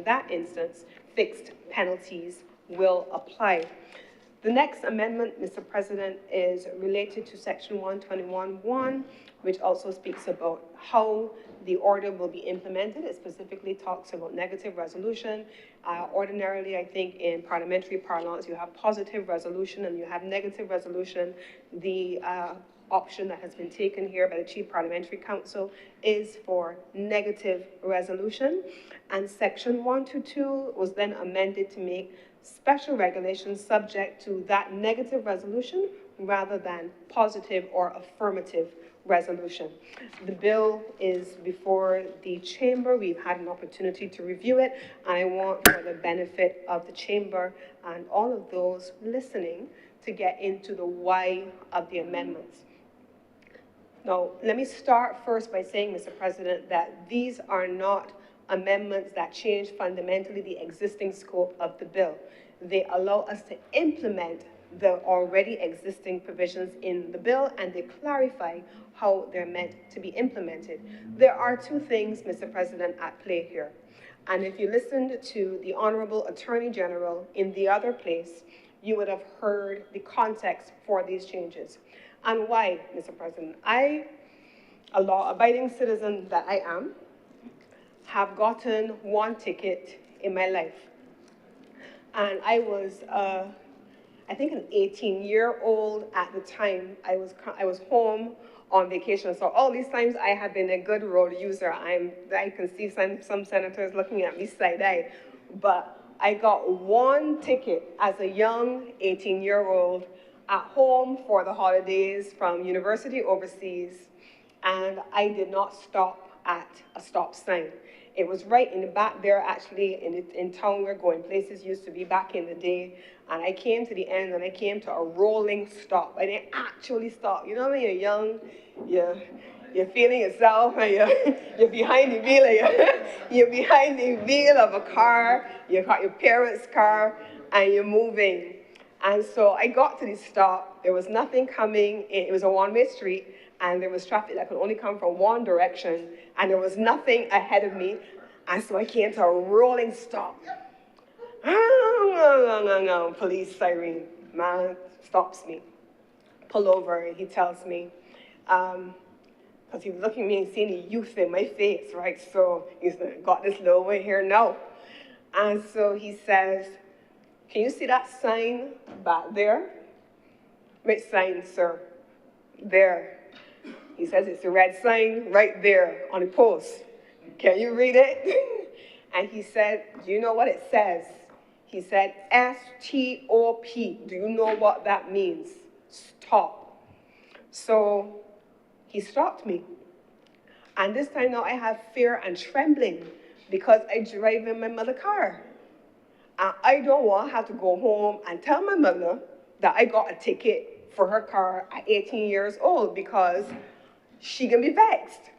that instance, fixed penalties will apply. The next amendment, Mr. President, is related to Section 121(1), which also speaks about how the order will be implemented. It specifically talks about negative resolution. Ordinarily, I think in parliamentary parlance, you have positive resolution and you have negative resolution. The option that has been taken here by the Chief Parliamentary Counsel is for negative resolution. And Section 122 was then amended to make special regulations subject to that negative resolution rather than positive or affirmative resolution. The bill is before the chamber. We've had an opportunity to review it, and I want, for the benefit of the chamber and all of those listening, to get into the why of the amendments. Now, let me start first by saying, Mr. President, that these are not amendments that change fundamentally the existing scope of the bill. They allow us to implement the already existing provisions in the bill, and they clarify how they're meant to be implemented. There are two things, Mr. President, at play here. And if you listened to the Honorable Attorney General in the other place, you would have heard the context for these changes. And why, Mr. President? I, a law-abiding citizen that I am, have gotten one ticket in my life. And I was, I think, an 18-year-old at the time. I was home on vacation. So all these times I have been a good road user. I can see some senators looking at me side-eye. But I got one ticket as a young 18-year-old at home for the holidays from university overseas, and I did not stop at a stop sign. It was right in the back there, actually, in town where going places used to be back in the day, and I came to the end, and I came to a rolling stop. I didn't actually stop. You know when you're young, you're feeling yourself, and you're behind the wheel, you're behind the wheel of a car, you've got your parents' car, and you're moving. And so I got to the stop. There was nothing coming. It was a one-way street, and there was traffic that could only come from one direction, and there was nothing ahead of me. And so I came to a rolling stop. Police siren. Man stops me. Pull over, and he tells me, because he was looking at me and seeing the youth in my face, right? So he's got this little way here now. And so he says, "Can you see that sign back there?" "Which sign, sir?" "There." He says, "It's a red sign right there on the post. Can you read it?" And he said, "Do you know what it says?" He said, "S-T-O-P. Do you know what that means?" Stop. So he stopped me. And this time now I have fear and trembling because I drive in my mother's car. And I don't want to have to go home and tell my mother that I got a ticket for her car at 18 years old because she can be vexed.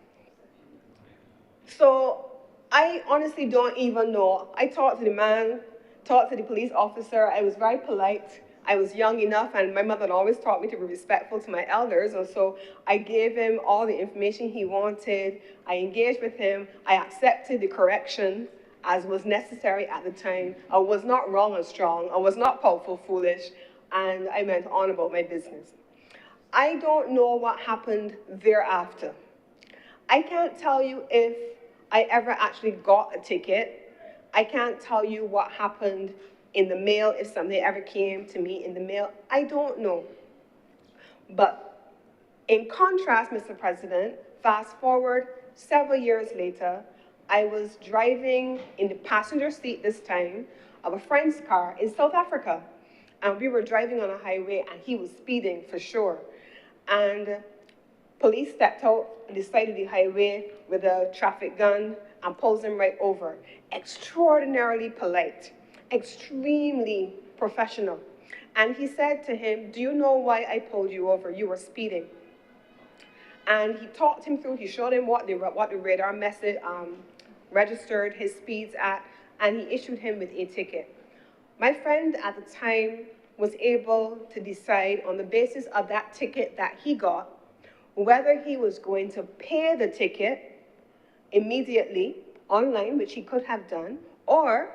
So I honestly don't even know. I talked to the man, talked to the police officer. I was very polite. I was young enough, and my mother always taught me to be respectful to my elders. And so I gave him all the information he wanted. I engaged with him. I accepted the correction as was necessary at the time. I was not wrong or strong. I was not powerful, foolish, and I went on about my business. I don't know what happened thereafter. I can't tell you if I ever actually got a ticket. I can't tell you what happened in the mail, if something ever came to me in the mail. I don't know. But in contrast, Mr. President, fast forward several years later, I was driving in the passenger seat this time of a friend's car in South Africa. And we were driving on a highway, and he was speeding for sure. And police stepped out on the side of the highway with a traffic gun and pulled him right over. Extraordinarily polite, extremely professional. And he said to him, "Do you know why I pulled you over? You were speeding." And he talked him through, he showed him what the radar message registered his speeds at, and he issued him with a ticket. My friend at the time was able to decide on the basis of that ticket that he got whether he was going to pay the ticket immediately online, which he could have done, or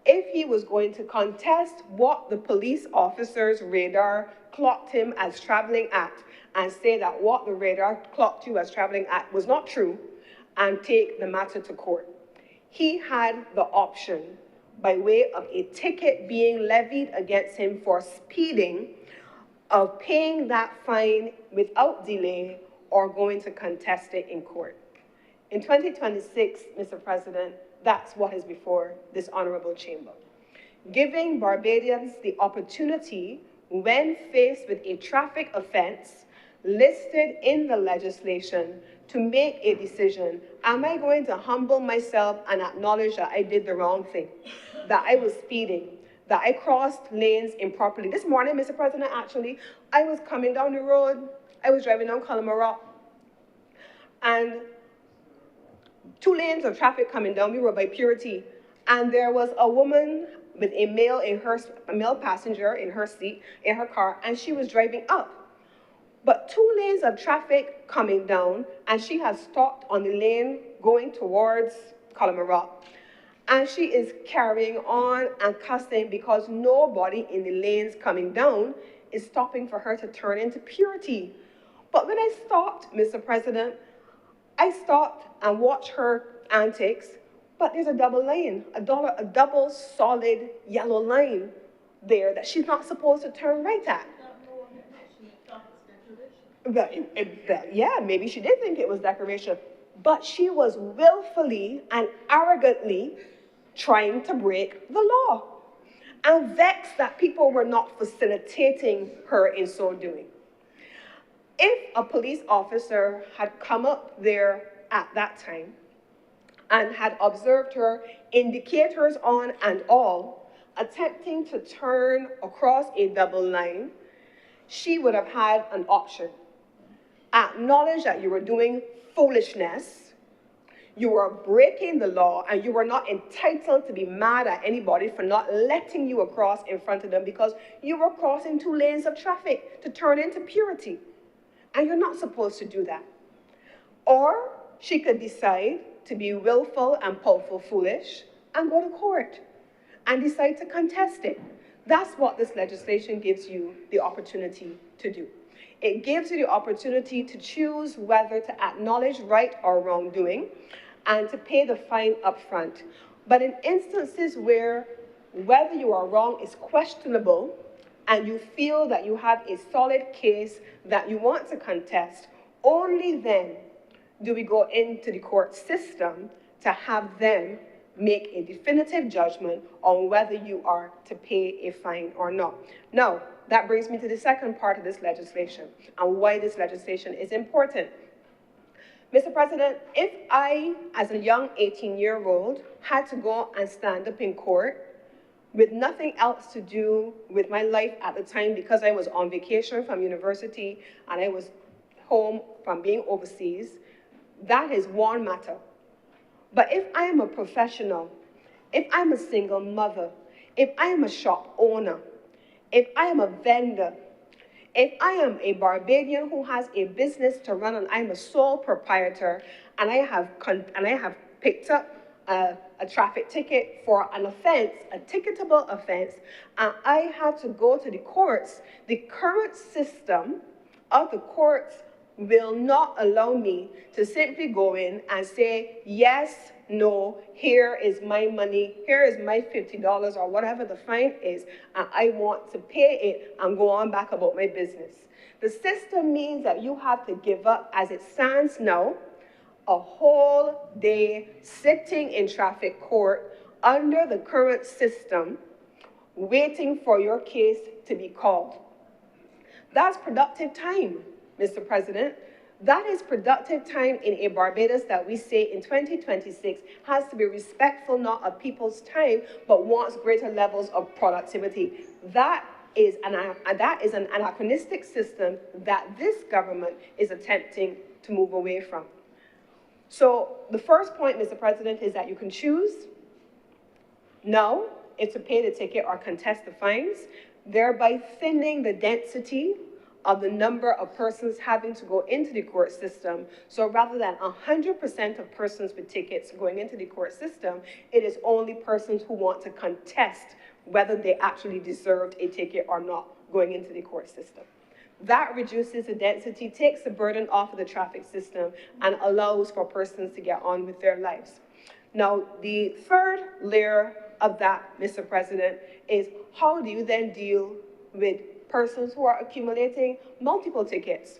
if he was going to contest what the police officer's radar clocked him as traveling at, and say that what the radar clocked you as traveling at was not true, and take the matter to court. He had the option, by way of a ticket being levied against him for speeding, of paying that fine without delay or going to contest it in court. In 2026, Mr. President, that's what is before this honorable chamber. Giving Barbadians the opportunity, when faced with a traffic offense listed in the legislation, to make a decision. Am I going to humble myself and acknowledge that I did the wrong thing, that I was speeding, that I crossed lanes improperly? This morning, Mr. President, actually, I was coming down the road. I was driving down Columara, and 2 lanes of traffic coming down. We were by Purity, and there was a woman with a male passenger in her seat, in her car, and she was driving up. But 2 lanes of traffic coming down, and she has stopped on the lane going towards Columara. And she is carrying on and cussing because nobody in the lanes coming down is stopping for her to turn into Purity. But when I stopped, Mr. President, I stopped and watched her antics, but there's a double lane, a double solid yellow line there that she's not supposed to turn right at. Yeah, maybe she did think it was decoration, but she was willfully and arrogantly trying to break the law, and vexed that people were not facilitating her in so doing. If a police officer had come up there at that time and had observed her, indicators on and all, attempting to turn across a double line, she would have had an option. Acknowledge that you were doing foolishness, you were breaking the law, and you were not entitled to be mad at anybody for not letting you across in front of them because you were crossing 2 lanes of traffic to turn into Purity. And you're not supposed to do that. Or she could decide to be willful and willful foolish and go to court and decide to contest it. That's what this legislation gives you the opportunity to do. It gives you the opportunity to choose whether to acknowledge right or wrongdoing and to pay the fine up front. But in instances where whether you are wrong is questionable and you feel that you have a solid case that you want to contest, only then do we go into the court system to have them make a definitive judgment on whether you are to pay a fine or not. Now, that brings me to the second part of this legislation and why this legislation is important. Mr. President, if I, as a young 18-year-old, had to go and stand up in court with nothing else to do with my life at the time because I was on vacation from university and I was home from being overseas, that is one matter. But if I am a professional, if I'm a single mother, if I am a shop owner, if I am a vendor, if I am a Barbadian who has a business to run and I'm a sole proprietor and I have picked up a traffic ticket for an offense, a ticketable offense, and I have to go to the courts, the current system of the courts will not allow me to simply go in and say, yes, no, here is my money, here is my $50 or whatever the fine is, and I want to pay it and go on back about my business. The system means that you have to give up, as it stands now, a whole day sitting in traffic court under the current system, waiting for your case to be called. That's productive time, Mr. President. That is productive time in a Barbados that we say in 2026 has to be respectful not of people's time, but wants greater levels of productivity. That is an anachronistic system that this government is attempting to move away from. So the first point, Mr. President, is that you can choose now if to pay the ticket or contest the fines, thereby thinning the density of the number of persons having to go into the court system. So rather than 100% of persons with tickets going into the court system, it is only persons who want to contest whether they actually deserved a ticket or not going into the court system. That reduces the density, takes the burden off of the traffic system, and allows for persons to get on with their lives. Now, the third layer of that, Mr. President, is how do you then deal with persons who are accumulating multiple tickets?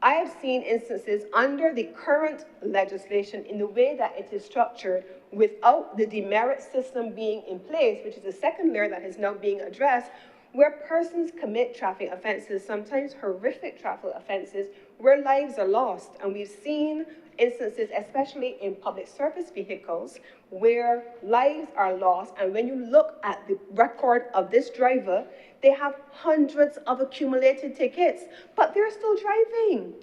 I have seen instances under the current legislation in the way that it is structured without the demerit system being in place, which is the second layer that is now being addressed, where persons commit traffic offenses, sometimes horrific traffic offenses, where lives are lost. And we've seen instances, especially in public service vehicles, where lives are lost. And when you look at the record of this driver, they have hundreds of accumulated tickets, but they're still driving.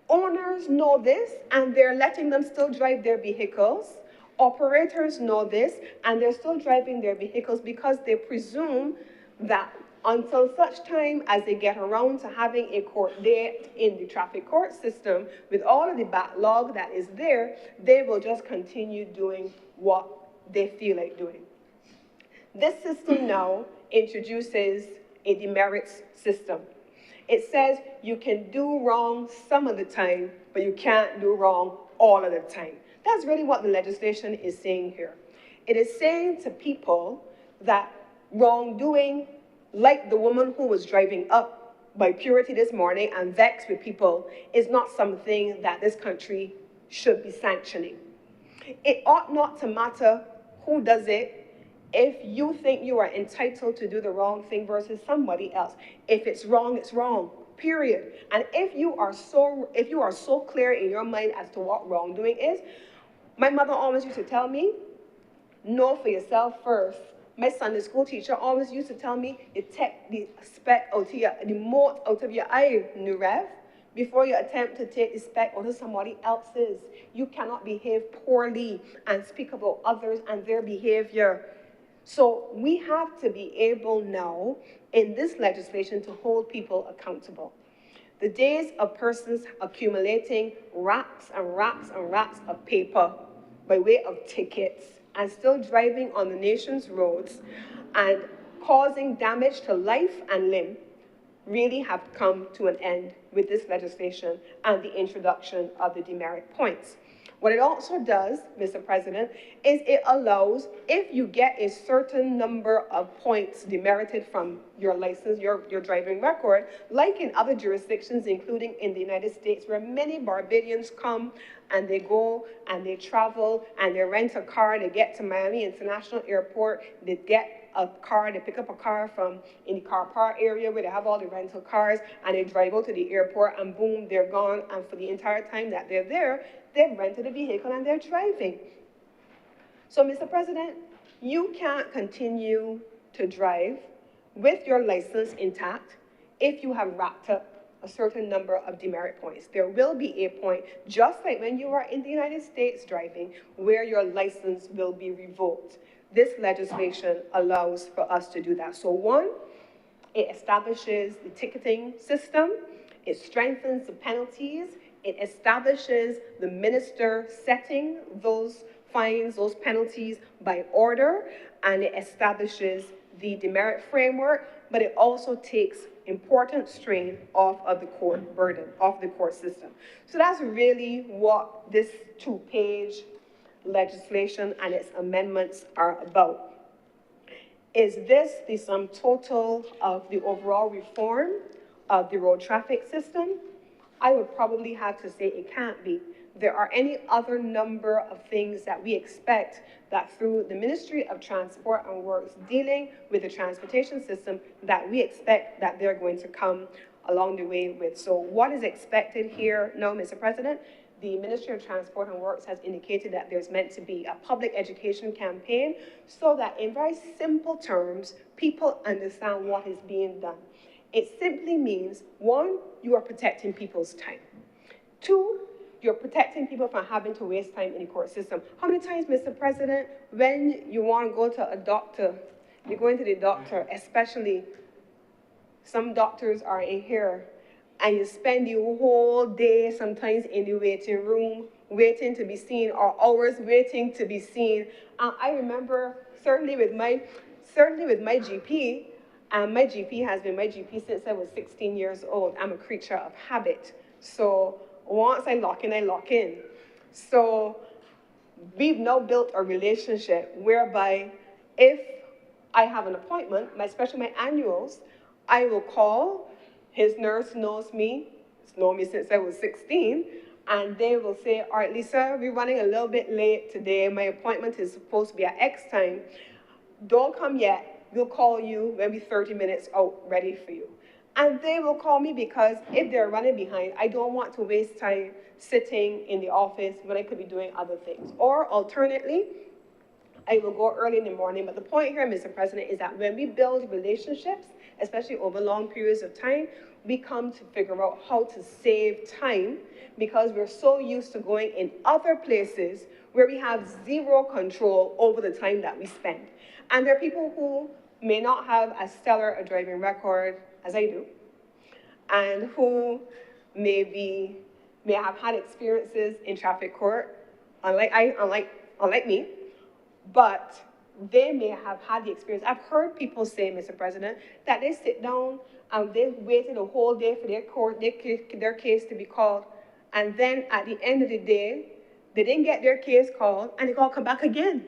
Owners know this, and they're letting them still drive their vehicles. Operators know this, and they're still driving their vehicles because they presume that until such time as they get around to having a court date in the traffic court system, with all of the backlog that is there, they will just continue doing what they feel like doing. This system now introduces a demerits system. It says you can do wrong some of the time, but you can't do wrong all of the time. That's really what the legislation is saying here. It is saying to people that wrongdoing, like the woman who was driving up by Purity this morning and vexed with people, is not something that this country should be sanctioning. It ought not to matter who does it if you think you are entitled to do the wrong thing versus somebody else. If it's wrong, period. And if you are so clear in your mind as to what wrongdoing is, my mother always used to tell me, know for yourself first. My Sunday school teacher always used to tell me, you take the speck out of the mote out of your eye, Nurev, before you attempt to take the speck out of somebody else's. You cannot behave poorly and speak about others and their behavior. So we have to be able now, in this legislation, to hold people accountable. The days of persons accumulating racks and racks and racks of paper by way of tickets and still driving on the nation's roads and causing damage to life and limb really have come to an end with this legislation and the introduction of the demerit points. What it also does, Mr. President, is it allows, if you get a certain number of points demerited from your license, your driving record, like in other jurisdictions, including in the United States, where many Barbadians come and they go and they travel and they rent a car, they get to Miami International Airport, they get a car, they pick up a car from in the car park area where they have all the rental cars, and they drive out to the airport, and boom, they're gone. And for the entire time that they're there, they've rented a vehicle and they're driving. So, Mr. President, you can't continue to drive with your license intact if you have racked up a certain number of demerit points. There will be a point, just like when you are in the United States driving, where your license will be revoked. This legislation allows for us to do that. So one, it establishes the ticketing system, it strengthens the penalties, it establishes the minister setting those fines, those penalties by order, and it establishes the demerit framework, but it also takes important strain off of the court burden, off the court system. So that's really what this two-page legislation and its amendments are about. Is this the sum total of the overall reform of the road traffic system? I would probably have to say it can't be. There are any other number of things that we expect that through the Ministry of Transport and Works dealing with the transportation system that we expect that they're going to come along the way with. So what is expected here now, Mr. President? The Ministry of Transport and Works has indicated that there's meant to be a public education campaign so that in very simple terms, people understand what is being done. It simply means, one, you are protecting people's time. Two, you're protecting people from having to waste time in the court system. How many times, Mr. President, when you want to go to a doctor, you're going to the doctor, especially Some doctors are in here, and you spend the whole day sometimes in the waiting room, waiting to be seen, or hours waiting to be seen. I remember certainly with my GP, and my GP has been my GP since I was 16 years old. I'm a creature of habit. So once I lock in, I lock in. So we've now built a relationship whereby if I have an appointment, especially my annuals, I will call. His nurse knows me. It's known me since I was 16. And they will say, all right, Lisa, we're running a little bit late today. My appointment is supposed to be at X time. Don't come yet. We'll call you maybe 30 minutes out, ready for you. And they will call me because if they're running behind, I don't want to waste time sitting in the office when I could be doing other things. Or alternately, I will go early in the morning. But the point here, Mr. President, is that when we build relationships, especially over long periods of time, we come to figure out how to save time because we're so used to going in other places where we have zero control over the time that we spend. And there are people who may not have as stellar a driving record as I do, and who may have had experiences in traffic court, unlike me, but they may have had the experience. I've heard people say, Mr. President, that they sit down and they waited a whole day for their case to be called, and then at the end of the day, they didn't get their case called, and they got to come back again.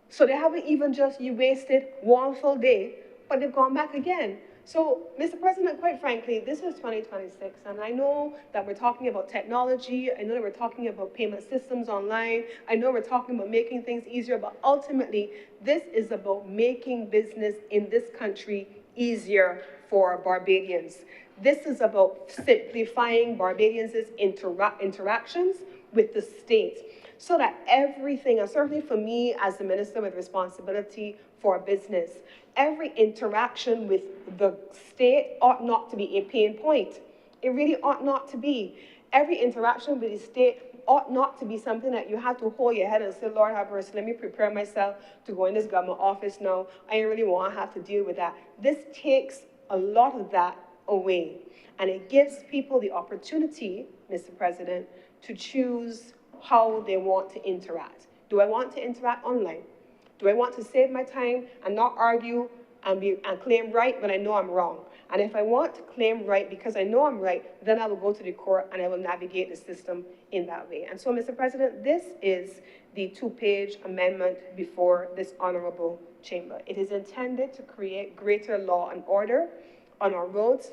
So they haven't even just wasted one full day, but they've gone back again. So, Mr. President, quite frankly, this is 2026, and I know that we're talking about technology, I know that we're talking about payment systems online, I know we're talking about making things easier, but ultimately, this is about making business in this country easier for Barbadians. This is about simplifying Barbadians' interactions with the state so that everything, and certainly for me as the minister with responsibility for business, every interaction with the state ought not to be a pain point. It really ought not to be. Every interaction with the state ought not to be something that you have to hold your head and say, Lord have mercy, let me prepare myself to go in this government office now. I really want to have to deal with that. This takes a lot of that away. And it gives people the opportunity, Mr. President, to choose how they want to interact. Do I want to interact online? Do I want to save my time and not argue and claim right when I know I'm wrong? And if I want to claim right because I know I'm right, then I will go to the court and I will navigate the system in that way. And so, Mr. President, this is the two-page amendment before this honorable chamber. It is intended to create greater law and order on our roads,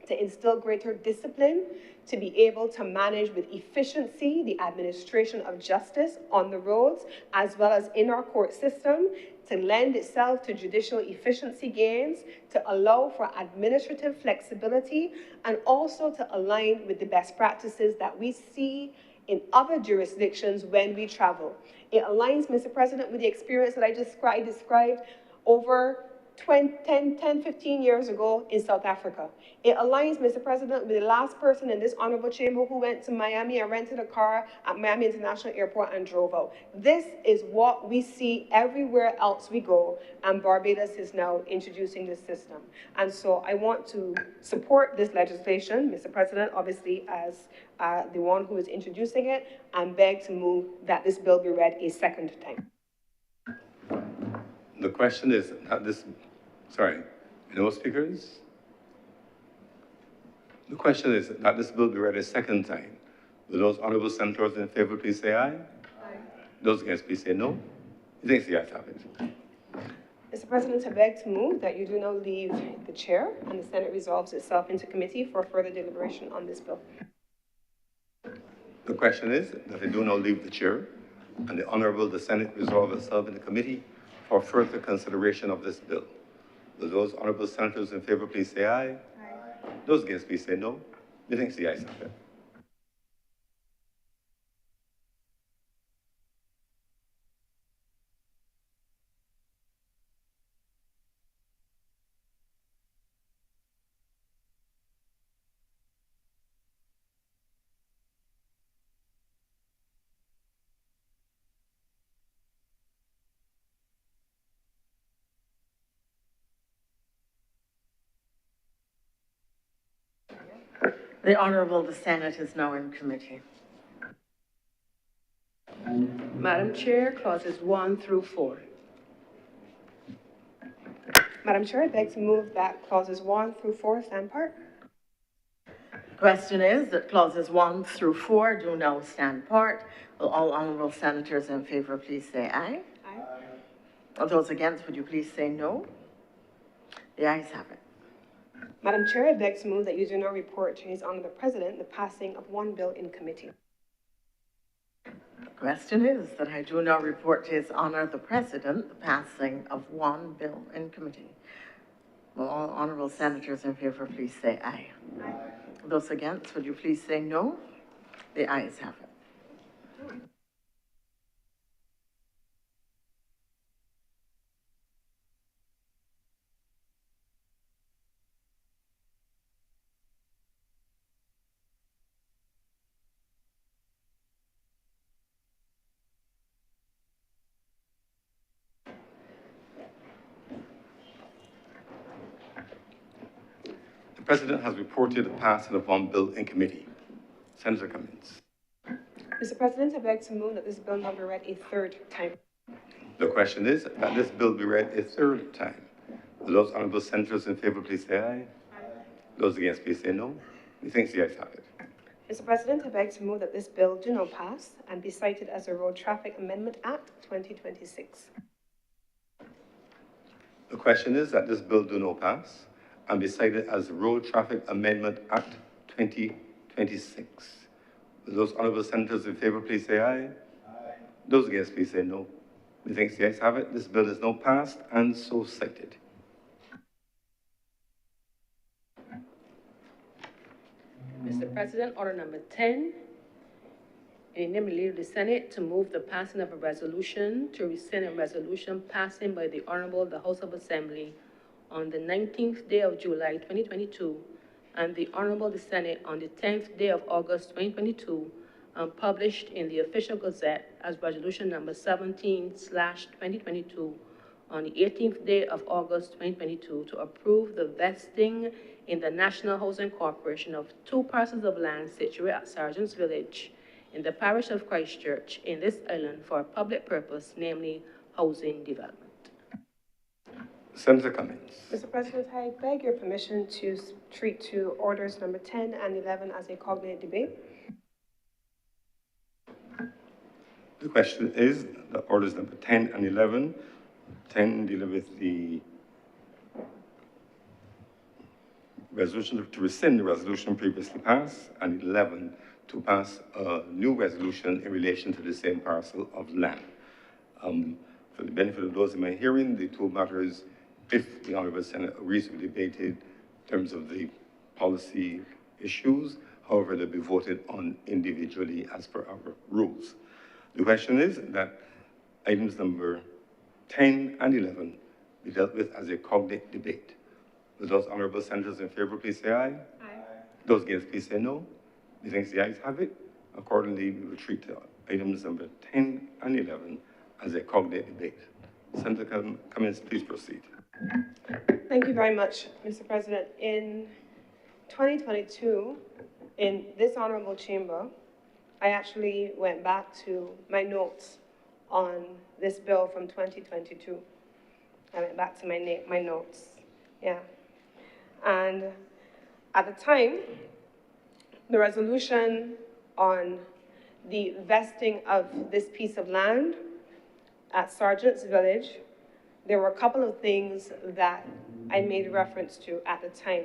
to instill greater discipline, to be able to manage with efficiency the administration of justice on the roads, as well as in our court system, to lend itself to judicial efficiency gains, to allow for administrative flexibility, and also to align with the best practices that we see in other jurisdictions when we travel. It aligns, Mr. President, with the experience that I described over 15 years ago in South Africa. It aligns, Mr. President, with the last person in this honorable chamber who went to Miami and rented a car at Miami International Airport and drove out. This is what we see everywhere else we go, and Barbados is now introducing this system. And so I want to support this legislation, Mr. President, obviously as the one who is introducing it, and beg to move that this bill be read a second time. The question is that this, sorry, no speakers? The question is that this bill be read a second time. Will those honorable senators in favor please say aye? Aye. Those against please say no. Thanks, the ayes have it. Mr. President, I beg to move that you do not leave the chair and the Senate resolves itself into committee for further deliberation on this bill. The question is that they do not leave the chair and the Senate resolve itself into committee for further consideration of this bill. Will those honorable senators in favor please say aye? Aye. Those against please say no. Methinks the ayes have it. The Honourable, the Senate is now in committee. Madam Chair, clauses 1 through 4. Madam Chair, I beg to move that clauses 1 through 4 stand part. The question is that clauses 1 through 4 do now stand part. Will all honourable senators in favour please say aye? Aye. All those against, would you please say no? The ayes have it. Madam Chair, I beg to move that you do not report to His Honour the President the passing of one bill in committee. The question is that I do now report to His Honour the President the passing of one bill in committee. Will all honourable senators in favour please say aye? Aye. Those against, would you please say no? The ayes have it. The President has reported the passing of one bill in committee. Senator Cummins. Mr. President, I beg to move that this bill not be read a third time. The question is that this bill be read a third time. Will those honourable senators in favour please say aye? Aye. Those against please say no. Methinks the ayes have it. Mr. President, I beg to move that this bill do not pass and be cited as the Road Traffic Amendment Act 2026. The question is that this bill do not pass and be cited as the Road Traffic Amendment Act 2026. Will those honourable senators in favour please say aye? Aye. Those against please say no. Methinks the ayes have it. This bill is now passed and so cited. Mr. President, order number 10. In the name of the Leader of the Senate, to move the passing of a resolution to rescind a resolution passing by the Honorable the House of Assembly on the 19th day of July 2022 and the Honorable the Senate on the 10th day of August 2022 and published in the Official Gazette as resolution number 17/2022 on the 18th day of August 2022 to approve the vesting in the National Housing Corporation of 2 parcels of land situated at Sergeant's Village in the parish of Christchurch in this island for a public purpose, namely housing development. Senator Cummins. Mr. President, I beg your permission to treat to orders number 10 and 11 as a cognate debate. The question is that orders number 10 and 11, 10 dealing with the resolution to rescind the resolution previously passed, and 11 to pass a new resolution in relation to the same parcel of land. For the benefit of those in my hearing, the two matters, if the Honourable Senate agrees to be debated in terms of the policy issues, however, they'll be voted on individually as per our rules. The question is that items number 10 and 11 be dealt with as a cognate debate. Will those honourable senators in favour please say aye? Aye. Those against please say no. Methinks the ayes have it. Accordingly, we will treat items number 10 and 11 as a cognate debate. Senator Cummins, please proceed. Thank you very much, Mr. President. In 2022, in this honourable chamber, I actually went back to my notes on this bill from 2022. I went back to my notes, yeah. And at the time, the resolution on the vesting of this piece of land at Sergeant's Village, there were a couple of things that I made reference to at the time.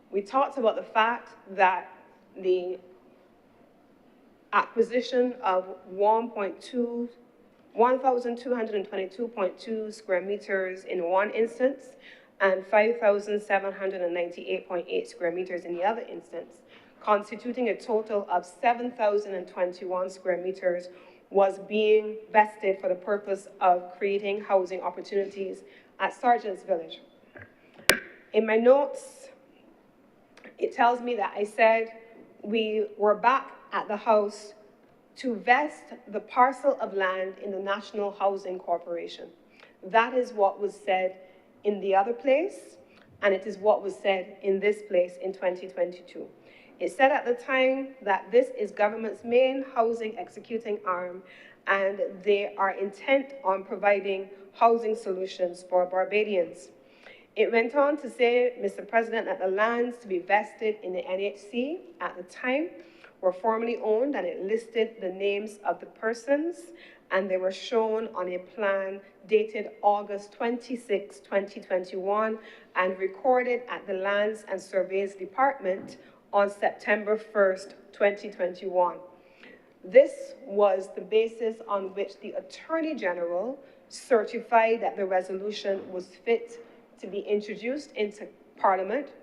We talked about the fact that the acquisition of 1,222.2 square meters in one instance and 5,798.8 square meters in the other instance, constituting a total of 7,021 square meters, was being vested for the purpose of creating housing opportunities at Sergeant's Village. In my notes, it tells me that I said we were back at the House to vest the parcel of land in the National Housing Corporation. That is what was said in the other place, and it is what was said in this place in 2022. It said at the time that this is government's main housing executing arm, and they are intent on providing housing solutions for Barbadians. It went on to say, Mr. President, that the lands to be vested in the NHC at the time were formally owned, and it listed the names of the persons, and they were shown on a plan dated August 26, 2021, and recorded at the Lands and Surveys Department on September 1st, 2021. This was the basis on which the Attorney General certified that the resolution was fit to be introduced into Parliament,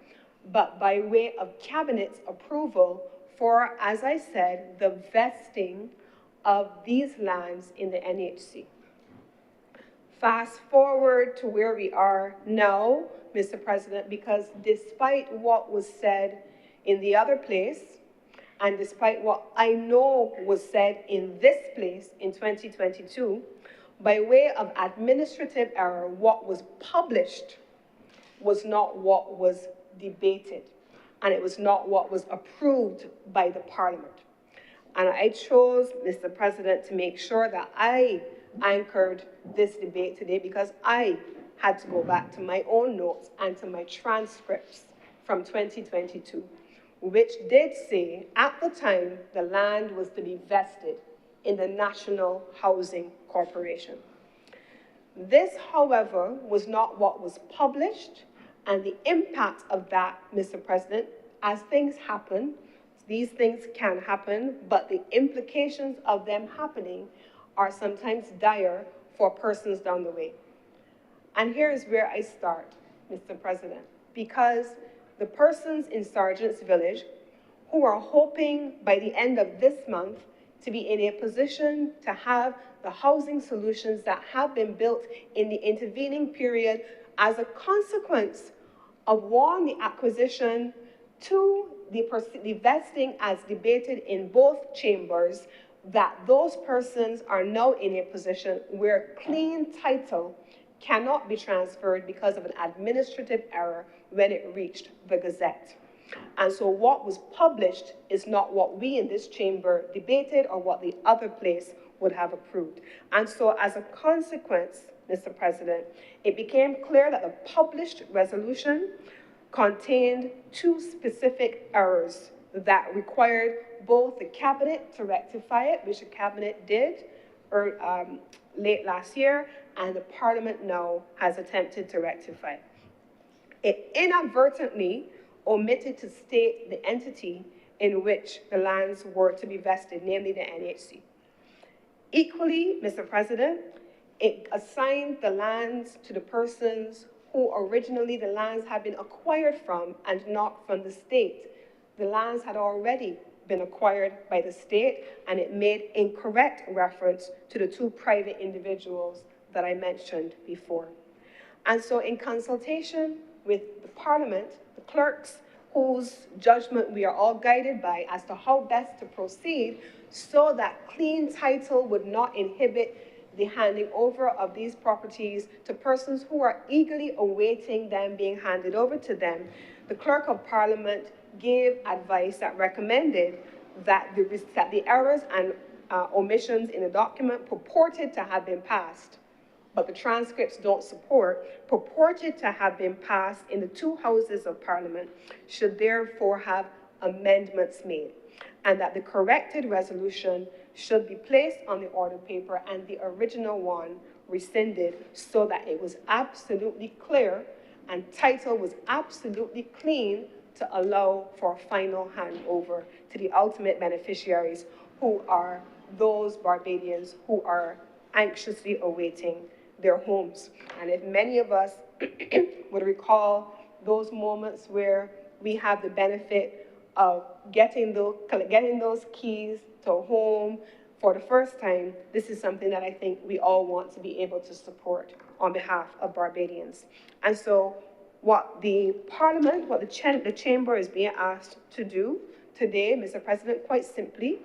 but by way of Cabinet's approval for, as I said, the vesting of these lands in the NHC. Fast forward to where we are now, Mr. President, because despite what was said in the other place, and despite what I know was said in this place in 2022, by way of administrative error, what was published was not what was debated, and it was not what was approved by the Parliament. And I chose, Mr. President, to make sure that I anchored this debate today because I had to go back to my own notes and to my transcripts from 2022, which did say at the time the land was to be vested in the National Housing Corporation. This, however, was not what was published, and the impact of that, Mr. President, as things happen, these things can happen, but the implications of them happening are sometimes dire for persons down the way. And here's where I start, Mr. President, because the persons in Sergeant's Village who are hoping by the end of this month to be in a position to have the housing solutions that have been built in the intervening period as a consequence of, one, the acquisition, two, the vesting as debated in both chambers, that those persons are now in a position where clean title cannot be transferred because of an administrative error when it reached the Gazette. And so what was published is not what we in this chamber debated or what the other place would have approved. And so as a consequence, Mr. President, it became clear that the published resolution contained two specific errors that required both the Cabinet to rectify it, which the Cabinet did late last year, and the Parliament now has attempted to rectify. It inadvertently omitted to state the entity in which the lands were to be vested, namely the NHC. Equally, Mr. President, it assigned the lands to the persons who originally the lands had been acquired from and not from the state. The lands had already been acquired by the state, and it made incorrect reference to the two private individuals that I mentioned before. And so in consultation with the Parliament, the clerks, whose judgment we are all guided by as to how best to proceed so that clean title would not inhibit the handing over of these properties to persons who are eagerly awaiting them being handed over to them, the Clerk of Parliament gave advice that recommended that the errors and omissions in the document purported to have been passed, but the transcripts don't support, purported to have been passed in the two houses of Parliament should therefore have amendments made, and that the corrected resolution should be placed on the order paper and the original one rescinded so that it was absolutely clear and title was absolutely clean to allow for final handover to the ultimate beneficiaries, who are those Barbadians who are anxiously awaiting their homes. And if many of us would recall those moments where we have the benefit of getting those keys to a home for the first time, this is something that I think we all want to be able to support on behalf of Barbadians. And so what the Parliament, what the Chamber is being asked to do today, Mr. President, quite simply,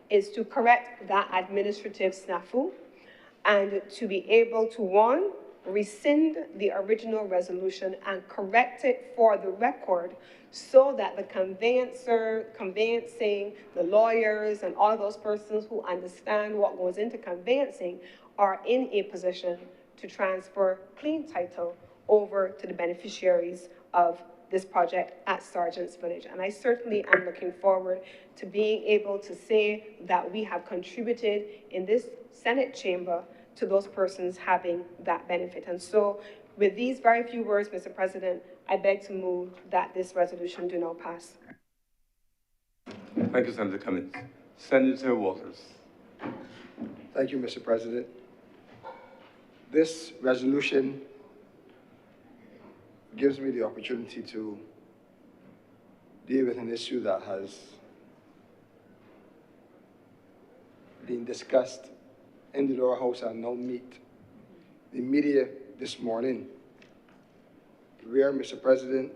is to correct that administrative snafu and to be able to, one, rescind the original resolution and correct it for the record so that the conveyancing, the lawyers, and all of those persons who understand what goes into conveyancing are in a position to transfer clean title over to the beneficiaries of this project at Sergeant's Village. And I certainly am looking forward to being able to say that we have contributed in this Senate chamber to those persons having that benefit. And so with these very few words, Mr. President, I beg to move that this resolution do not pass. Thank you, Senator Cummings. Senator Walters. Thank you, Mr. President. This resolution gives me the opportunity to deal with an issue that has been discussed in the lower house and now meet the media this morning, where, Mr. President,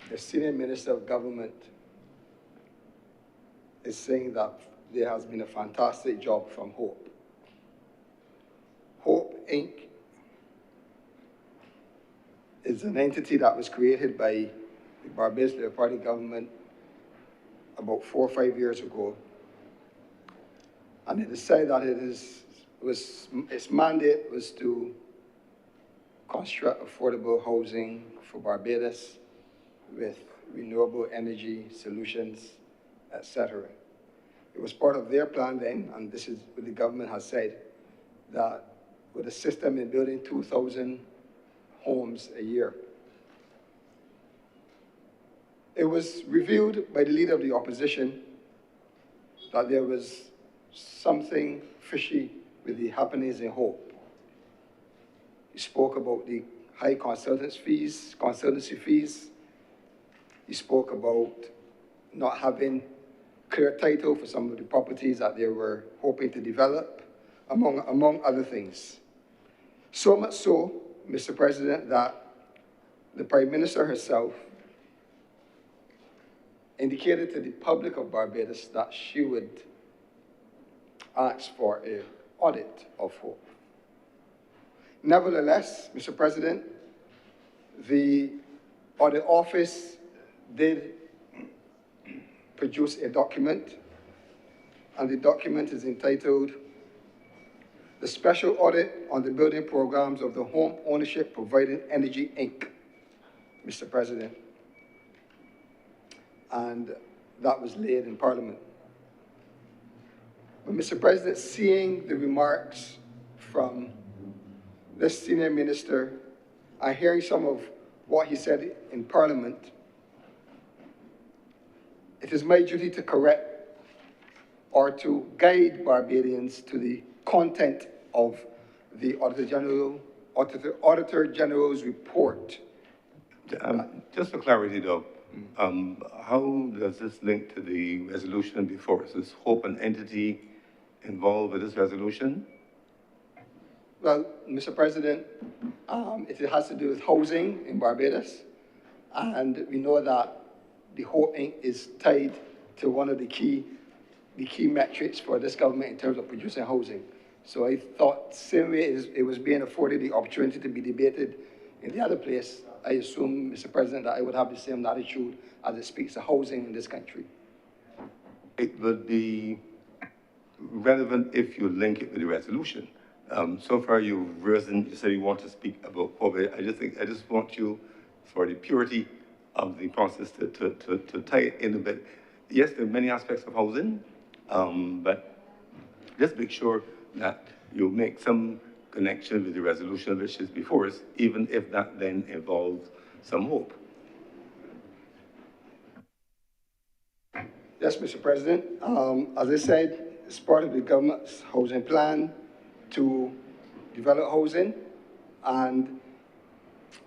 the senior minister of government is saying that there has been a fantastic job from HOPE. HOPE, Inc. is an entity that was created by the Barbados Labour Party government about 4 or 5 years ago. And it decided that its mandate was to construct affordable housing for Barbados with renewable energy solutions, etc. It was part of their plan then, and this is what the government has said, that with a system in building 2,000 homes a year. It was revealed by the leader of the opposition that there was something fishy with the happenings in HOPE. He spoke about the high consultancy fees. He spoke about not having clear title for some of the properties that they were hoping to develop, among other things. So much so, Mr. President, that the Prime Minister herself indicated to the public of Barbados that she would ask for an audit of HOPE. Nevertheless, Mr. President, the audit office did produce a document, and the document is entitled The Special Audit on the Building Programs of the Home Ownership Providing Energy, Inc., Mr. President. And that was laid in Parliament. But Mr. President, seeing the remarks from this senior minister and hearing some of what he said in Parliament, it is my duty to correct or to guide Barbadians to the content of the Auditor General's report. Just for clarity, though, how does this link to the resolution before us? Is HOPE an entity involved with this resolution? Well, Mr. President, it has to do with housing in Barbados, and we know that the HOPE Inc. is tied to one of the key metrics for this government in terms of producing housing. So I thought, same way it was being afforded the opportunity to be debated in the other place, I assume, Mr. President, that I would have the same attitude as it speaks to housing in this country. It would be relevant if you link it with the resolution. So far, you've risen, you said you want to speak about HOPE. I just want you, for the purity of the process, to tie it in a bit. Yes, there are many aspects of housing, but just make sure that you make some connection with the resolution which is before us, even if that then involves some HOPE. Yes, Mr. President. As I said, it's part of the government's housing plan to develop housing, and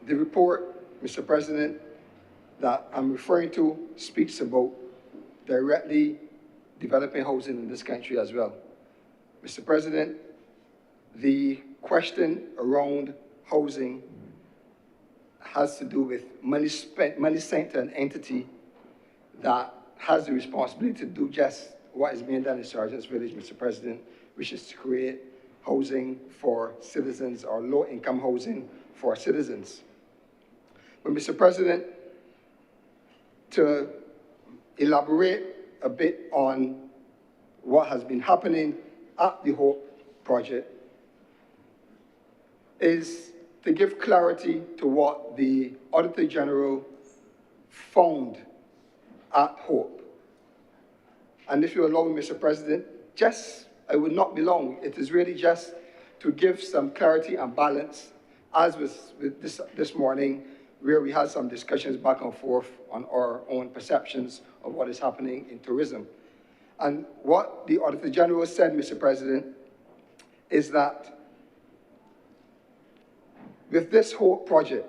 the report, Mr. President, that I'm referring to speaks about directly developing housing in this country as well. Mr. President, the question around housing has to do with money sent to an entity that has the responsibility to do just what is being done in Sergeant's Village, Mr. President, which is to create housing for citizens or low-income housing for citizens. But Mr. President, to elaborate a bit on what has been happening at the Hope project is to give clarity to what the Auditor General found at Hope. And if you allow me, Mr. President, I would not be long. It is really just to give some clarity and balance, as was with this morning, where we had some discussions back and forth on our own perceptions of what is happening in tourism. And what the Auditor General said, Mr. President, is that with this whole project,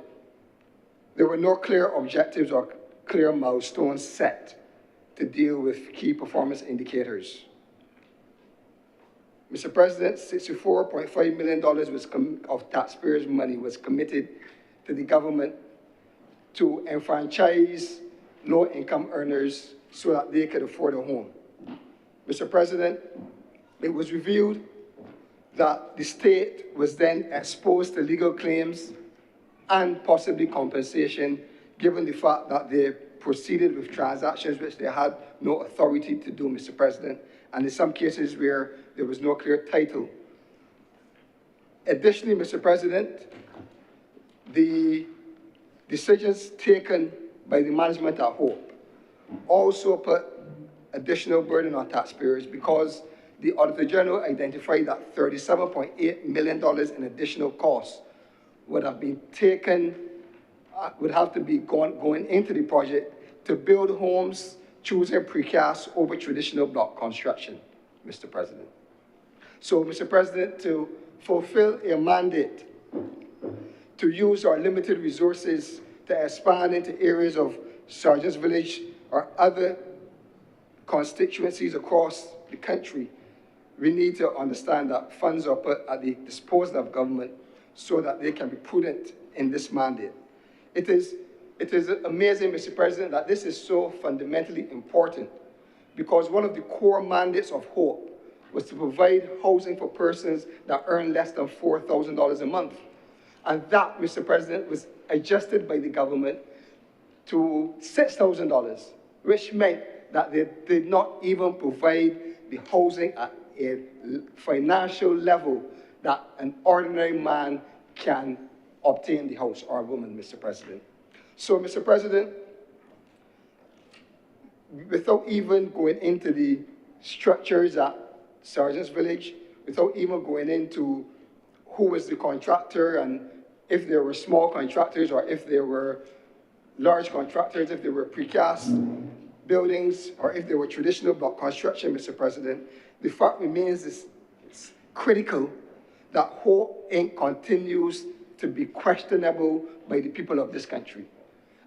there were no clear objectives or clear milestones set to deal with key performance indicators. Mr. President, $64.5 million of taxpayers' money was committed to the government to enfranchise low-income earners so that they could afford a home. Mr. President, it was revealed that the state was then exposed to legal claims and possibly compensation, given the fact that they proceeded with transactions which they had no authority to do, Mr. President, and in some cases where there was no clear title. Additionally, Mr. President, the decisions taken by the management at Hope also put additional burden on taxpayers because the Auditor General identified that $37.8 million in additional costs would have been taken, would have to be going into the project to build homes choosing precast over traditional block construction, Mr. President. So, Mr. President, to fulfill a mandate to use our limited resources to expand into areas of Sergeant's Village or other constituencies across the country, we need to understand that funds are put at the disposal of government so that they can be prudent in this mandate. It is amazing, Mr. President, that this is so fundamentally important because one of the core mandates of Hope was to provide housing for persons that earn less than $4,000 a month. And that, Mr. President, was adjusted by the government to $6,000, which meant that they did not even provide the housing at a financial level that an ordinary man can obtain the house, or woman, Mr. President. So, Mr. President, without even going into the structures at Sergeant's Village, without even going into who was the contractor and if there were small contractors or if there were large contractors, if there were precast buildings or if there were traditional block construction, Mr. President, the fact remains it's critical that Hope Inc. continues to be questionable by the people of this country,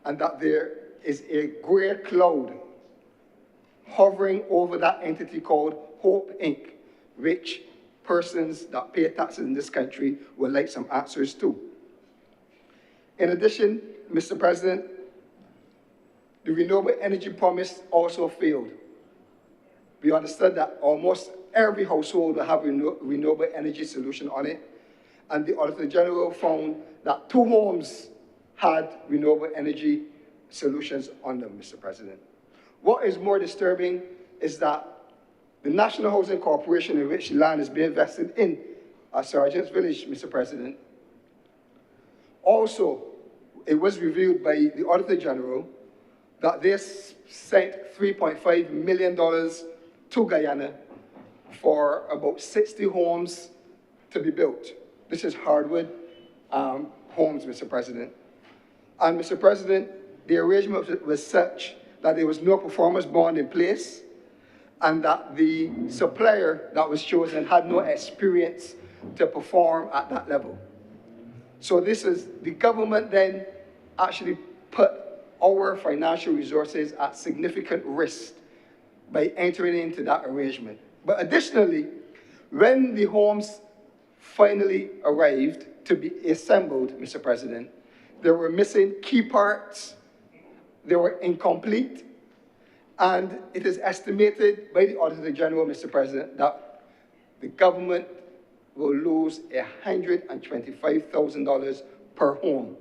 and that there is a gray cloud hovering over that entity called Hope Inc., which persons that pay taxes in this country would like some answers to. In addition, Mr. President, the renewable energy promise also failed. We understood that almost every household will have a renewable energy solution on it, and the Auditor General found that 2 homes had renewable energy solutions on them, Mr. President. What is more disturbing is that the National Housing Corporation, in which land is being invested in at Sergeant's Village, Mr. President, also, it was revealed by the Auditor General that they sent $3.5 million to Guyana for about 60 homes to be built. This is hardwood homes, Mr. President. And Mr. President, the arrangement was such that there was no performance bond in place and that the supplier that was chosen had no experience to perform at that level. So the government then actually put our financial resources at significant risk by entering into that arrangement. But additionally, when the homes finally arrived to be assembled, Mr. President, there were missing key parts, they were incomplete, And it is estimated by the Auditor General, Mr. President, that the government will lose $125,000 per home.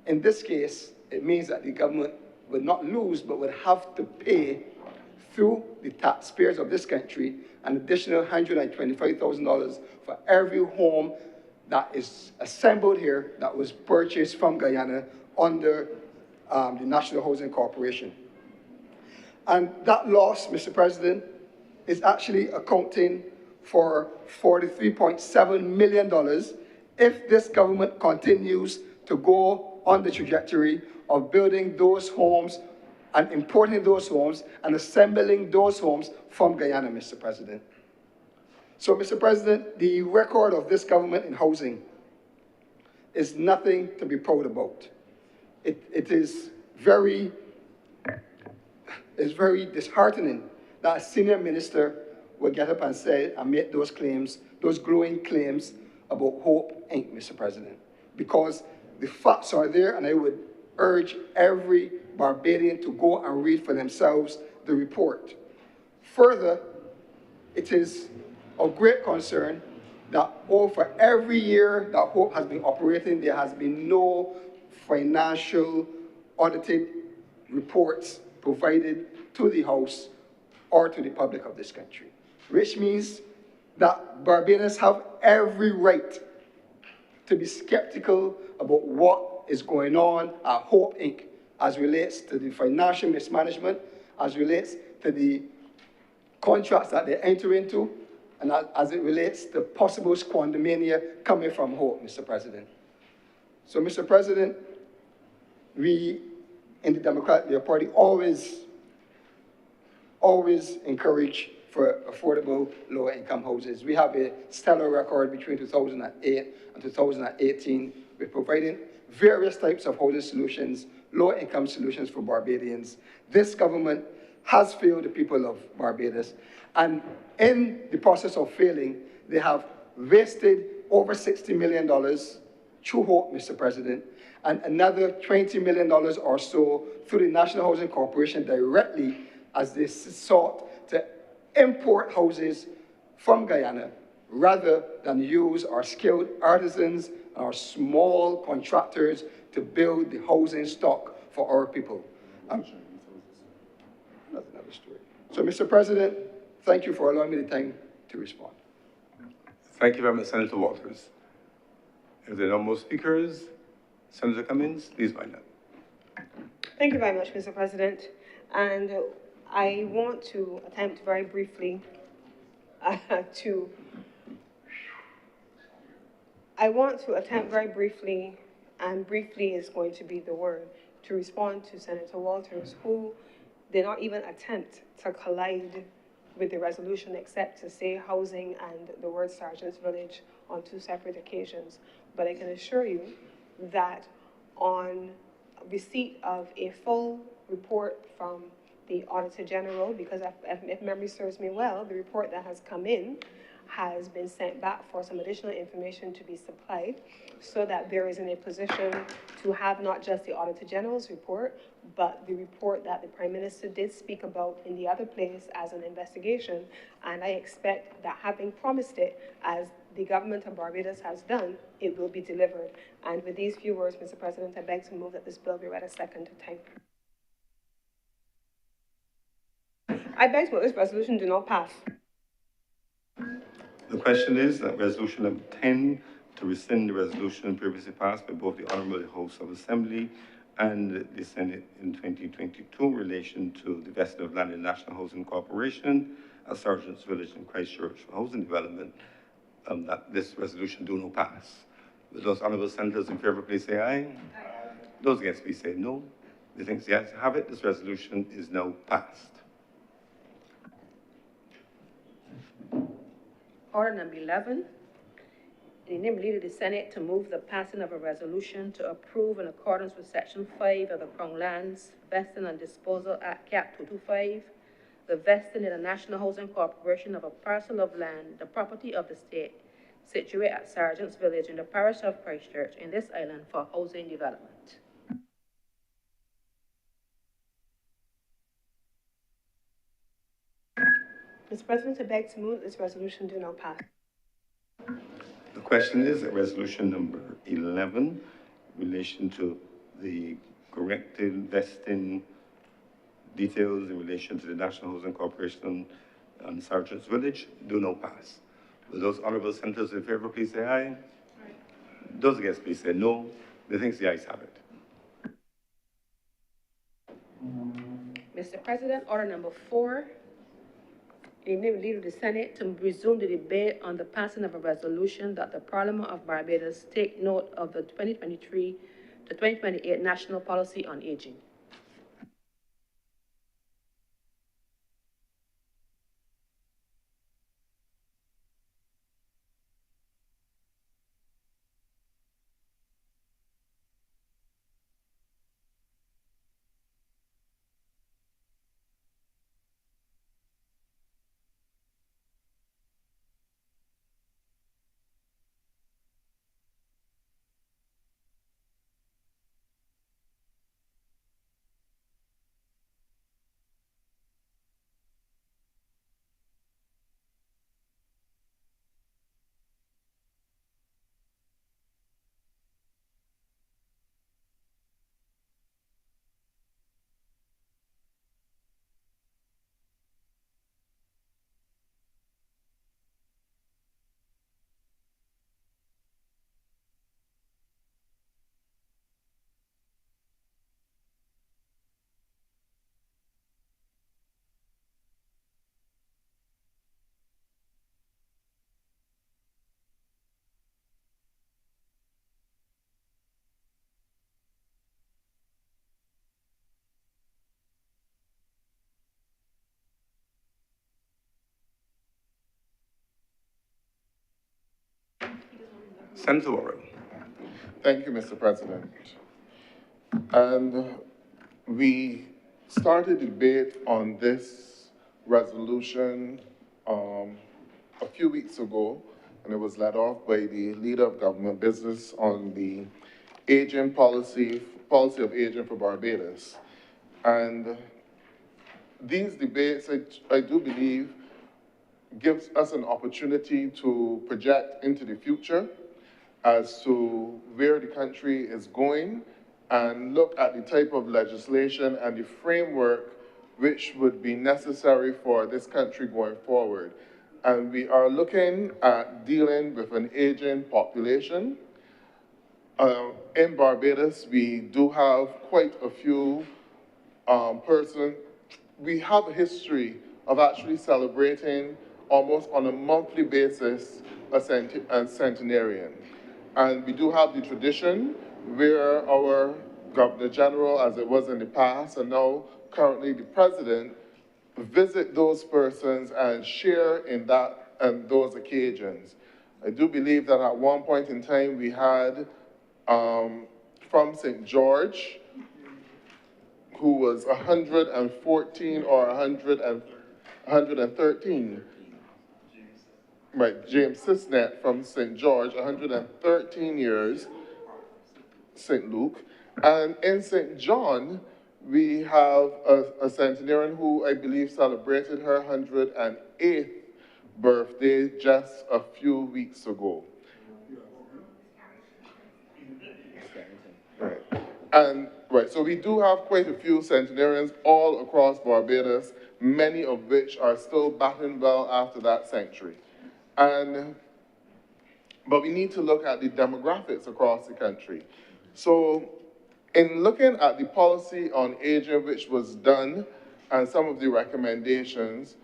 In this case, it means that the government would not lose, but would have to pay through the taxpayers of this country an additional $125,000 for every home that is assembled here that was purchased from Guyana under the National Housing Corporation. And that loss, Mr. President, is actually accounting for $43.7 million if this government continues to go on the trajectory of building those homes and importing those homes and assembling those homes from Guyana, Mr. President. So, Mr. President, the record of this government in housing is nothing to be proud about. It is very disheartening that a senior minister would get up and say and make those claims, those glowing claims about Hope Inc., Mr. President, because the facts are there, and I would urge every Barbadian to go and read for themselves the report. Further, it is of great concern that for every year that Hope has been operating, there has been no financial audited reports provided to the House or to the public of this country, which means that Barbadians have every right to be skeptical about what is going on at Hope Inc. as relates to the financial mismanagement, as relates to the contracts that they enter into, and as it relates to possible squandermania coming from Hope, Mr. President. So, Mr. President, we in the Democratic Party always encourage for affordable low-income houses. We have a stellar record between 2008 and 2018 with providing various types of housing solutions, low-income solutions for Barbadians. This government has failed the people of Barbados, and in the process of failing, they have wasted over $60 million through Hope, Mr. President, and another $20 million or so through the National Housing Corporation directly as they sought to import houses from Guyana rather than use our skilled artisans, our small contractors to build the housing stock for our people. That's another story. So, Mr. President, thank you for allowing me the time to respond. Thank you very much, Senator Walters. If there are no more speakers, Senator Cummings, please wind up. Thank you very much, Mr. President. And I want to attempt very briefly and briefly is going to be the word, to respond to Senator Walters, who did not even attempt to collide with the resolution except to say housing and the word Sergeant's Village on two separate occasions. But I can assure you that on receipt of a full report from the Auditor General, because if memory serves me well, the report that has come in has been sent back for some additional information to be supplied so that there is in a position to have not just the Auditor General's report, but the report that the Prime Minister did speak about in the other place as an investigation. And I expect that, having promised it, as the government of Barbados has done, it will be delivered. And with these few words, Mr. President, I beg to move that this bill be read a second time. I beg that this resolution do not pass. The question is that resolution number 10 to rescind the resolution previously passed by both the Honorable House of Assembly and the Senate in 2022 in relation to the vesting of land in National Housing Corporation at Sergeant's Village in Christchurch for housing development, that this resolution do not pass. Will those honourable senators in favour please say aye? Aye. Those against please say no. The ayes have it. This resolution is now passed. Order number 11, in the name of the Leader of the Senate, to move the passing of a resolution to approve, in accordance with Section 5 of the Crown Lands Vesting and Disposal Act, Cap 225, the vesting in the National Housing Corporation of a parcel of land, the property of the state, situated at Sergeant's Village in the parish of Christchurch in this island for housing development. Mr. President, I beg to move this resolution do not pass. The question is resolution number 11, in relation to the corrected vesting details in relation to the National Housing Corporation and Sergeant's Village, do not pass. Will those honorable senators in favor please say aye? Aye. Those against please say no. The things the ayes have it. Mr. President, order number 4, in the name of the Leader of the Senate, to resume the debate on the passing of a resolution that the Parliament of Barbados take note of the 2023 to 2028 National Policy on Aging. Senator Warren. Thank you, Mr. President. And we started debate on this resolution a few weeks ago, and it was led off by the Leader of Government Business on the aging policy of aging for Barbados. And these debates, I do believe, gives us an opportunity to project into the future as to where the country is going and look at the type of legislation and the framework which would be necessary for this country going forward. And we are looking at dealing with an aging population. In Barbados, we do have quite a few persons. We have a history of actually celebrating almost on a monthly basis a centenarian. And we do have the tradition where our Governor General, as it was in the past, and now currently the President, visit those persons and share in that and those occasions. I do believe that at one point in time we had from St. George, who was 114 or 113. Right, James Sisnet from St. George, 113 years, St. Luke. And in St. John, we have a centenarian who I believe celebrated her 108th birthday just a few weeks ago. Right. And right, so we do have quite a few centenarians all across Barbados, many of which are still batting well after that century. But we need to look at the demographics across the country. So in looking at the policy on aging which was done and some of the recommendations,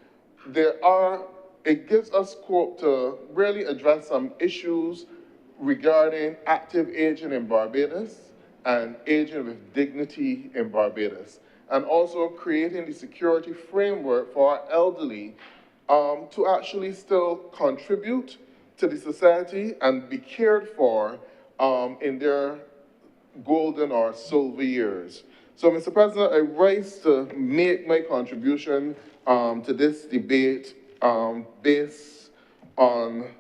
it gives us scope to really address some issues regarding active aging in Barbados and aging with dignity in Barbados, and also creating the security framework for our elderly to actually still contribute to the society and be cared for in their golden or silver years. So, Mr. President, I rise to make my contribution to this debate based on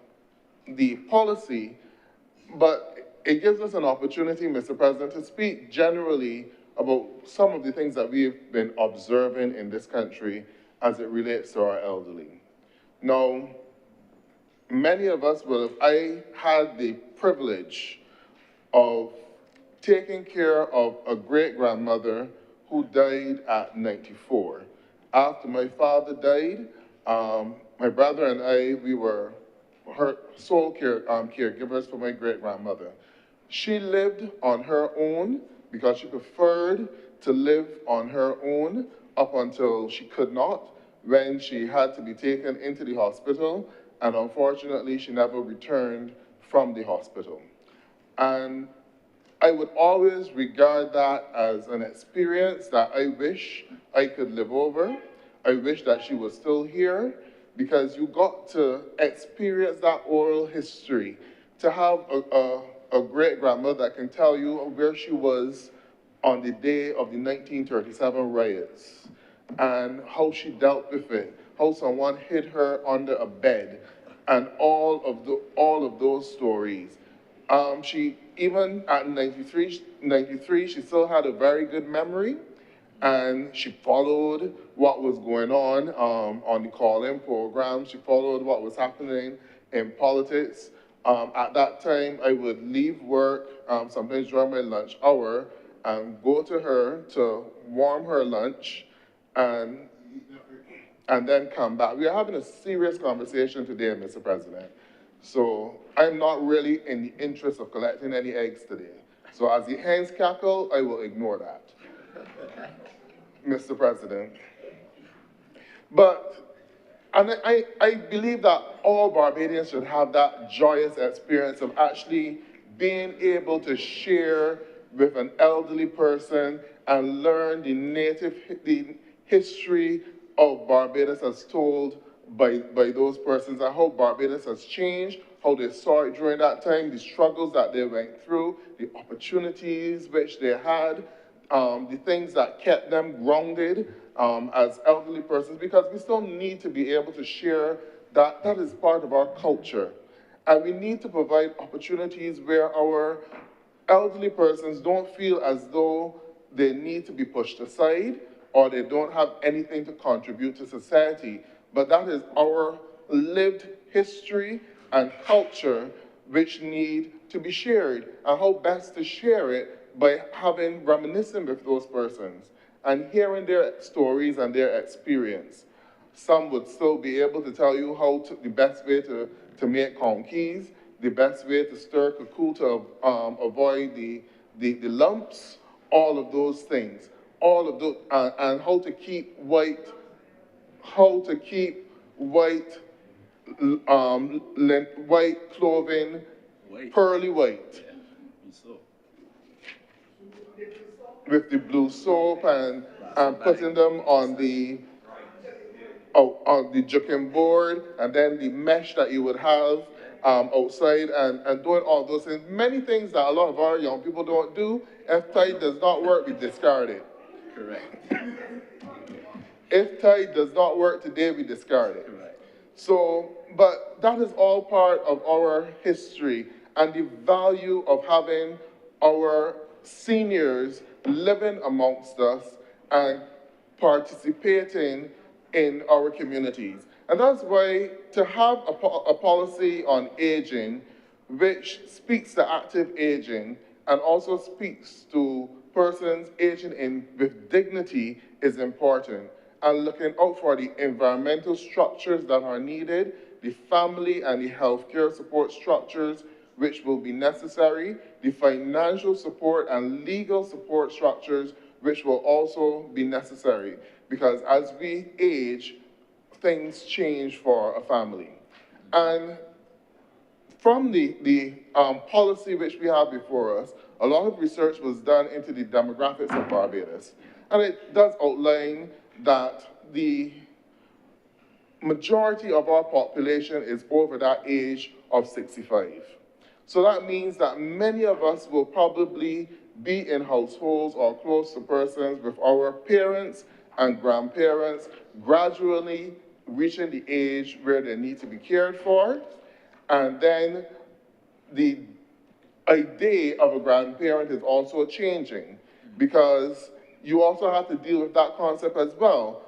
the policy, but it gives us an opportunity, Mr. President, to speak generally about some of the things that we've been observing in this country as it relates to our elderly. Now, many of us I had the privilege of taking care of a great-grandmother who died at 94. After my father died, my brother and we were her sole caregivers for my great-grandmother. She lived on her own because she preferred to live on her own up until she could not, when she had to be taken into the hospital, and unfortunately, she never returned from the hospital. And I would always regard that as an experience that I wish I could live over. I wish that she was still here, because you got to experience that oral history, to have a great-grandmother that can tell you where she was on the day of the 1937 riots, and how she dealt with it, how someone hid her under a bed, and all of those stories. She, even at 93, she still had a very good memory, and she followed what was going on the call-in program. She followed what was happening in politics. At that time, I would leave work, sometimes during my lunch hour, and go to her to warm her lunch, and then come back. We are having a serious conversation today, Mr. President. So I'm not really in the interest of collecting any eggs today. So as the hens cackle, I will ignore that, Mr. President. But, and I believe that all Barbadians should have that joyous experience of actually being able to share with an elderly person and learn the history of Barbados as told by those persons, and how Barbados has changed, how they saw it during that time, the struggles that they went through, the opportunities which they had, the things that kept them grounded as elderly persons, because we still need to be able to share that. That is part of our culture. And we need to provide opportunities where our elderly persons don't feel as though they need to be pushed aside or they don't have anything to contribute to society. But that is our lived history and culture which need to be shared. And how best to share it by reminiscing with those persons and hearing their stories and their experience. Some would still be able to tell you the best way to make conkeys, the best way to stir cuckoo to avoid the lumps, all of those things, all of those, and how to keep white clothing pearly white. With the blue soap and putting them on the juking board, and then the mesh that you would have outside, and doing all those things. Many things that a lot of our young people don't do. If tie does not work, we discard it. Correct. If tie does not work today, we discard it. Correct. So, but that is all part of our history and the value of having our seniors living amongst us and participating in our communities. And that's why to have a policy on aging which speaks to active aging and also speaks to persons aging with dignity is important. And looking out for the environmental structures that are needed, the family and the healthcare support structures which will be necessary, the financial support and legal support structures which will also be necessary. Because as we age, things change for a family. And from the policy which we have before us, a lot of research was done into the demographics of Barbados. And it does outline that the majority of our population is over that age of 65. So that means that many of us will probably be in households or close to persons with our parents and grandparents gradually reaching the age where they need to be cared for. And then the idea of a grandparent is also changing, because you also have to deal with that concept as well.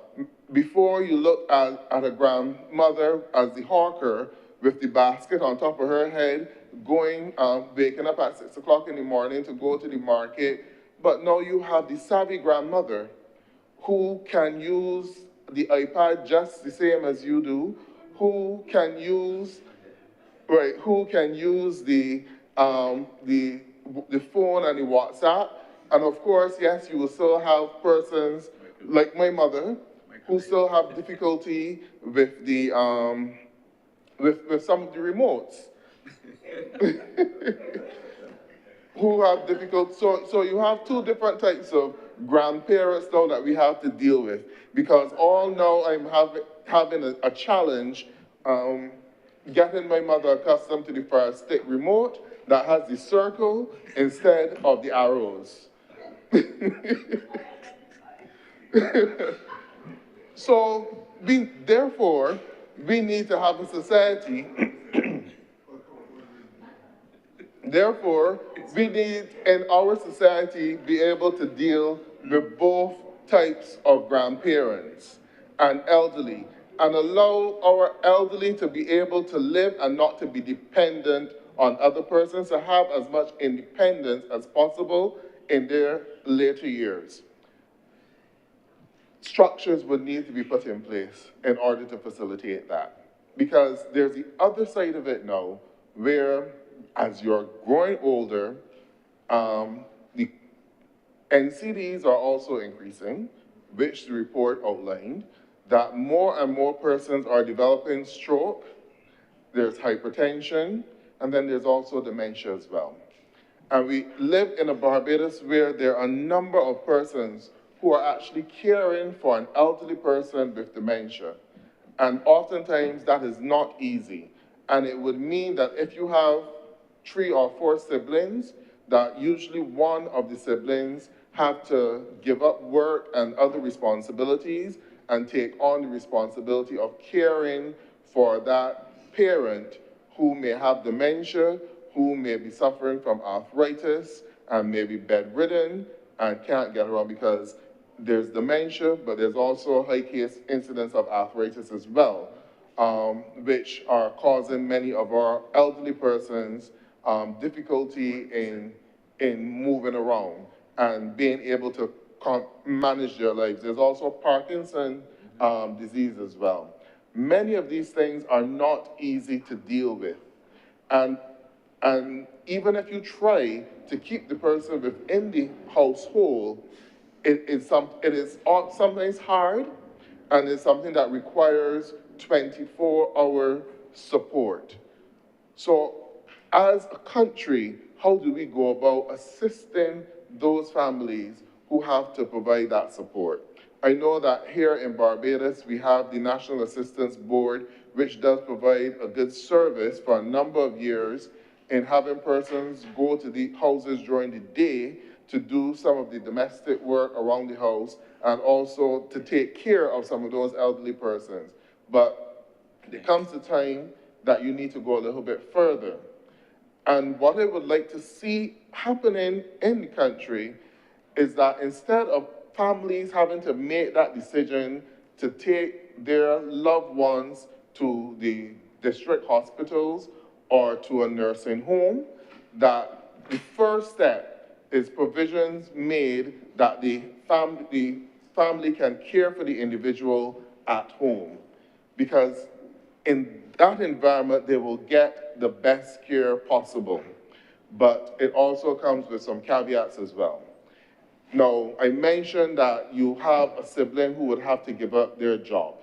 before you look at a grandmother as the hawker with the basket on top of her head, going, waking up at 6 o'clock in the morning to go to the market. But now you have the savvy grandmother who can use the iPad just the same as you do, who can use, right, who can use the phone and the WhatsApp. And of course, yes, you will still have persons like my mother who still have difficulty with the with some of the remotes. Who have difficult, so you have two different types of grandparents now that we have to deal with, because all now I'm having a challenge getting my mother accustomed to the Fire Stick remote that has the circle instead of the arrows. So therefore, we need to have a society. Therefore, we need in our society be able to deal with both types of grandparents and elderly, and allow our elderly to be able to live and not to be dependent on other persons, to have as much independence as possible in their later years. Structures would need to be put in place in order to facilitate that. Because there's the other side of it now, where as you're growing older, the NCDs are also increasing, which the report outlined, that more and more persons are developing stroke, there's hypertension, and then there's also dementia as well. And we live in a Barbados where there are a number of persons who are actually caring for an elderly person with dementia. And oftentimes that is not easy. And it would mean that if you have 3 or 4 siblings, that usually one of the siblings have to give up work and other responsibilities and take on the responsibility of caring for that parent who may have dementia, who may be suffering from arthritis and may be bedridden and can't get around, because there's dementia, but there's also high case incidence of arthritis as well, which are causing many of our elderly persons difficulty in moving around and being able to manage their lives. There's also Parkinson's disease as well. Many of these things are not easy to deal with. And even if you try to keep the person within the household, it is sometimes hard, and it's something that requires 24-hour support. So as a country, how do we go about assisting those families who have to provide that support? I know that here in Barbados, we have the National Assistance Board, which does provide a good service for a number of years in having persons go to the houses during the day to do some of the domestic work around the house and also to take care of some of those elderly persons. But there comes a time that you need to go a little bit further. And what I would like to see happening in the country is that instead of families having to make that decision to take their loved ones to the district hospitals or to a nursing home, that the first step is provisions made that the family can care for the individual at home. Because in that environment, they will get the best care possible. But it also comes with some caveats as well. Now, I mentioned that you have a sibling who would have to give up their job.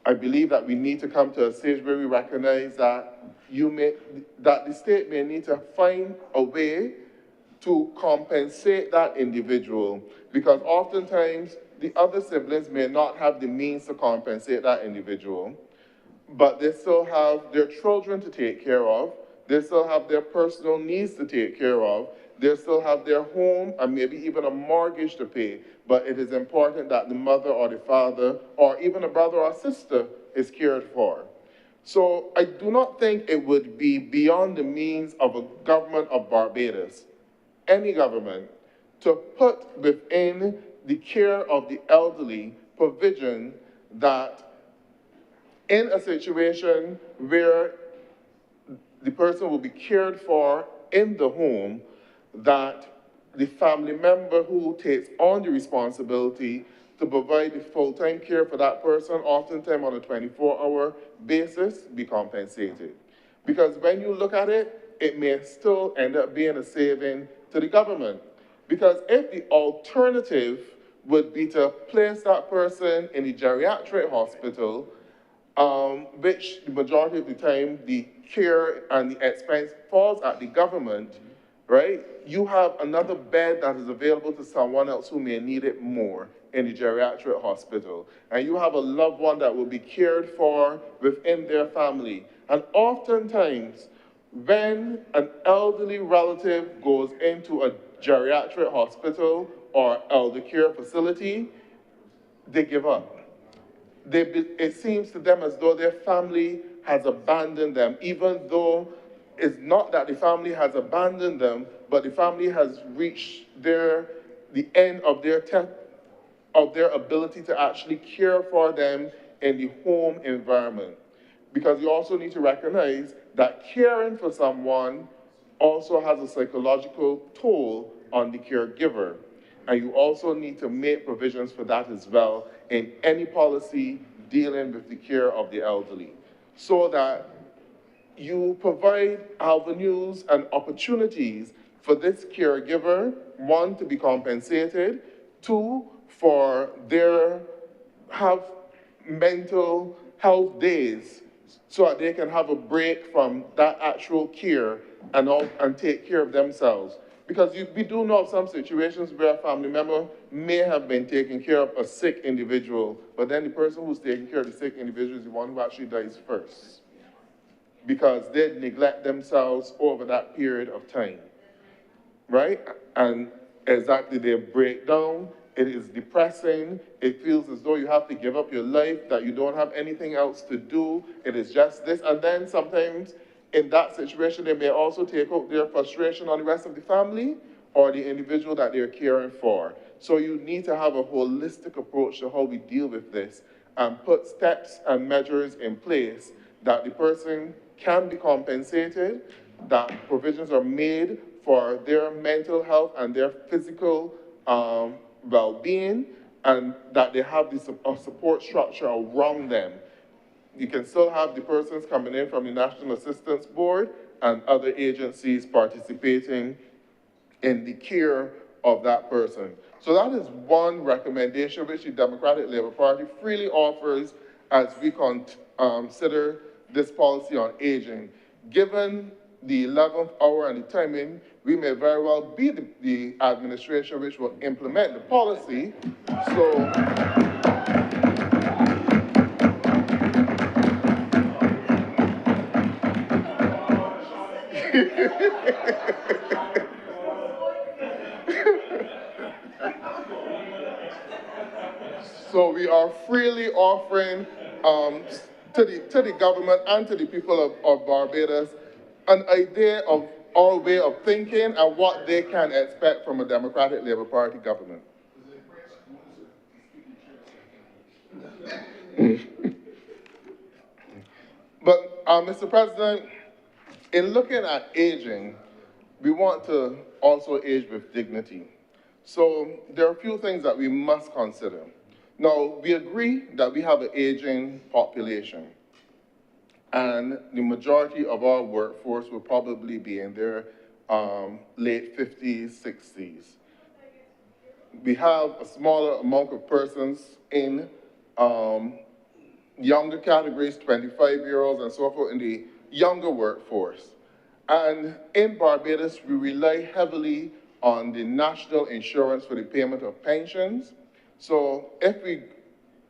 I believe that we need to come to a stage where we recognize that the state may need to find a way to compensate that individual, because oftentimes the other siblings may not have the means to compensate that individual, but they still have their children to take care of, they still have their personal needs to take care of, they still have their home and maybe even a mortgage to pay. But it is important that the mother or the father or even a brother or sister is cared for. So I do not think it would be beyond the means of a government of Barbados, any government, to put within the care of the elderly provision that in a situation where the person will be cared for in the home, that the family member who takes on the responsibility to provide the full-time care for that person, oftentimes on a 24-hour basis, be compensated. Because when you look at it, it may still end up being a saving to the government. Because if the alternative would be to place that person in the geriatric hospital, which the majority of the time the care and the expense falls at the government, right? You have another bed that is available to someone else who may need it more in the geriatric hospital. And you have a loved one that will be cared for within their family. And oftentimes, when an elderly relative goes into a geriatric hospital or elder care facility, they give up. It seems to them as though their family has abandoned them, even though it's not that the family has abandoned them, but the family has reached the end of their ability to actually care for them in the home environment. Because you also need to recognize that caring for someone also has a psychological toll on the caregiver. And you also need to make provisions for that as well in any policy dealing with the care of the elderly, so that you provide avenues and opportunities for this caregiver, one, to be compensated, two, for have mental health days so that they can have a break from that actual care and take care of themselves. Because we do know of some situations where a family member may have been taking care of a sick individual, but then the person who's taking care of the sick individual is the one who actually dies first, because they neglect themselves over that period of time, right? And exactly, they break down. It is depressing. It feels as though you have to give up your life, that you don't have anything else to do. It is just this. And then sometimes in that situation, they may also take out their frustration on the rest of the family or the individual that they're caring for. So you need to have a holistic approach to how we deal with this and put steps and measures in place that the person can be compensated, that provisions are made for their mental health and their physical well-being, and that they have a support structure around them. You can still have the persons coming in from the National Assistance Board and other agencies participating in the care of that person. So that is one recommendation which the Democratic Labour Party freely offers as we consider this policy on aging. Given the 11th hour and the timing, we may very well be the administration which will implement the policy. So we are freely offering to the government and to the people of Barbados an idea of our way of thinking and what they can expect from a Democratic Labour Party government. But, Mr. President, in looking at aging, we want to also age with dignity. So there are a few things that we must consider. Now, we agree that we have an aging population, and the majority of our workforce will probably be in their late 50s, 60s. We have a smaller amount of persons in younger categories, 25-year-olds and so forth, in the younger workforce. And in Barbados, we rely heavily on the national insurance for the payment of pensions. So if we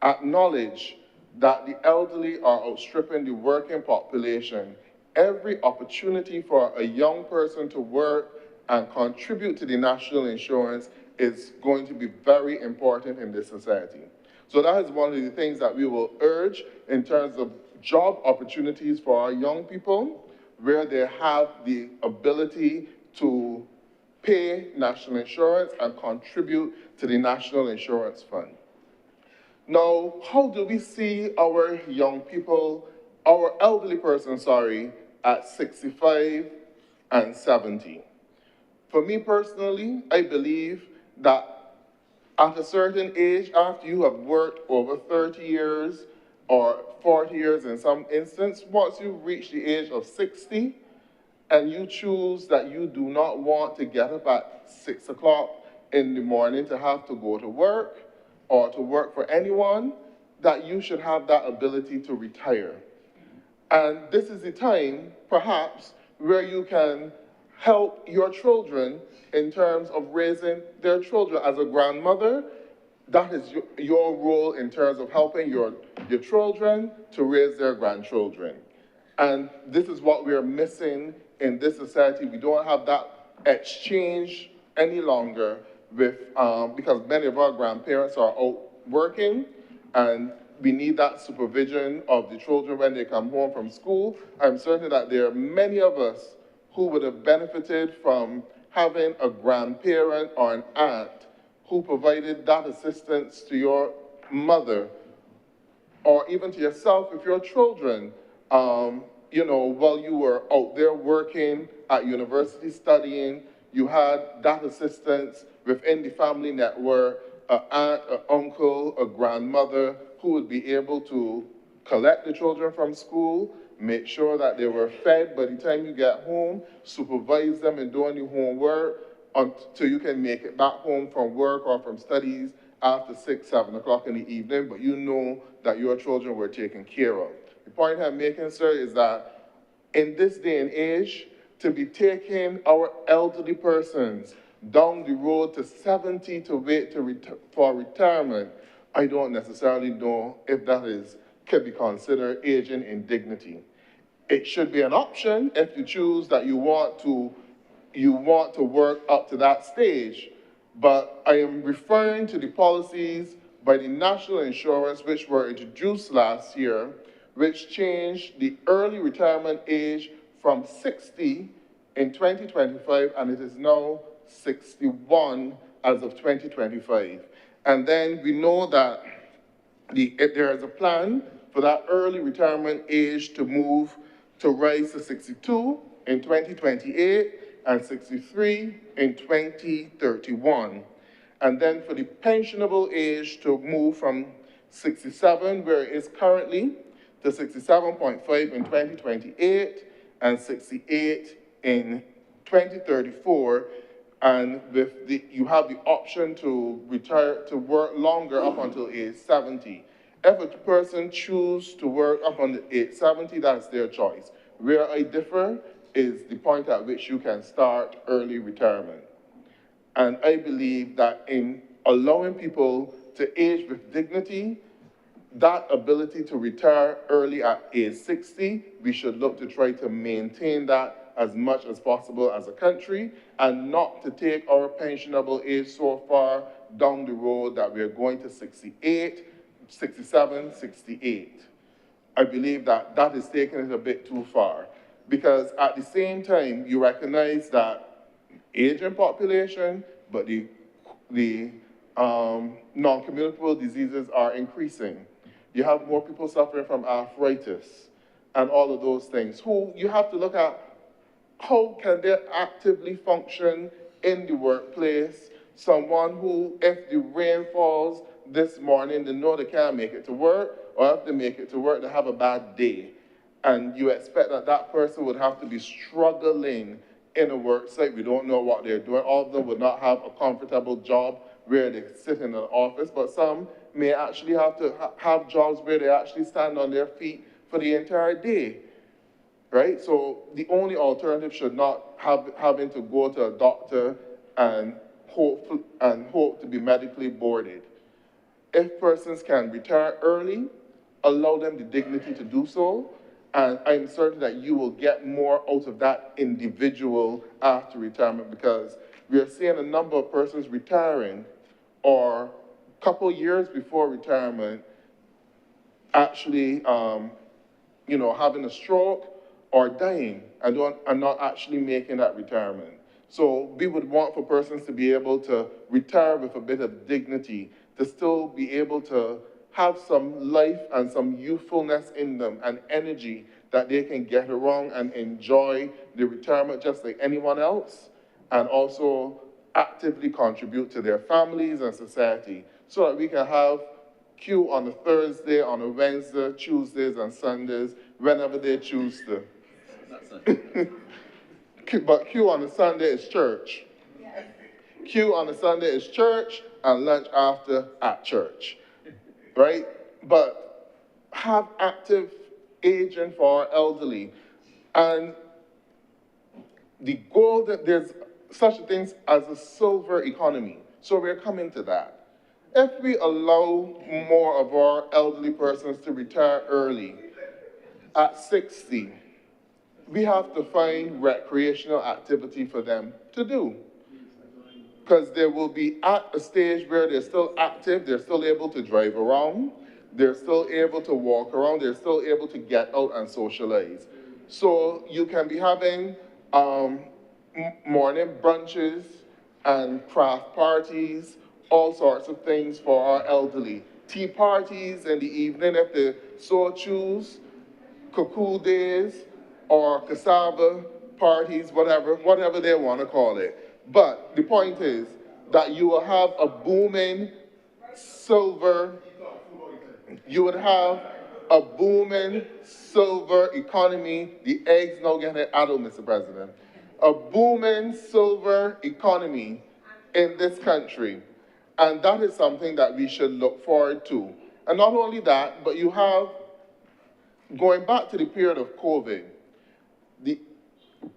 acknowledge that the elderly are outstripping the working population, every opportunity for a young person to work and contribute to the national insurance is going to be very important in this society. So that is one of the things that we will urge in terms of job opportunities for our young people, where they have the ability to pay national insurance and contribute to the National Insurance Fund. Now, how do we see our young people, our elderly persons, sorry, at 65 and 70? For me personally, I believe that at a certain age, after you have worked over 30 years or 40 years in some instance, once you reach the age of 60 and you choose that you do not want to get up at 6 o'clock in the morning to have to go to work or to work for anyone, that you should have that ability to retire. And this is the time, perhaps, where you can help your children in terms of raising their children. As a grandmother, that is your role in terms of helping your children to raise their grandchildren. And this is what we are missing in this society. We don't have that exchange any longer with, because many of our grandparents are out working, and we need that supervision of the children when they come home from school. I'm certain that there are many of us who would have benefited from having a grandparent or an aunt who provided that assistance to your mother, or even to yourself if your children, while you were out there working at university studying, you had that assistance within the family network, an aunt, an uncle, a grandmother who would be able to collect the children from school, make sure that they were fed by the time you get home, supervise them in doing the homework until you can make it back home from work or from studies after 6, 7 o'clock in the evening, but you know that your children were taken care of. The point I'm making, sir, is that in this day and age, to be taking our elderly persons down the road to 70 to wait for retirement, I don't necessarily know if that can be considered aging in dignity. It should be an option if you choose that you want to work up to that stage, but I am referring to the policies by the National Insurance which were introduced last year, which changed the early retirement age from 60 in 2025, and it is now 61 as of 2025. And then we know that there is a plan for that early retirement age to rise to 62 in 2028 and 63 in 2031. And then for the pensionable age to move from 67, where it is currently, to 67.5 in 2028 and 68 in 2034. And you have the option to retire, to work longer up until age 70. If a person chooses to work up until age 70, that's their choice. Where I differ is the point at which you can start early retirement. And I believe that in allowing people to age with dignity, that ability to retire early at age 60, we should look to try to maintain that as much as possible as a country, and not to take our pensionable age so far down the road that we're going to 68, 67, 68. I believe that that is taking it a bit too far, because at the same time, you recognize that aging population, but the non-communicable diseases are increasing. You have more people suffering from arthritis and all of those things, who you have to look at how can they actively function in the workplace. Someone who, if the rain falls this morning, they know they can't make it to work, or if they make it to work, they have a bad day. And you expect that that person would have to be struggling in a work site. We don't know what they're doing. All of them would not have a comfortable job where they sit in an office, but some may actually have to have jobs where they actually stand on their feet for the entire day, right? So the only alternative should not having to go to a doctor and hope to be medically boarded. If persons can retire early, allow them the dignity to do so, and I'm certain that you will get more out of that individual after retirement, because we are seeing a number of persons retiring or a couple years before retirement actually, having a stroke or dying and not actually making that retirement. So we would want for persons to be able to retire with a bit of dignity, to still be able to have some life and some youthfulness in them and energy that they can get around and enjoy the retirement just like anyone else, and also actively contribute to their families and society, so that we can have Q on a Thursday, on a Wednesday, Tuesdays, and Sundays, whenever they choose to. But Q on a Sunday is church. Q on a Sunday is church, and lunch after at church, right? But have active aging for our elderly. And the goal that there's such things as a silver economy. So we're coming to that. If we allow more of our elderly persons to retire early, at 60, we have to find recreational activity for them to do. Because they will be at a stage where they're still active, they're still able to drive around, they're still able to walk around, they're still able to get out and socialize. So you can be having morning brunches and craft parties, all sorts of things for our elderly. Tea parties in the evening if they so choose, cuckoo days, or cassava parties, whatever they want to call it. But the point is that you will have a booming silver, you would have a booming silver economy. The eggs now getting addled, Mr. President. A booming silver economy in this country. And that is something that we should look forward to. And not only that, but you have, going back to the period of COVID, the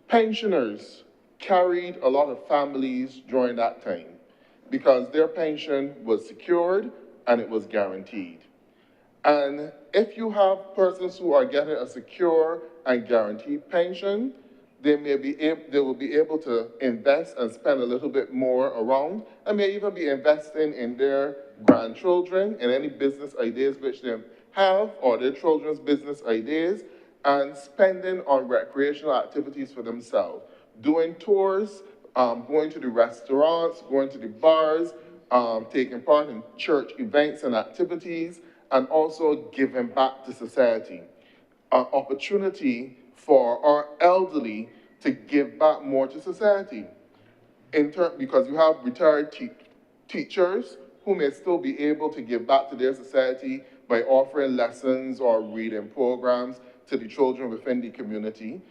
pensioners carried a lot of families during that time because their pension was secured and it was guaranteed. And if you have persons who are getting a secure and guaranteed pension, they will be able to invest and spend a little bit more around, and may even be investing in their grandchildren and any business ideas which they have, or their children's business ideas, and spending on recreational activities for themselves, doing tours, going to the restaurants, going to the bars, taking part in church events and activities, and also giving back to society. An opportunity for our elderly to give back more to society. Because you have retired teachers who may still be able to give back to their society by offering lessons or reading programs to the children within the community,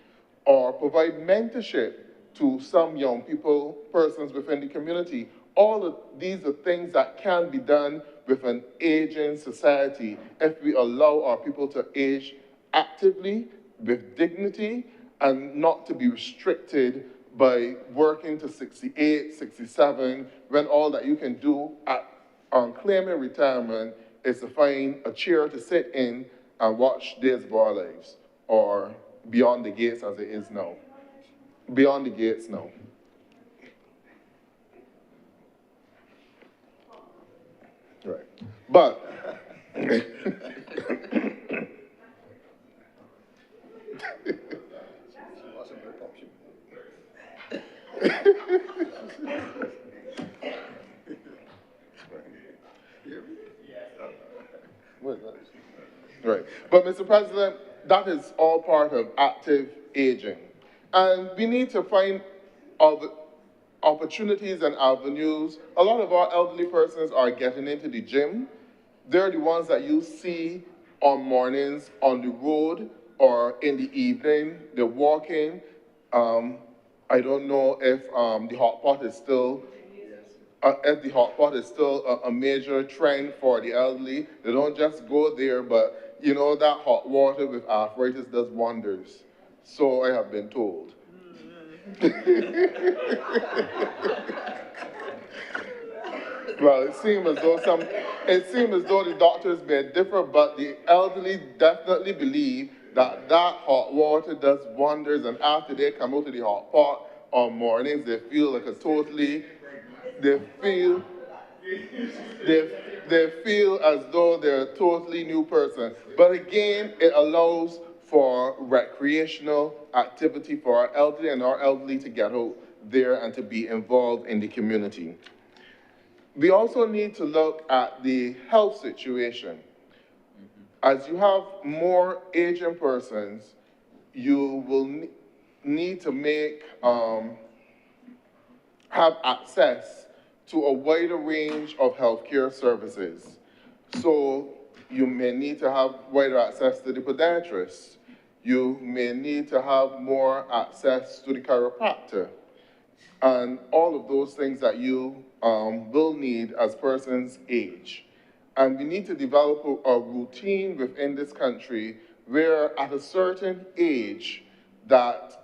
or provide mentorship to some young people, persons within the community. All of these are things that can be done with an aging society if we allow our people to age actively, with dignity, and not to be restricted by working to 68, 67, when all that you can do on claiming retirement is to find a chair to sit in and watch Days of Our Lives, or Beyond the Gates as it is now. Beyond the Gates now. Right. But right. But Mr. President, that is all part of active aging. And we need to find opportunities and avenues. A lot of our elderly persons are getting into the gym. They're the ones that you see on mornings on the road or in the evening. They're walking. I don't know if the hot pot is still a major trend for the elderly. They don't just go there, but you know that hot water with arthritis does wonders. So I have been told. Well, it seems as though the doctors may differ, but the elderly definitely believe that hot water does wonders, and after they come out of the hot pot on mornings, they feel like they feel as though they're a totally new person. But again, it allows for recreational activity for our elderly and our elderly to get out there and to be involved in the community. We also need to look at the health situation. As you have more aging persons, you will need to have access to a wider range of healthcare services. So you may need to have wider access to the podiatrist. You may need to have more access to the chiropractor. And all of those things that you will need as persons age. And we need to develop a routine within this country where at a certain age that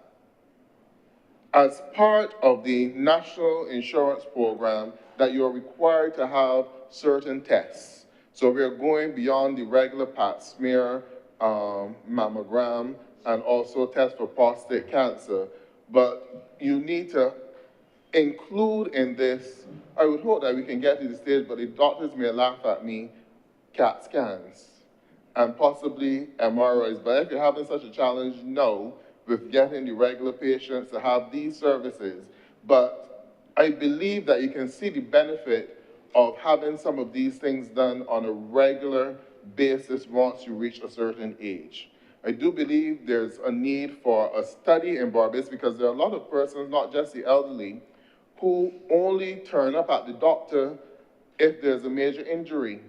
as part of the national insurance program that you're required to have certain tests. So we're going beyond the regular pap smear, mammogram, and also tests for prostate cancer. But you need to include in this, I would hope that we can get to the stage, but the doctors may laugh at me, CAT scans and possibly MRIs. But if you're having such a challenge, no, with getting the regular patients to have these services. But I believe that you can see the benefit of having some of these things done on a regular basis once you reach a certain age. I do believe there's a need for a study in Barbados because there are a lot of persons, not just the elderly, who only turn up at the doctor if there's a major injury,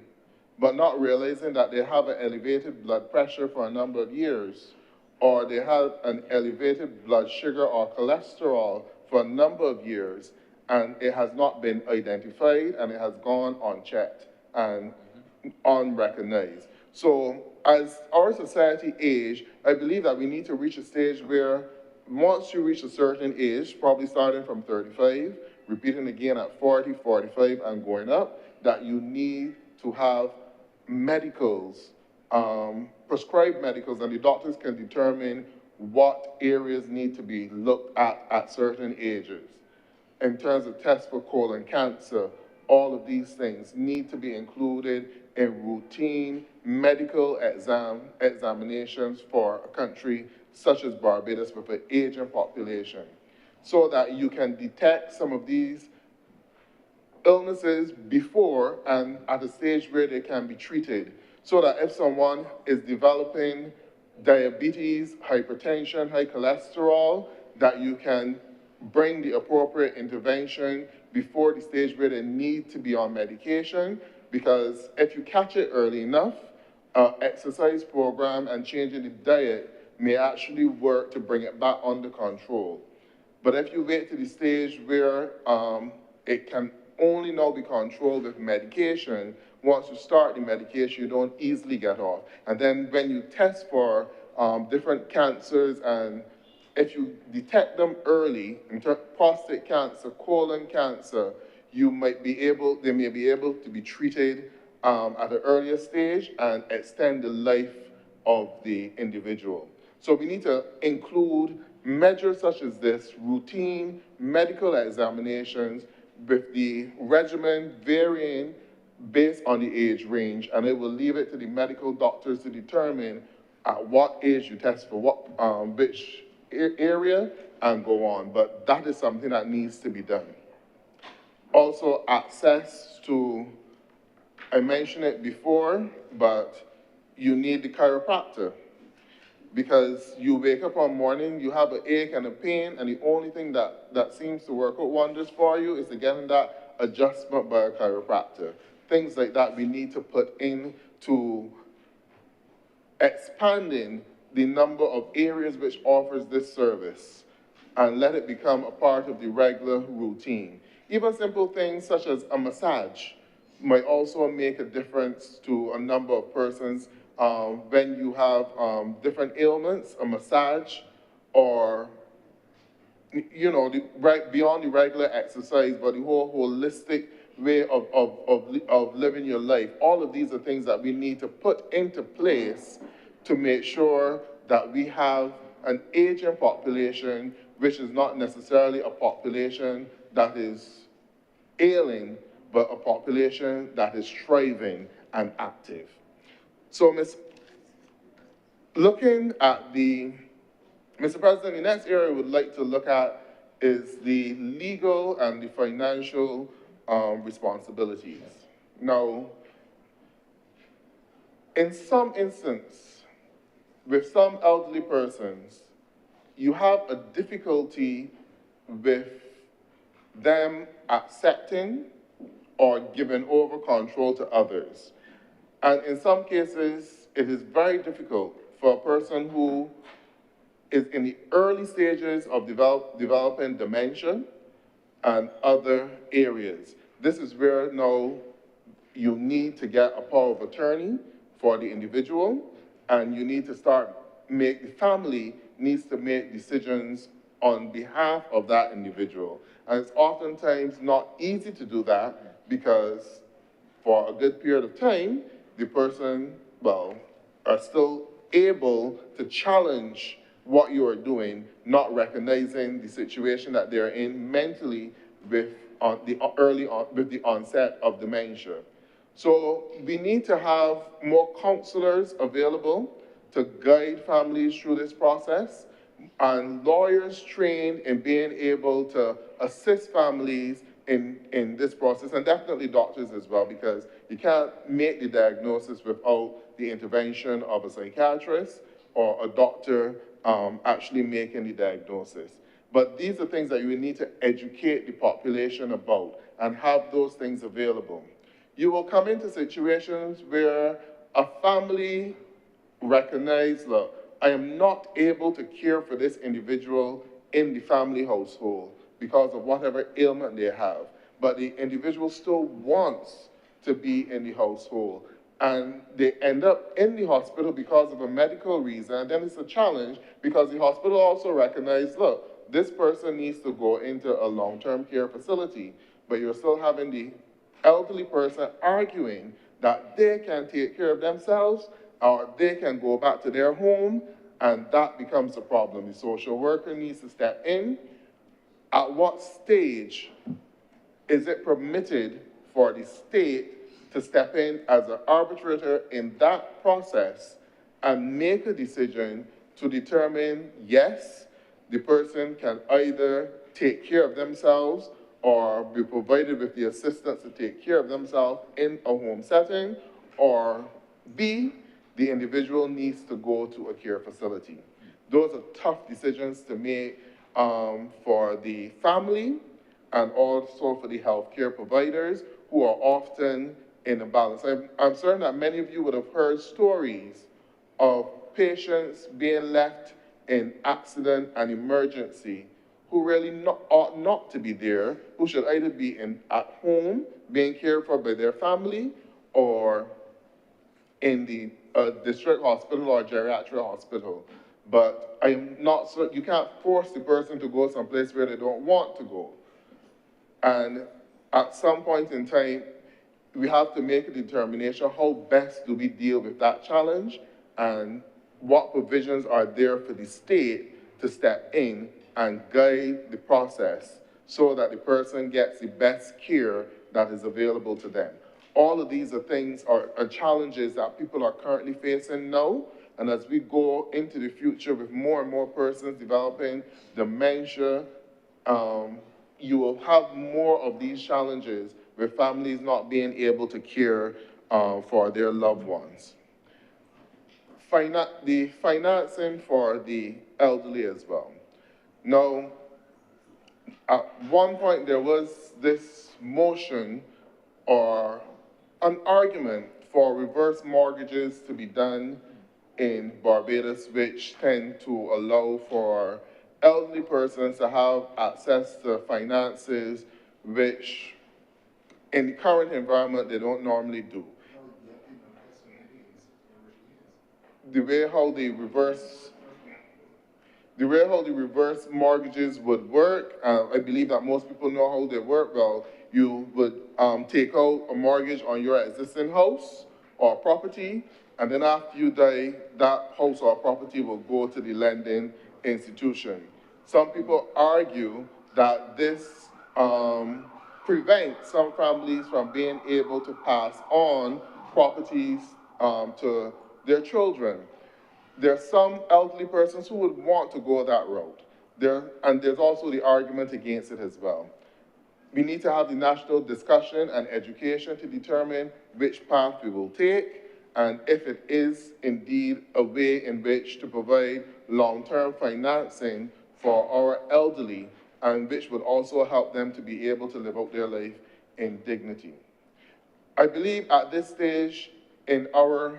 but not realizing that they have an elevated blood pressure for a number of years, or they have an elevated blood sugar or cholesterol for a number of years, and it has not been identified, and it has gone unchecked and unrecognized. So as our society age, I believe that we need to reach a stage where once you reach a certain age, probably starting from 35, repeating again at 40, 45, and going up, that you need to have medicals, prescribed medicals, and the doctors can determine what areas need to be looked at certain ages. In terms of tests for colon cancer, all of these things need to be included in routine medical examinations for a country such as Barbados with an aging population, so that you can detect some of these illnesses before and at a stage where they can be treated, so that if someone is developing diabetes, hypertension, high cholesterol, that you can bring the appropriate intervention before the stage where they need to be on medication, because if you catch it early enough, exercise program and changing the diet may actually work to bring it back under control. But if you wait to the stage where it can only now be controlled with medication, once you start the medication, you don't easily get off. And then when you test for different cancers, and if you detect them early, in terms of prostate cancer, colon cancer, they may be able to be treated at an earlier stage and extend the life of the individual. So we need to include measures such as this, routine medical examinations with the regimen varying based on the age range, and it will leave it to the medical doctors to determine at what age you test for what, which area and go on. But that is something that needs to be done. Also, access to, I mentioned it before, but you need the chiropractor. Because you wake up one morning, you have an ache and a pain, and the only thing that seems to work out wonders for you is to getting that adjustment by a chiropractor. Things like that we need to put into expanding the number of areas which offers this service and let it become a part of the regular routine. Even simple things such as a massage might also make a difference to a number of persons. When you have different ailments, a massage, or, you know, beyond the regular exercise, but the whole holistic way of living your life. All of these are things that we need to put into place to make sure that we have an aging population, which is not necessarily a population that is ailing, but a population that is thriving and active. So, looking at Mr. President, the next area we would like to look at is the legal and the financial responsibilities. Now, in some instance, with some elderly persons, you have a difficulty with them accepting or giving over control to others. And in some cases, it is very difficult for a person who is in the early stages of developing dementia and other areas. This is where now you need to get a power of attorney for the individual, and you need to the family needs to make decisions on behalf of that individual. And it's oftentimes not easy to do that because for a good period of time, the person, are still able to challenge what you are doing, not recognizing the situation that they're in mentally with the onset of dementia. So we need to have more counselors available to guide families through this process, and lawyers trained in being able to assist families in this process, and definitely doctors as well, because you can't make the diagnosis without the intervention of a psychiatrist or a doctor actually making the diagnosis. But these are things that you need to educate the population about and have those things available. You will come into situations where a family recognize, look, I am not able to care for this individual in the family household because of whatever ailment they have, but the individual still wants to be in the household, and they end up in the hospital because of a medical reason, and then it's a challenge because the hospital also recognizes, look, this person needs to go into a long-term care facility, but you're still having the elderly person arguing that they can take care of themselves or they can go back to their home, and that becomes a problem. The social worker needs to step in. At what stage is it permitted for the state to step in as an arbitrator in that process and make a decision to determine, yes, the person can either take care of themselves or be provided with the assistance to take care of themselves in a home setting, or B, the individual needs to go to a care facility. Those are tough decisions to make for the family and also for the healthcare providers who are often in a balance. I'm certain that many of you would have heard stories of patients being left in accident and emergency who really ought not to be there, who should either be at home being cared for by their family or in the district hospital or geriatric hospital. But I'm not so, you can't force the person to go someplace where they don't want to go. And at some point in time, we have to make a determination how best do we deal with that challenge and what provisions are there for the state to step in and guide the process so that the person gets the best care that is available to them. All of these are things, are challenges that people are currently facing now. And as we go into the future with more and more persons developing dementia, you will have more of these challenges with families not being able to care for their loved ones. The financing for the elderly as well. Now, at one point there was this motion or an argument for reverse mortgages to be done in Barbados, which tend to allow for elderly persons to have access to finances, which in the current environment they don't normally do. The way how the reverse mortgages would work, I believe that most people know how they work. Well, you would take out a mortgage on your existing house or property, and then after you die, that house or property will go to the lending institution. Some people argue that this prevents some families from being able to pass on properties to their children. There are some elderly persons who would want to go that route. And there's also the argument against it as well. We need to have the national discussion and education to determine which path we will take, and if it is indeed a way in which to provide long-term financing for our elderly, and which would also help them to be able to live out their life in dignity. I believe at this stage in our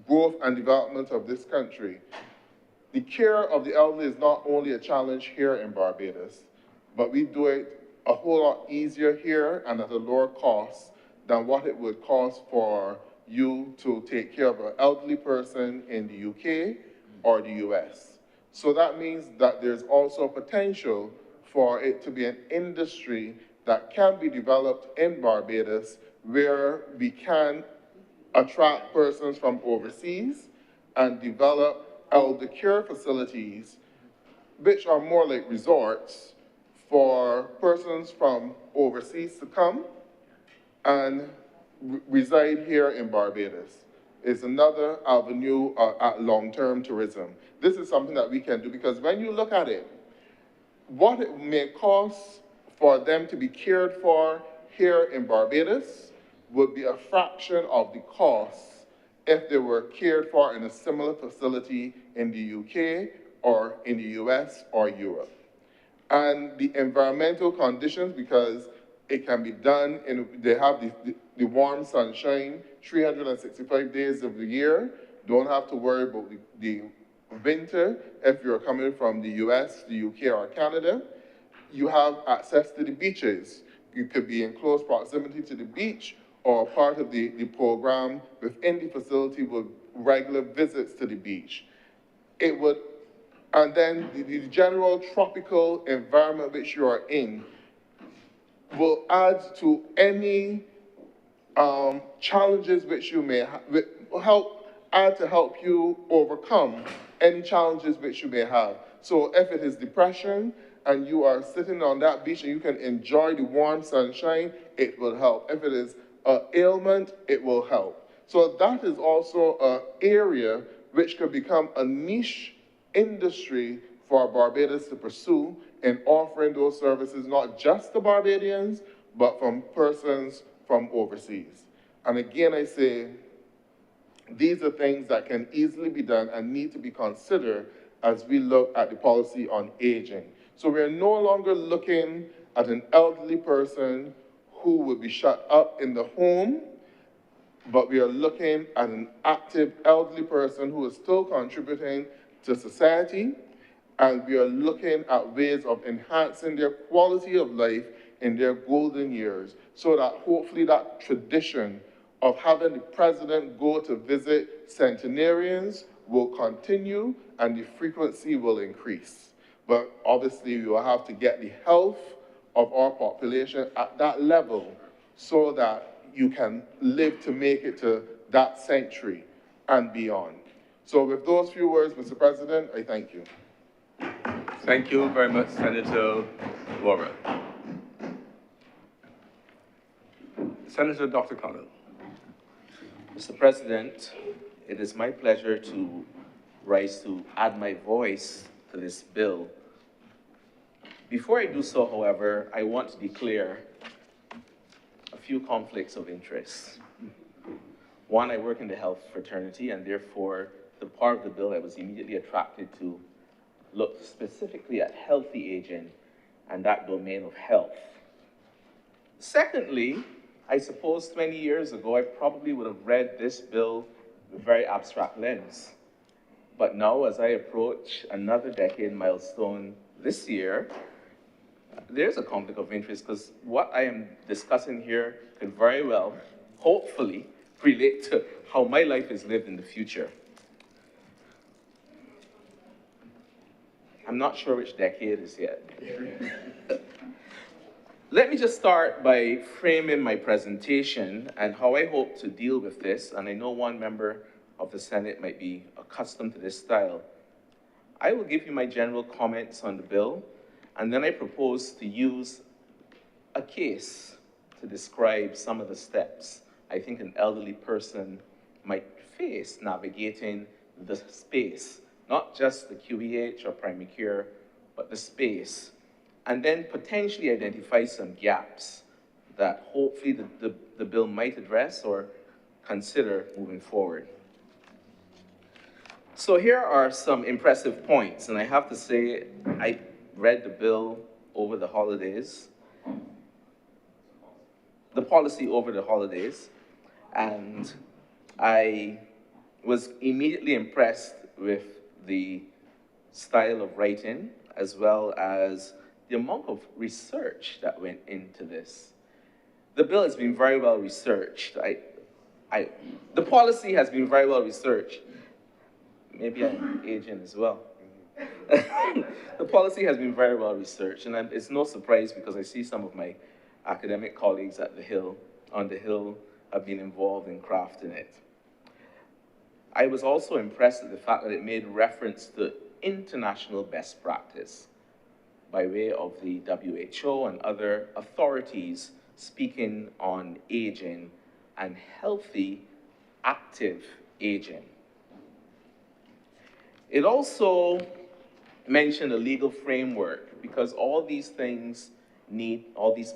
growth and development of this country, the care of the elderly is not only a challenge here in Barbados, but we do it a whole lot easier here and at a lower cost than what it would cost for you to take care of an elderly person in the UK or the US. So that means that there's also potential for it to be an industry that can be developed in Barbados where we can attract persons from overseas and develop elder care facilities, which are more like resorts for persons from overseas to come and reside here in Barbados. It's another avenue at long-term tourism. This is something that we can do because when you look at it, what it may cost for them to be cared for here in Barbados would be a fraction of the cost if they were cared for in a similar facility in the UK or in the US or Europe. And the environmental conditions, because it can be done, they have the warm sunshine 365 days of the year. Don't have to worry about the winter if you're coming from the US, the UK, or Canada. You have access to the beaches. You could be in close proximity to the beach or part of the program within the facility with regular visits to the beach. It would, and then the general tropical environment which you are in will add to any challenges which you may have, will help you overcome any challenges which you may have. So if it is depression and you are sitting on that beach and you can enjoy the warm sunshine, it will help. If it is an ailment, it will help. So that is also an area which could become a niche industry for Barbados to pursue in offering those services, not just to Barbadians, but from persons from overseas. And again, I say, these are things that can easily be done and need to be considered as we look at the policy on aging. So we're no longer looking at an elderly person who would be shut up in the home, but we are looking at an active elderly person who is still contributing to society, and we are looking at ways of enhancing their quality of life in their golden years, so that hopefully that tradition of having the president go to visit centenarians will continue and the frequency will increase. But obviously we will have to get the health of our population at that level so that you can live to make it to that century and beyond. So with those few words, Mr. President, I thank you. Thank you very much, Senator Warren. Senator Dr. Connell. Mr. President, it is my pleasure to rise to add my voice to this bill. Before I do so, however, I want to declare a few conflicts of interest. One, I work in the health fraternity, and therefore the part of the bill I was immediately attracted to looked specifically at healthy aging and that domain of health. Secondly, I suppose 20 years ago, I probably would have read this bill with a very abstract lens. But now, as I approach another decade milestone this year, there's a conflict of interest because what I am discussing here could very well, hopefully, relate to how my life is lived in the future. I'm not sure which decade is yet. Let me just start by framing my presentation and how I hope to deal with this, and I know one member of the Senate might be accustomed to this style. I will give you my general comments on the bill, and then I propose to use a case to describe some of the steps I think an elderly person might face navigating the space, not just the QEH or primary care, but the space, and then potentially identify some gaps that hopefully the bill might address or consider moving forward. So here are some impressive points, and I have to say, I read the bill over the holidays, the policy over the holidays, and I was immediately impressed with the style of writing, as well as the amount of research that went into this. The bill has been very well researched. The policy has been very well researched. Maybe I'm aging as well. The policy has been very well researched, and it's no surprise because I see some of my academic colleagues on the Hill have been involved in crafting it. I was also impressed at the fact that it made reference to international best practice by way of the WHO and other authorities speaking on aging and healthy, active aging. It also mentioned a legal framework because all these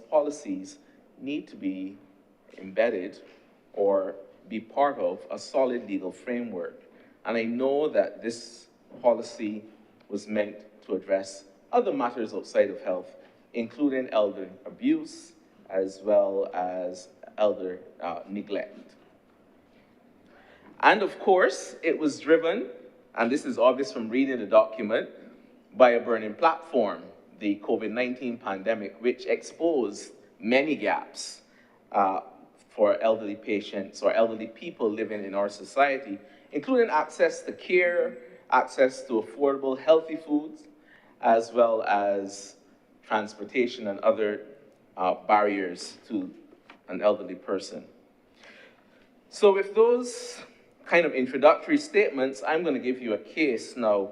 policies need to be embedded or be part of a solid legal framework. And I know that this policy was meant to address other matters outside of health, including elder abuse, as well as elder neglect. And of course, it was driven, and this is obvious from reading the document, by a burning platform, the COVID-19 pandemic, which exposed many gaps for elderly patients or elderly people living in our society, including access to care, access to affordable, healthy foods, as well as transportation and other barriers to an elderly person. So with those kind of introductory statements, I'm going to give you a case now,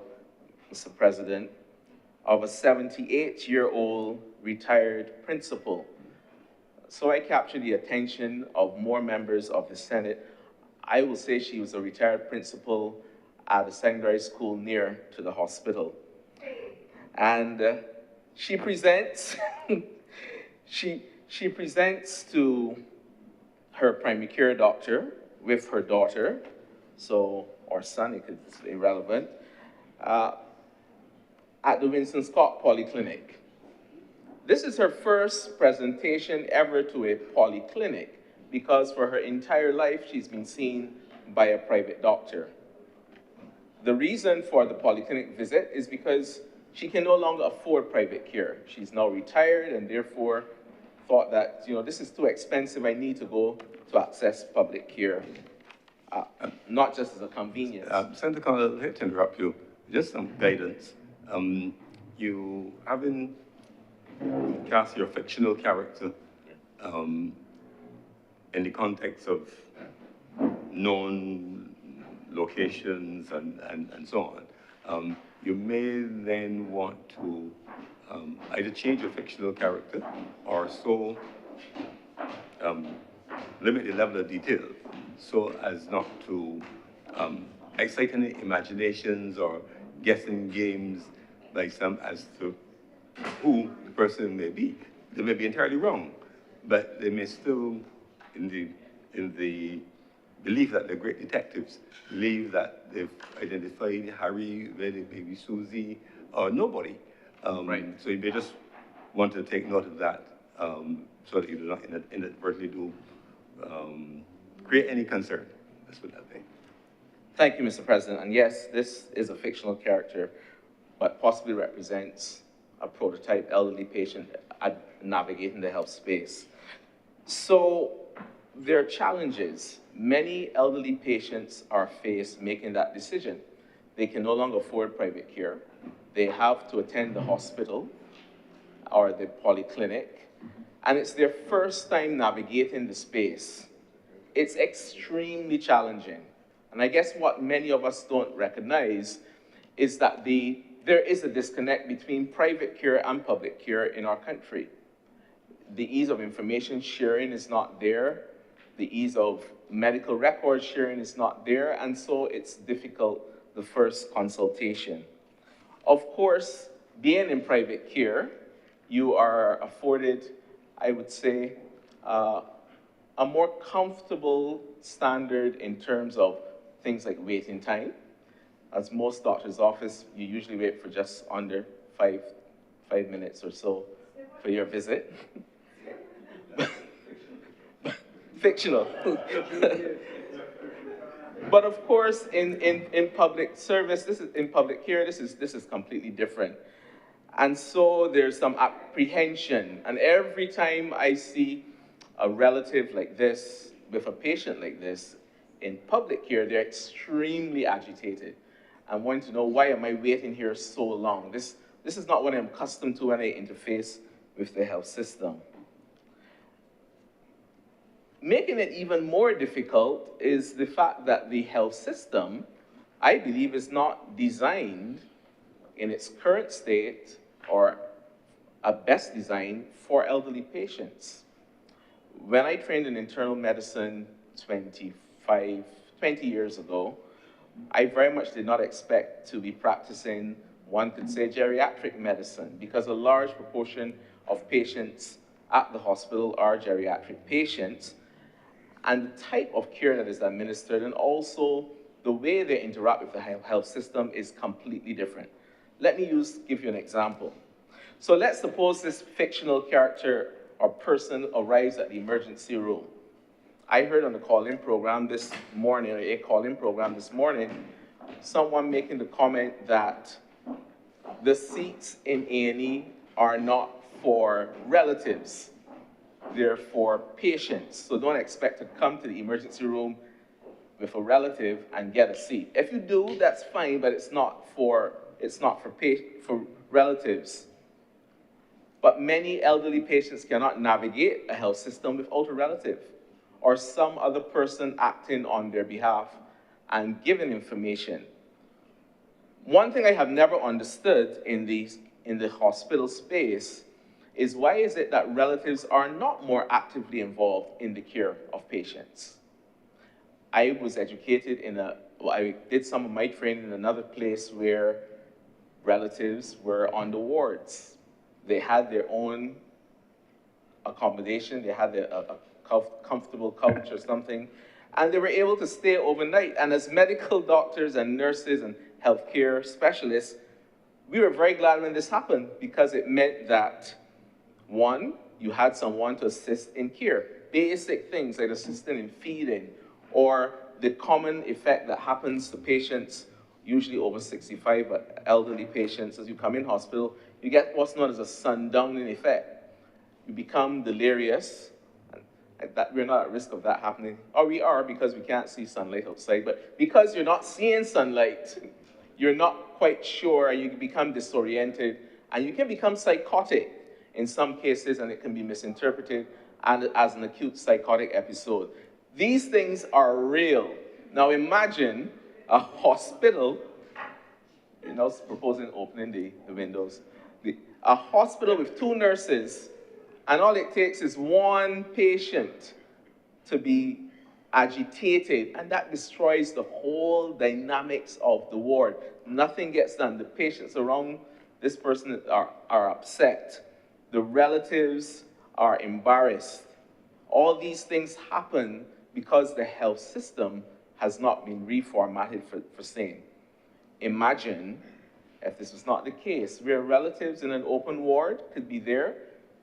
Mr. President, of a 78-year-old retired principal. So I captured the attention of more members of the Senate. I will say she was a retired principal at a secondary school near to the hospital. And she presents, she presents to her primary care doctor with her daughter, or son, it's irrelevant, at the Winston Scott Polyclinic. This is her first presentation ever to a polyclinic because for her entire life, she's been seen by a private doctor. The reason for the polyclinic visit is because she can no longer afford private care. She's now retired and therefore thought that, this is too expensive, I need to go to access public care, not just as a convenience. Senator Connell, I'd like to interrupt you. Just some guidance. You haven't cast your fictional character in the context of known locations and so on. You may then want to either change your fictional character or so limit the level of detail so as not to excite any imaginations or guessing games by some as to who the person may be. They may be entirely wrong, but they may still, in the belief that they're great detectives, believe that they've identified Harry, maybe Susie, or nobody. Right. So you may just want to take note of that so that you do not inadvertently create any concern. Let's put that way. Thank you, Mr. President. And yes, this is a fictional character, but possibly represents a prototype elderly patient navigating the health space. So there are challenges. Many elderly patients are faced making that decision. They can no longer afford private care. They have to attend the hospital or the polyclinic, and it's their first time navigating the space. It's extremely challenging. And I guess what many of us don't recognize is that there is a disconnect between private care and public care in our country. The ease of information sharing is not there. The ease of medical record sharing is not there, and so it's difficult, the first consultation. Of course, being in private care, you are afforded, I would say, a a more comfortable standard in terms of things like waiting time. As most doctor's office, you usually wait for just under five minutes or so for your visit. Fictional. But of course, in public service, in public care, this is completely different. And so there's some apprehension. And every time I see a relative like this, with a patient like this, in public care, they're extremely agitated and want to know, why am I waiting here so long? This is not what I'm accustomed to when I interface with the health system. Making it even more difficult is the fact that the health system, I believe, is not designed in its current state or at best design for elderly patients. When I trained in internal medicine 20 years ago, I very much did not expect to be practicing, one could say, geriatric medicine, because a large proportion of patients at the hospital are geriatric patients, and the type of care that is administered and also the way they interact with the health system is completely different. Let me give you an example. So let's suppose this fictional character or person arrives at the emergency room. I heard on the call-in program this morning, someone making the comment that the seats in A&E are not for relatives, they're for patients. So don't expect to come to the emergency room with a relative and get a seat. If you do, that's fine, but it's not for relatives. But many elderly patients cannot navigate a health system without a relative or some other person acting on their behalf and giving information. One thing I have never understood in the hospital space is, why is it that relatives are not more actively involved in the care of patients? I was educated I did some of my training in another place where relatives were on the wards. They had their own accommodation, they had a comfortable couch or something, and they were able to stay overnight. And as medical doctors and nurses and healthcare specialists, we were very glad when this happened, because it meant that, one, you had someone to assist in care. Basic things like assisting in feeding, or the common effect that happens to patients, usually over 65, but elderly patients, as you come in hospital, you get what's known as a sundowning effect. You become delirious, and that we're not at risk of that happening. Or we are, because we can't see sunlight outside, but because you're not seeing sunlight, you're not quite sure, and you become disoriented, and you can become psychotic in some cases, and it can be misinterpreted and as an acute psychotic episode. These things are real. Now imagine a hospital, proposing opening the windows, a hospital with 2 nurses, and all it takes is one patient to be agitated, and that destroys the whole dynamics of the ward. Nothing gets done. The patients around this person are upset. The relatives are embarrassed. All these things happen because the health system has not been reformatted for sane. Imagine if this was not the case, where relatives in an open ward could be there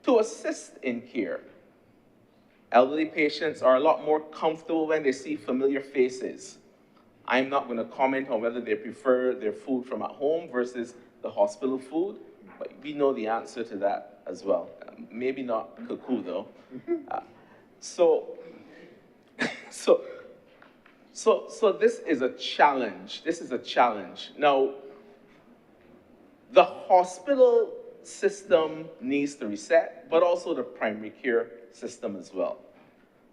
to assist in care. Elderly patients are a lot more comfortable when they see familiar faces. I'm not going to comment on whether they prefer their food from at home versus the hospital food, but we know the answer to that as well. Maybe not cuckoo, though. So this is a challenge. This is a challenge. Now, the hospital system needs to reset, but also the primary care system as well.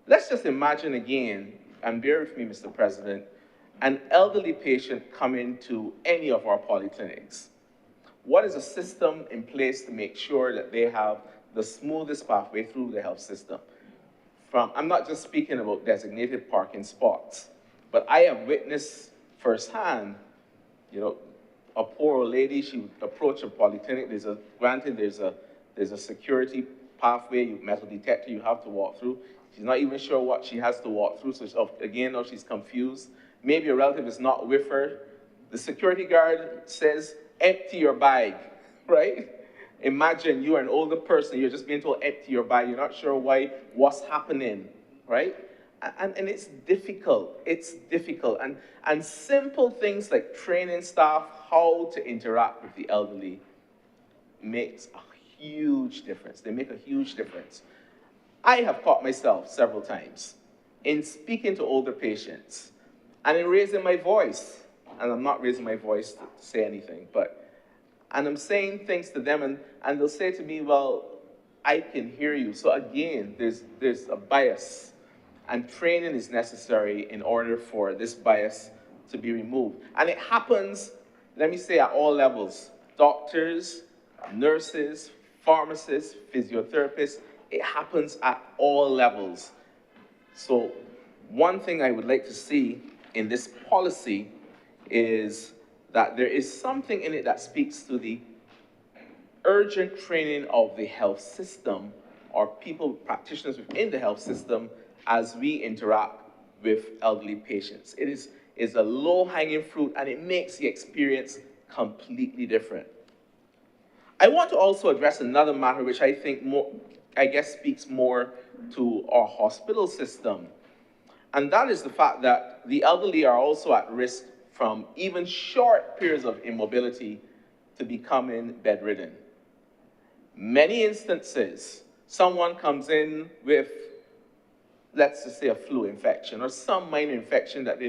Let's just imagine again, and bear with me, Mr. President, an elderly patient coming to any of our polyclinics. What is a system in place to make sure that they have the smoothest pathway through the health system? I'm not just speaking about designated parking spots, but I have witnessed firsthand, a poor old lady, she would approach a polyclinic. There's a security pathway, metal detector you have to walk through. She's not even sure what she has to walk through, so again, now she's confused. Maybe a relative is not with her. The security guard says, empty your bag, right? Imagine you're an older person, you're just being told empty your bag, you're not sure why, what's happening, right? And it's difficult, And simple things like training staff how to interact with the elderly makes a huge difference. They make a huge difference. I have caught myself several times in speaking to older patients and in raising my voice. And I'm not raising my voice to say anything, and I'm saying things to them, and they'll say to me, well, I can hear you. So again, there's a bias, and training is necessary in order for this bias to be removed. And it happens, let me say, at all levels. Doctors, nurses, pharmacists, physiotherapists, it happens at all levels. So one thing I would like to see in this policy is that there is something in it that speaks to the urgent training of the health system or practitioners within the health system as we interact with elderly patients. It is a low-hanging fruit, and it makes the experience completely different. I want to also address another matter which I think speaks more to our hospital system, and that is the fact that the elderly are also at risk from even short periods of immobility to becoming bedridden. Many instances, someone comes in with, let's just say, a flu infection or some minor infection that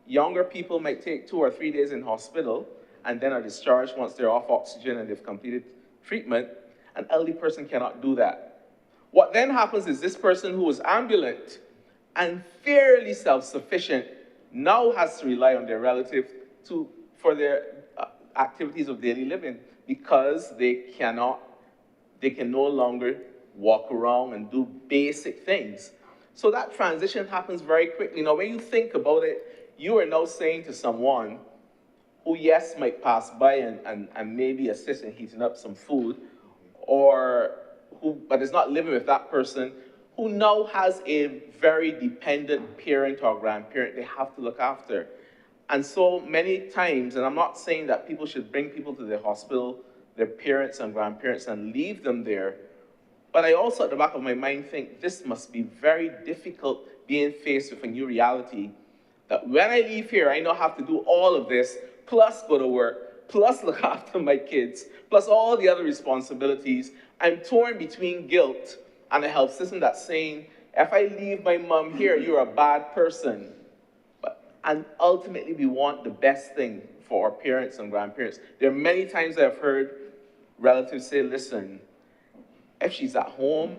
younger people might take 2 or 3 days in hospital and then are discharged once they're off oxygen and they've completed treatment. An elderly person cannot do that. What then happens is this person who was ambulant and fairly self-sufficient now has to rely on their relative for their activities of daily living because they can no longer walk around and do basic things. So that transition happens very quickly. Now, when you think about it, you are now saying to someone who, yes, might pass by and maybe assist in heating up some food, but is not living with that person, who now has a very dependent parent or grandparent they have to look after. And so many times, and I'm not saying that people should bring people to the hospital, their parents and grandparents, and leave them there, but I also at the back of my mind think this must be very difficult being faced with a new reality, that when I leave here, I now have to do all of this, plus go to work, plus look after my kids, plus all the other responsibilities. I'm torn between guilt and a health system that's saying, if I leave my mom here, you're a bad person. And ultimately, we want the best thing for our parents and grandparents. There are many times I've heard relatives say, listen, if she's at home,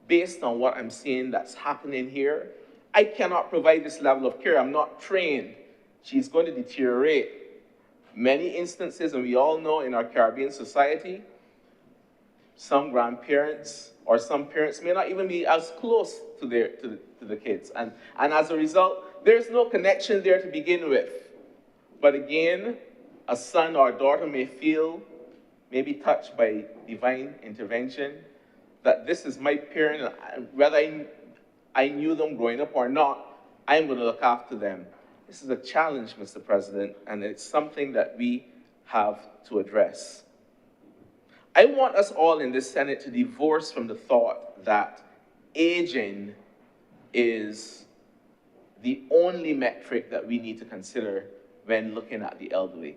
based on what I'm seeing that's happening here, I cannot provide this level of care. I'm not trained. She's going to deteriorate. Many instances, and we all know in our Caribbean society, some grandparents or some parents may not even be as close to the kids. And as a result, there's no connection there to begin with. But again, a son or a daughter may feel, maybe touched by divine intervention, that this is my parent, whether I knew them growing up or not, I'm going to look after them. This is a challenge, Mr. President, and it's something that we have to address. I want us all in this Senate to divorce from the thought that aging is the only metric that we need to consider when looking at the elderly.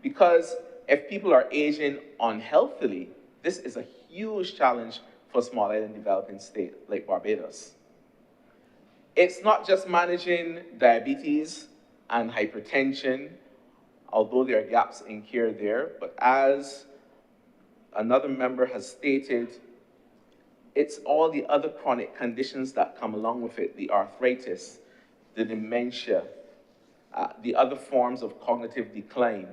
Because if people are aging unhealthily, this is a huge challenge for a small island developing state like Barbados. It's not just managing diabetes and hypertension, although there are gaps in care there, but as another member has stated, it's all the other chronic conditions that come along with it, the arthritis, the dementia, the other forms of cognitive decline.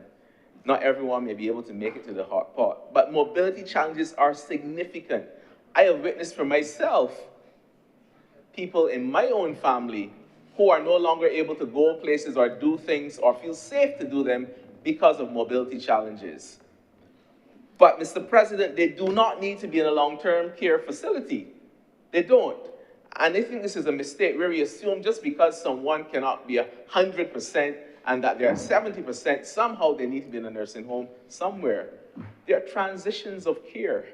Not everyone may be able to make it to the hot pot, but mobility challenges are significant. I have witnessed for myself people in my own family who are no longer able to go places or do things or feel safe to do them because of mobility challenges. But, Mr. President, they do not need to be in a long-term care facility. They don't. And I think this is a mistake where we assume just because someone cannot be 100% and that they're 70%, somehow they need to be in a nursing home somewhere. There are transitions of care.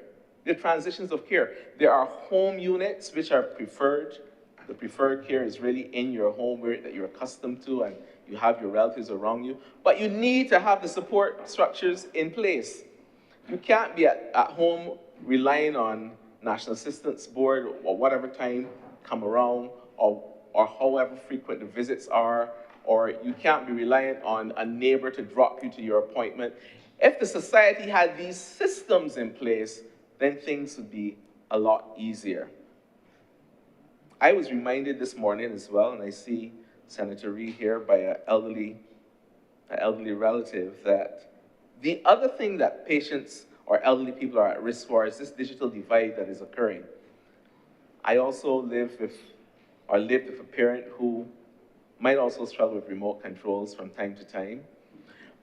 There are transitions of care. There are home units which are preferred. The preferred care is really in your home that you're accustomed to and you have your relatives around you. But you need to have the support structures in place. You can't be at home relying on National Assistance Board or whatever time come around or however frequent the visits are, or you can't be reliant on a neighbor to drop you to your appointment. If the society had these systems in place, then things would be a lot easier. I was reminded this morning as well, and I see Senator Reid here, by an elderly relative, that the other thing that patients or elderly people are at risk for is this digital divide that is occurring. I also lived with a parent who might also struggle with remote controls from time to time.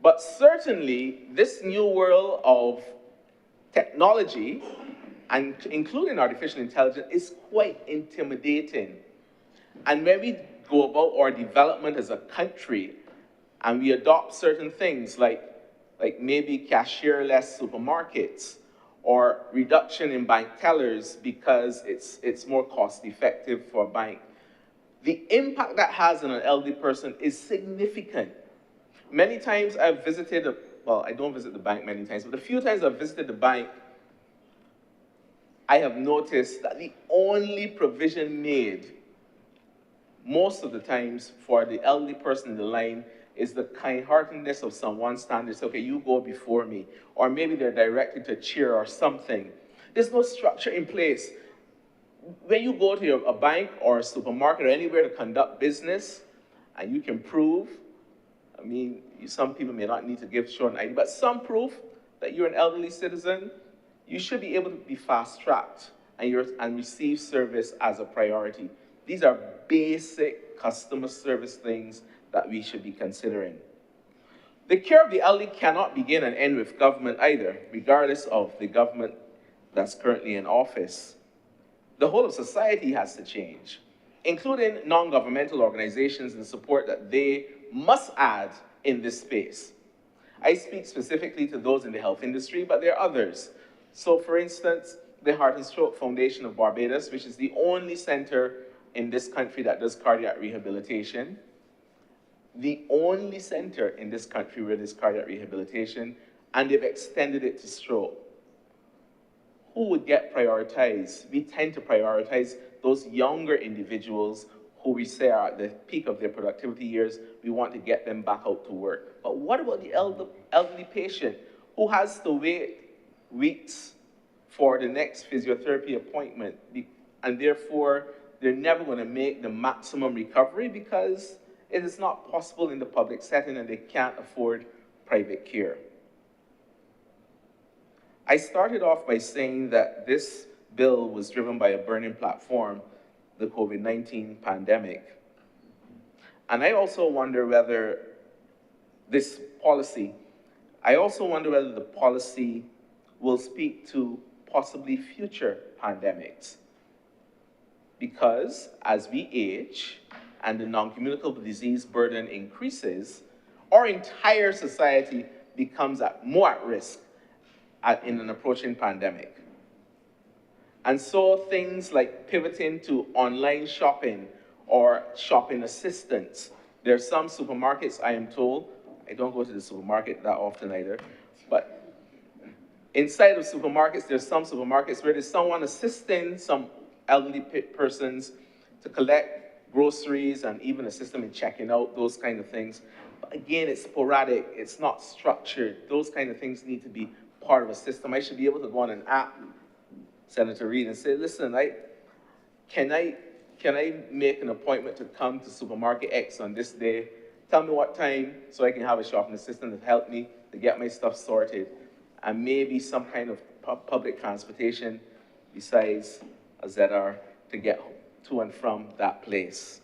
But certainly, this new world of technology, and including artificial intelligence, is quite intimidating. And when we go about our development as a country, and we adopt certain things like maybe cashier-less supermarkets, or reduction in bank tellers because it's more cost-effective for a bank, the impact that has on an elderly person is significant. Many times I've visited, well, I don't visit the bank many times, but the few times I've visited the bank, I have noticed that the only provision made most of the times for the elderly person in the line is the kind-heartedness of someone standing, say, okay, you go before me. Or maybe they're directed to a chair or something. There's no structure in place. When you go to a bank or a supermarket or anywhere to conduct business, and you can prove, I mean, some people may not need to show an ID, but some proof that you're an elderly citizen, you should be able to be fast-tracked and receive service as a priority. These are basic customer service things that we should be considering. The care of the elderly cannot begin and end with government either, regardless of the government that's currently in office. The whole of society has to change, including non-governmental organizations and support that they must add in this space. I speak specifically to those in the health industry, but there are others. So for instance, the Heart and Stroke Foundation of Barbados, which is the only center in this country that does cardiac rehabilitation, the only center in this country where there's cardiac rehabilitation, and they've extended it to stroke. Who would get prioritized? We tend to prioritize those younger individuals who we say are at the peak of their productivity years. We want to get them back out to work. But what about the elderly patient who has to wait weeks for the next physiotherapy appointment, and therefore they're never going to make the maximum recovery because it is not possible in the public setting and they can't afford private care? I started off by saying that this bill was driven by a burning platform, the COVID-19 pandemic. And I also wonder whether the policy will speak to possibly future pandemics. Because as we age and the non-communicable disease burden increases, our entire society becomes more at risk in an approaching pandemic. And so things like pivoting to online shopping or shopping assistance. There are some supermarkets, I am told, I don't go to the supermarket that often either, but inside of supermarkets, there's some supermarkets where there's someone assisting some elderly persons to collect groceries and even assist them in checking out, those kind of things. But again, it's sporadic, it's not structured. Those kind of things need to be part of a system. I should be able to go on an app, Senator Reid, and say, listen, can I make an appointment to come to supermarket X on this day? Tell me what time so I can have a shopping assistant to help me to get my stuff sorted. And maybe some kind of public transportation besides a ZR to get to and from that place.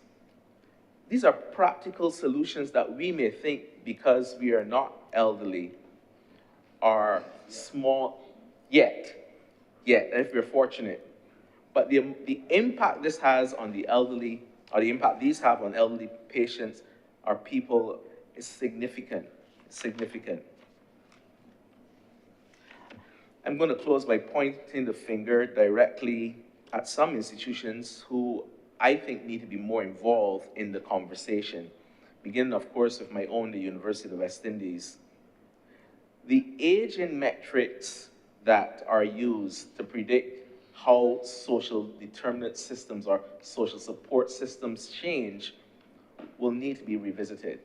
These are practical solutions that we may think, because we are not elderly, are small yet, and if we're fortunate. but the impact this has on the elderly, or the impact these have on elderly patients or people is significant, significant. I'm going to close by pointing the finger directly at some institutions who I think need to be more involved in the conversation, beginning, of course, with my own, the University of the West Indies. The aging metrics that are used to predict how social determinant systems or social support systems change will need to be revisited,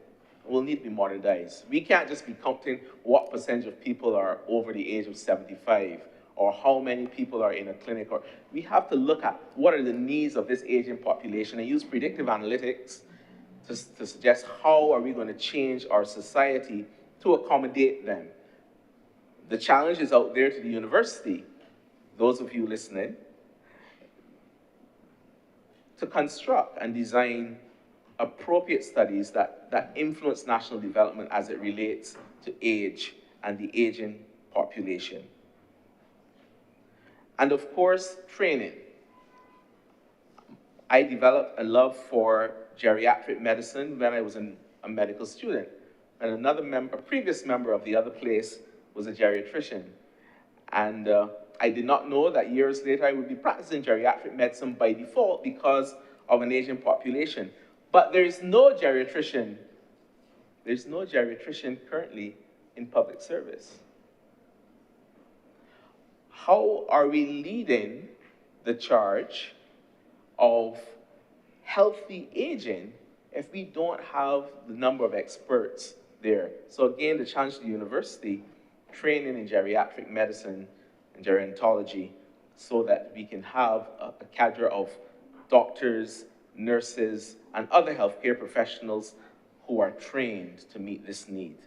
will need to be modernized. We can't just be counting what percentage of people are over the age of 75 or how many people are in a clinic. Or we have to look at what are the needs of this aging population and use predictive analytics to suggest how are we going to change our society to accommodate them. The challenge is out there to the university, those of you listening, to construct and design appropriate studies that influence national development as it relates to age and the aging population. And of course, training. I developed a love for geriatric medicine when I was a medical student. And a previous member of the other place was a geriatrician. And I did not know that years later I would be practicing geriatric medicine by default because of an aging population. But there's no geriatrician currently in public service. How are we leading the charge of healthy aging if we don't have the number of experts there? So again, the challenge to the university, training in geriatric medicine and gerontology so that we can have a cadre of doctors, nurses, and other healthcare professionals who are trained to meet this need.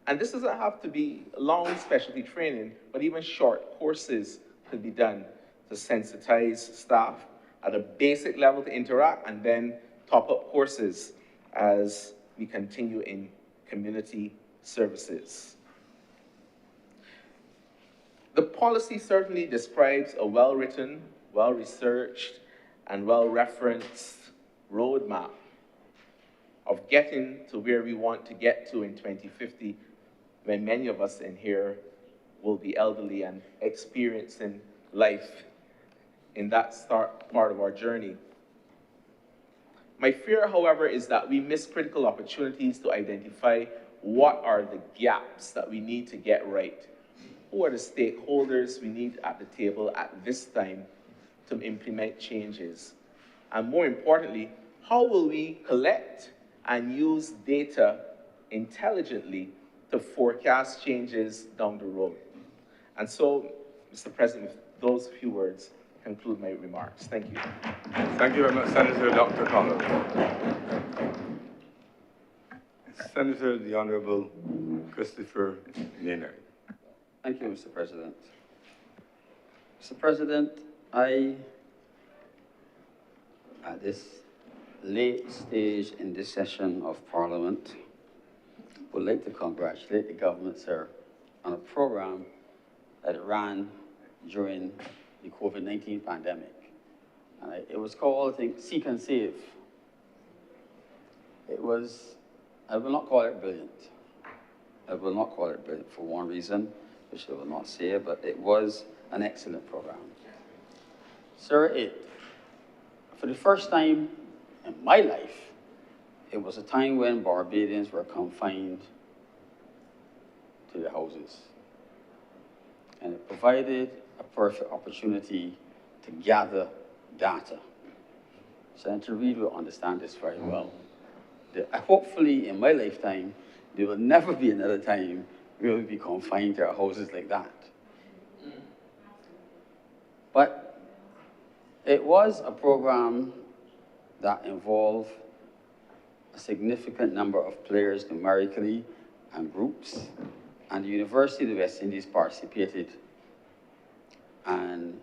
And this doesn't have to be long specialty training, but even short courses could be done to sensitize staff at a basic level to interact, and then top-up courses as we continue in community services. The policy certainly describes a well-written, well-researched, and well-referenced roadmap of getting to where we want to get to in 2050, when many of us in here will be elderly and experiencing life in that part of our journey. My fear, however, is that we miss critical opportunities to identify what are the gaps that we need to get right. Who are the stakeholders we need at the table at this time to implement changes? And more importantly, how will we collect and use data intelligently to forecast changes down the road? And so, Mr. President, with those few words, I conclude my remarks. Thank you. Thank you very much, Senator Dr. Connell. Senator, the Honorable Christopher Maynard. Thank you, Mr. President. Mr. President, at this late stage in this session of Parliament, would like to congratulate the government, sir, on a program that ran during the COVID-19 pandemic. And it was called, I think, Seek and Save. It was, I will not call it brilliant. I will not call it brilliant for one reason, which I will not say, but it was an excellent program. Sir, for the first time in my life, it was a time when Barbadians were confined to their houses. And it provided a perfect opportunity to gather data. Senator Reid will understand this very well. Hopefully, in my lifetime, there will never be another time we will be confined to our houses like that. But it was a program that involved a significant number of players numerically and groups, and the University of the West Indies participated. And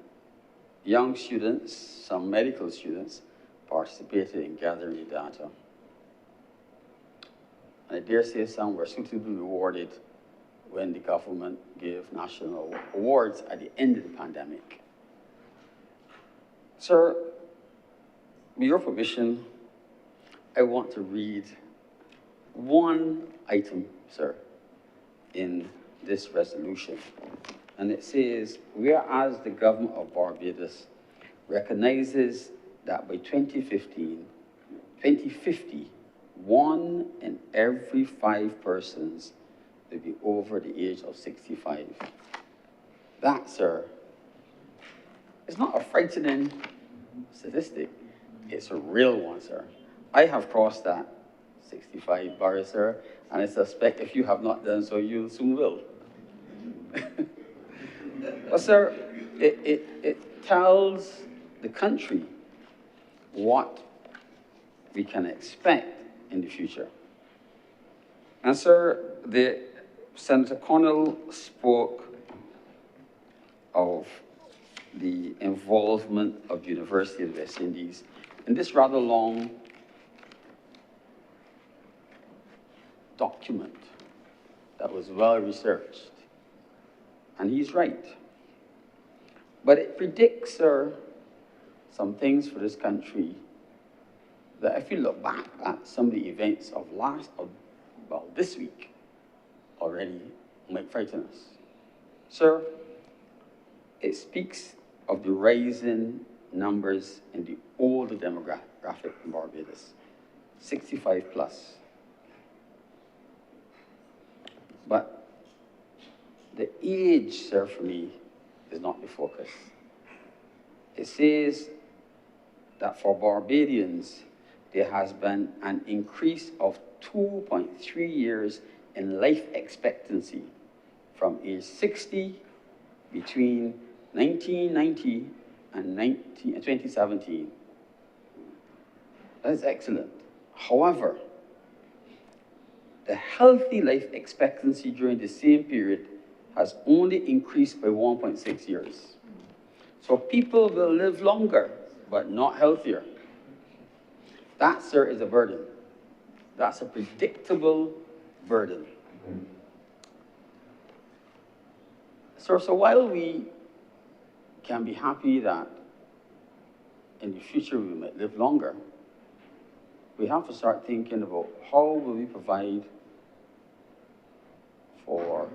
young students, some medical students, participated in gathering the data. And I dare say some were suitably rewarded when the government gave national awards at the end of the pandemic. Sir, with your permission, I want to read one item, sir, in this resolution. And it says, whereas the government of Barbados recognizes that by 2050, 1 in every 5 persons will be over the age of 65. That, sir, is not a frightening statistic. It's a real one, sir. I have crossed that 65 bar, sir, and I suspect if you have not done so, you soon will. But, sir, it tells the country what we can expect in the future. And, sir, Senator Connell spoke of the involvement of the University of the West Indies in this rather long document that was well researched. And he's right. But it predicts, sir, some things for this country that if you look back at some of the events of this week already might frighten us. Sir, it speaks of the rising numbers in the older demographic in Barbados, 65 plus. But the age, sir, for me, is not the focus. It says that for Barbadians, there has been an increase of 2.3 years in life expectancy from age 60 between 1990 and 2017. That is excellent. However, the healthy life expectancy during the same period has only increased by 1.6 years. So people will live longer, but not healthier. That, sir, is a burden. That's a predictable burden. So while we can be happy that in the future we might live longer, we have to start thinking about how will we provide for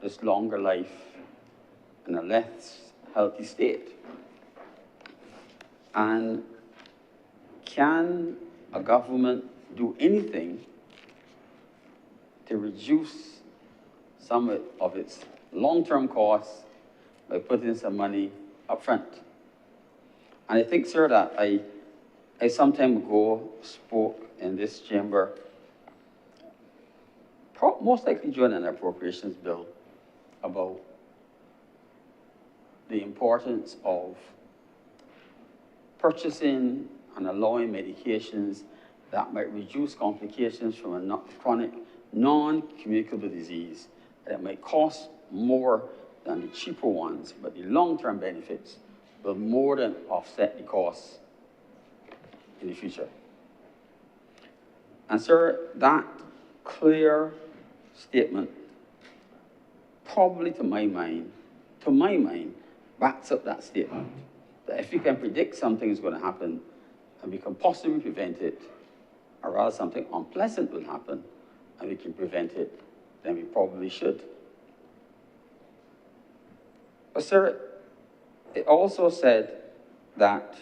this longer life in a less healthy state. And can a government do anything to reduce some of its long-term costs by putting some money up front? And I think, sir, that I some time ago spoke in this chamber, most likely during an appropriations bill, about the importance of purchasing and allowing medications that might reduce complications from a chronic, non-communicable disease that might cost more than the cheaper ones, but the long-term benefits will more than offset the costs in the future. And, sir, that clear statement, probably to my mind, backs up that statement, that if we can predict something is going to happen and we can possibly prevent it, or rather something unpleasant will happen and we can prevent it, then we probably should. But, sir, it also said that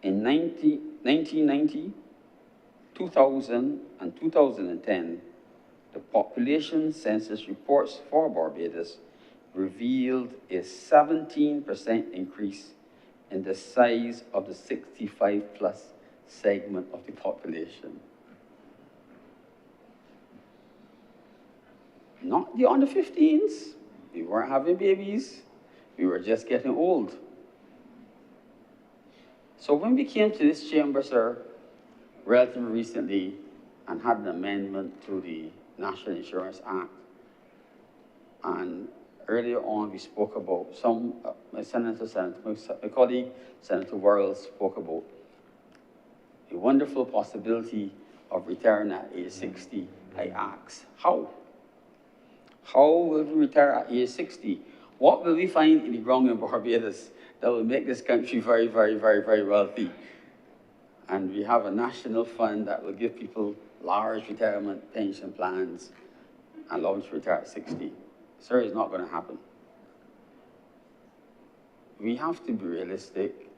in 1990, 2000, and 2010, the population census reports for Barbados revealed a 17% increase in the size of the 65-plus segment of the population. Not the under 15s. We weren't having babies. We were just getting old. So when we came to this chamber, sir, relatively recently, and had an amendment to the National Insurance Act, and earlier on we spoke about my colleague, Senator Worrell, spoke about the wonderful possibility of retiring at age 60. I asked, how? How will we retire at age 60? What will we find in the ground in Barbados that will make this country very, very, very, very wealthy. And we have a national fund that will give people large retirement pension plans and allow them to retire at 60. Sir, it's not going to happen. We have to be realistic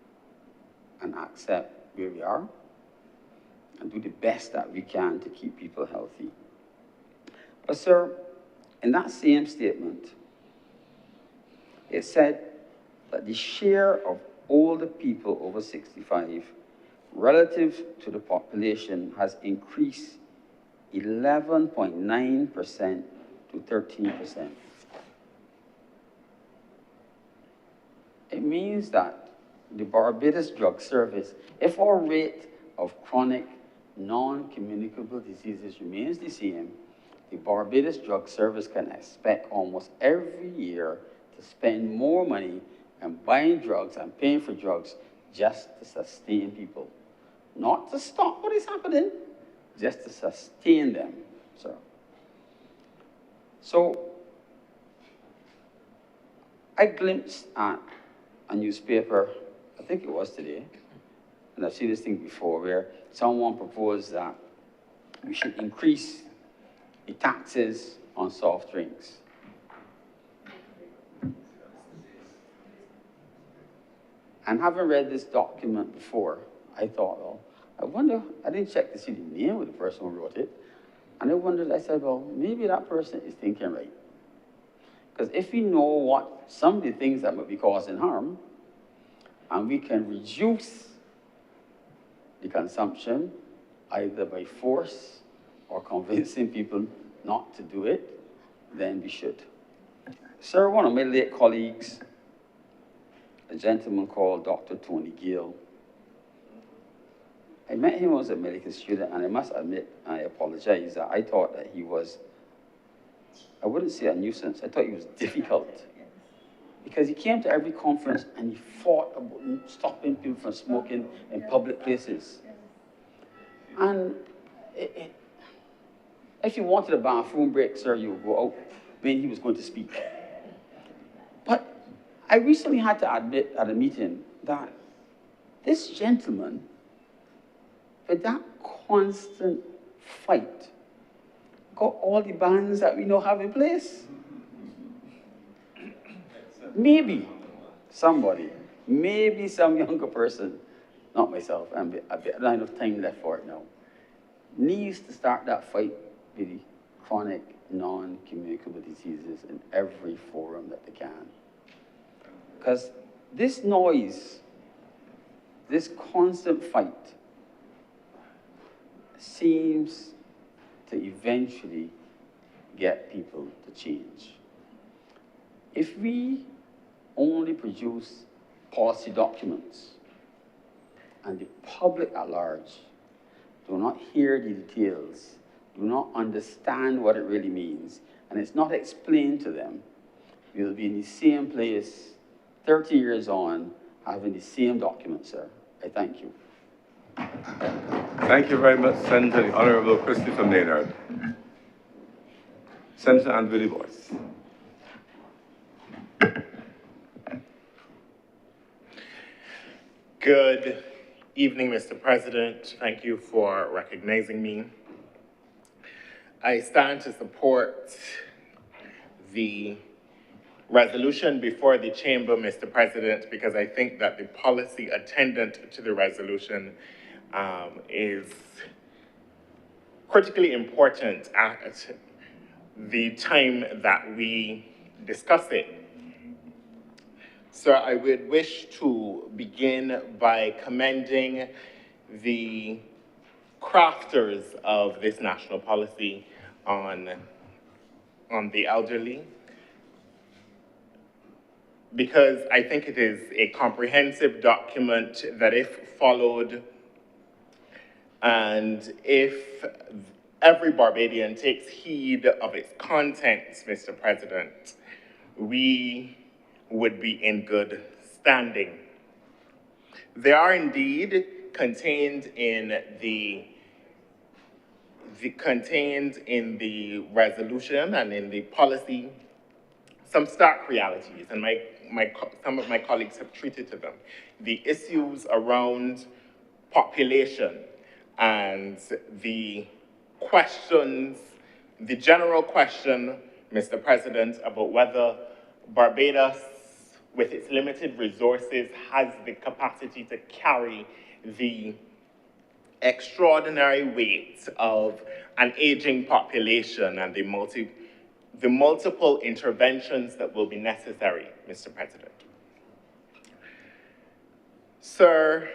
and accept where we are and do the best that we can to keep people healthy. But sir, in that same statement, it said that the share of older people over 65 relative to the population has increased 11.9% to 13%. It means that the Barbados Drug Service, if our rate of chronic non-communicable diseases remains the same, the Barbados Drug Service can expect almost every year to spend more money on buying drugs and paying for drugs just to sustain people. Not to stop what is happening, just to sustain them, sir. So, I glimpsed at a newspaper, I think it was today, and I've seen this thing before, where someone proposed that we should increase the taxes on soft drinks. And having read this document before, I thought, well, I wonder, I didn't check to see the name of the person who wrote it, and I wondered, I said, well, maybe that person is thinking right. Because if we know what some of the things that might be causing harm, and we can reduce the consumption either by force or convincing people not to do it, then we should. Sir, one of my late colleagues, a gentleman called Dr. Tony Gale, I met him when I was a medical student, and I must admit, I apologize, that I thought that he was, I wouldn't say a nuisance, I thought he was difficult. Because he came to every conference and he fought about stopping people from smoking in public places. And if you wanted a bathroom break, sir, you would go out when he was going to speak. But I recently had to admit at a meeting that this gentleman, with that constant fight, got all the bans that we now have in place. Maybe somebody, maybe some younger person, not myself, I don't have enough time left for it now, needs to start that fight with the chronic non-communicable diseases in every forum that they can. Because this noise, this constant fight, seems to eventually get people to change. If we only produce policy documents and the public at large do not hear the details, do not understand what it really means, and it's not explained to them, we'll be in the same place 30 years on, having the same documents, sir. I thank you. Thank you very much, Senator the Honorable Christopher Maynard. Senator Andrew Du Bois. Good evening, Mr. President. Thank you for recognizing me. I stand to support the resolution before the chamber, Mr. President, because I think that the policy attendant to the resolution is critically important at the time that we discuss it. So I would wish to begin by commending the crafters of this national policy on the elderly, because I think it is a comprehensive document that, if followed, and if every Barbadian takes heed of its contents, Mr. President, we would be in good standing. They are indeed contained in the resolution and in the policy some stark realities, and some of my colleagues have treated to them. The issues around population and the questions, the general question, Mr. President, about whether Barbados, with its limited resources, has the capacity to carry the extraordinary weight of an aging population and the multiple interventions that will be necessary, Mr. President. Sir,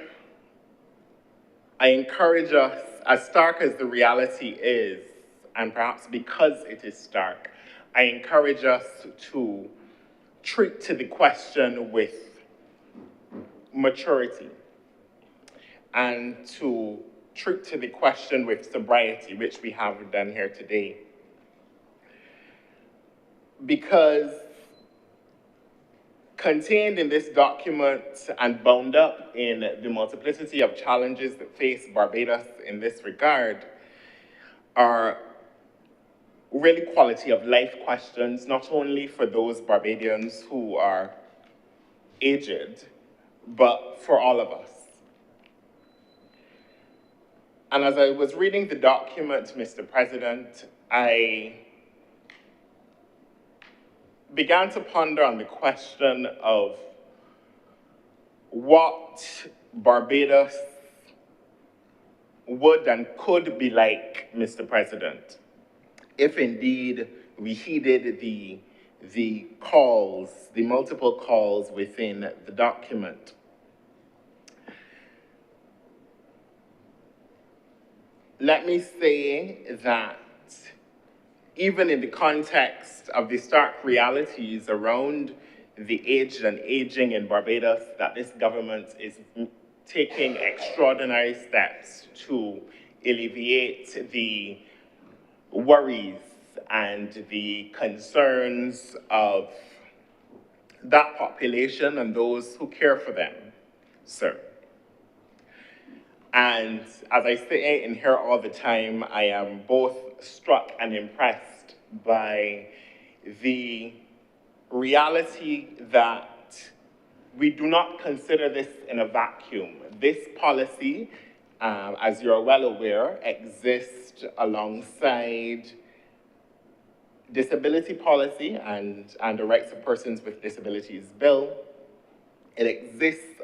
I encourage us, as stark as the reality is, and perhaps because it is stark, I encourage us to treat to the question with maturity and to treat to the question with sobriety, which we have done here today. Because contained in this document and bound up in the multiplicity of challenges that face Barbados in this regard are really quality of life questions, not only for those Barbadians who are aged, but for all of us. And as I was reading the document, Mr. President, I began to ponder on the question of what Barbados would and could be like, Mr. President, if indeed we heeded the calls, the multiple calls within the document. Let me say that even in the context of the stark realities around the aged and aging in Barbados, that this government is taking extraordinary steps to alleviate the worries and the concerns of that population and those who care for them, sir. And as I say in here all the time, I am both struck and impressed by the reality that we do not consider this in a vacuum. This policy, as you're well aware, exists alongside disability policy and the Rights of Persons with Disabilities Bill. It exists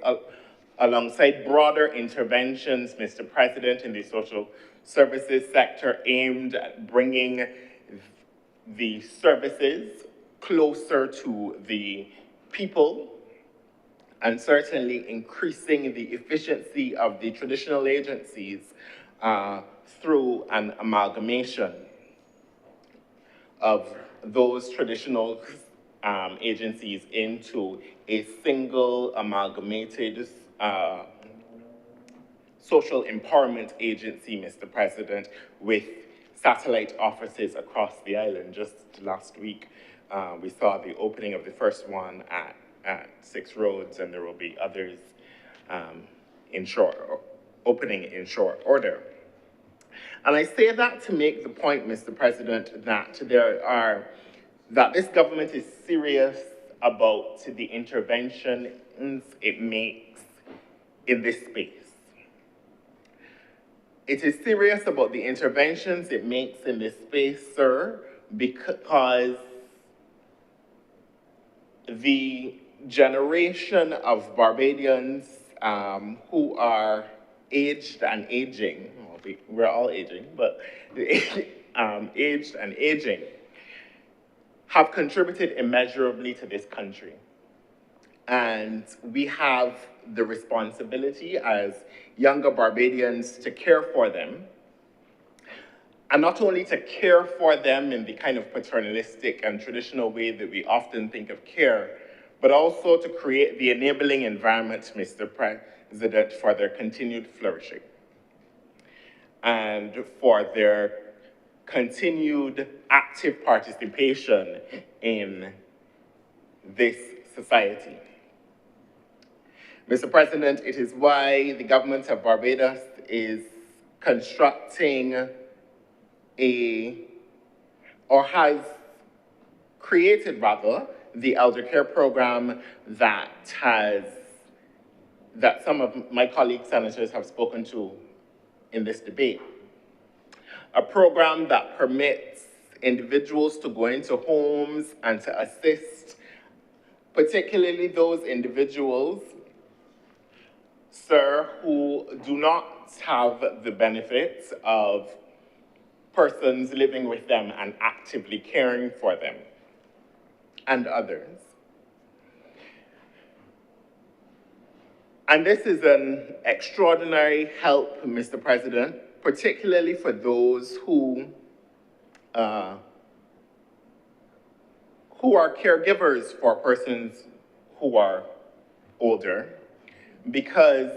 alongside broader interventions, Mr. President, in the social services sector aimed at bringing the services closer to the people and certainly increasing the efficiency of the traditional agencies through an amalgamation of those traditional agencies into a single amalgamated social empowerment agency, Mr. President, with satellite offices across the island. Just last week, we saw the opening of the first one at Six Roads, and there will be others opening in short order. And I say that to make the point, Mr. President, that that this government is serious about the interventions it makes in this space. It is serious about the interventions it makes in this space, sir, because the generation of Barbadians who are aged and aging, well, we're all aging, but aged and aging, have contributed immeasurably to this country. And we have the responsibility as younger Barbadians to care for them, and not only to care for them in the kind of paternalistic and traditional way that we often think of care, but also to create the enabling environment, Mr. President, for their continued flourishing and for their continued active participation in this society. Mr. President, it is why the government of Barbados is constructing or has created rather, the elder care program that some of my colleague senators have spoken to in this debate. A program that permits individuals to go into homes and to assist, particularly those individuals, sir, who do not have the benefits of persons living with them and actively caring for them, and others. And this is an extraordinary help, Mr. President, particularly for those who are caregivers for persons who are older, because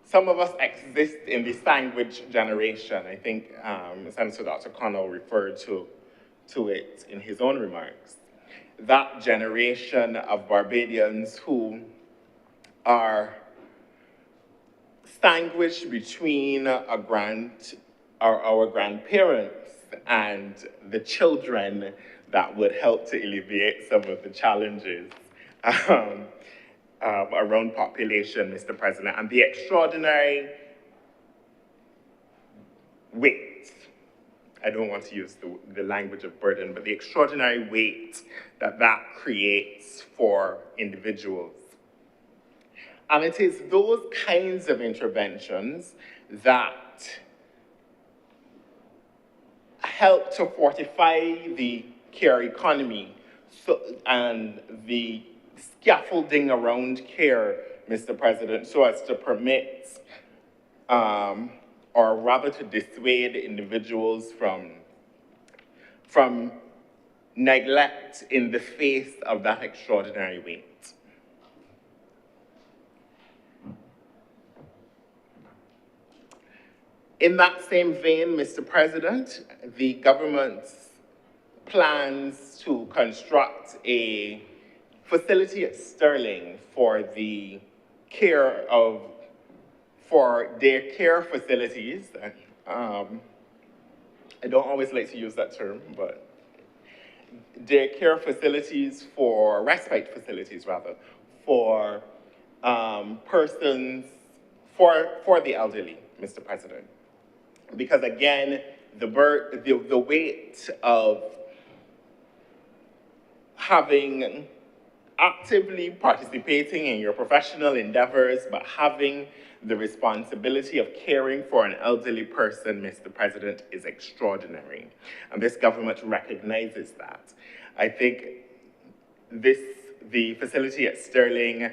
some of us exist in the sandwich generation. I think Senator Dr. Connell referred to it in his own remarks. That generation of Barbadians who are sandwiched between our grandparents and the children that would help to alleviate some of the challenges around population, Mr. President, and the extraordinary weight, I don't want to use the language of burden, but the extraordinary weight that creates for individuals. And it is those kinds of interventions that help to fortify the care economy and the scaffolding around care, Mr. President, so as to permit or rather to dissuade individuals from neglect in the face of that extraordinary weight. In that same vein, Mr. President, the government plans to construct a facility at Sterling for the daycare facilities. I don't always like to use that term, but daycare facilities respite facilities rather, for persons, for the elderly, Mr. President. Because again, the weight of having actively participating in your professional endeavors, but having the responsibility of caring for an elderly person, Mr. President, is extraordinary. And this government recognizes that. I think the facility at Sterling,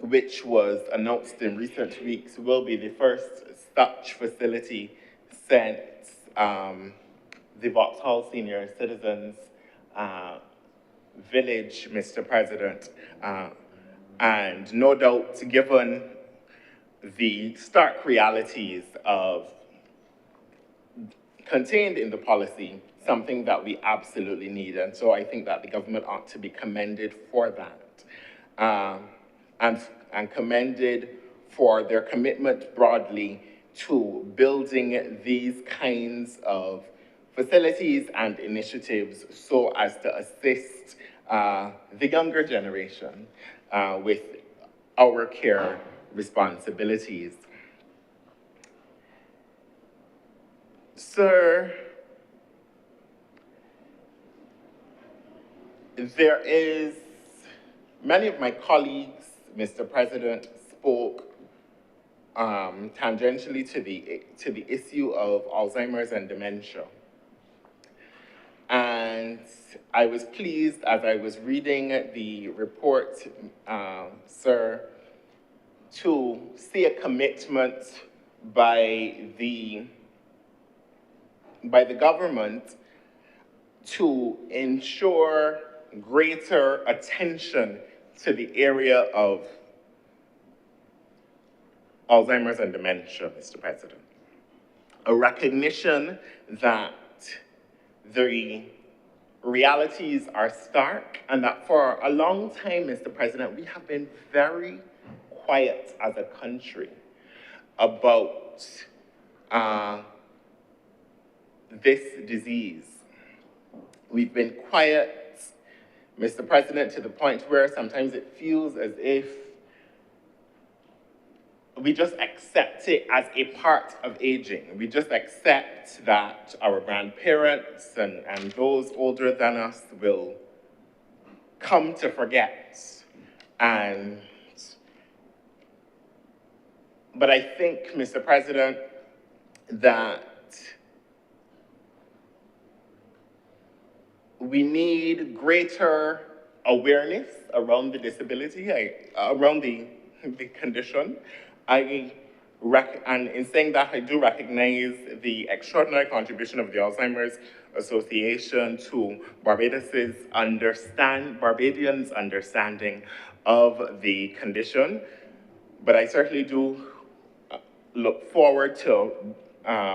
which was announced in recent weeks, will be the first such facility since the Vauxhall Senior Citizens Village, Mr. President, and no doubt, given the stark realities contained in the policy, something that we absolutely need. And so I think that the government ought to be commended for that, and commended for their commitment broadly to building these kinds of facilities and initiatives so as to assist the younger generation with our care responsibilities. Sir, many of my colleagues, Mr. President, spoke tangentially to the issue of Alzheimer's and dementia. And I was pleased as I was reading the report, sir, to see a commitment by the government to ensure greater attention to the area of Alzheimer's and dementia, Mr. President. A recognition that the realities are stark and that for a long time, Mr. President, we have been very quiet as a country about this disease. We've been quiet, Mr. President, to the point where sometimes it feels as if we just accept it as a part of aging. We just accept that our grandparents and those older than us will come to forget. But I think, Mr. President, that we need greater awareness around the disability, around the condition. And in saying that, I do recognize the extraordinary contribution of the Alzheimer's Association to Barbadians' understanding of the condition. But I certainly do look forward to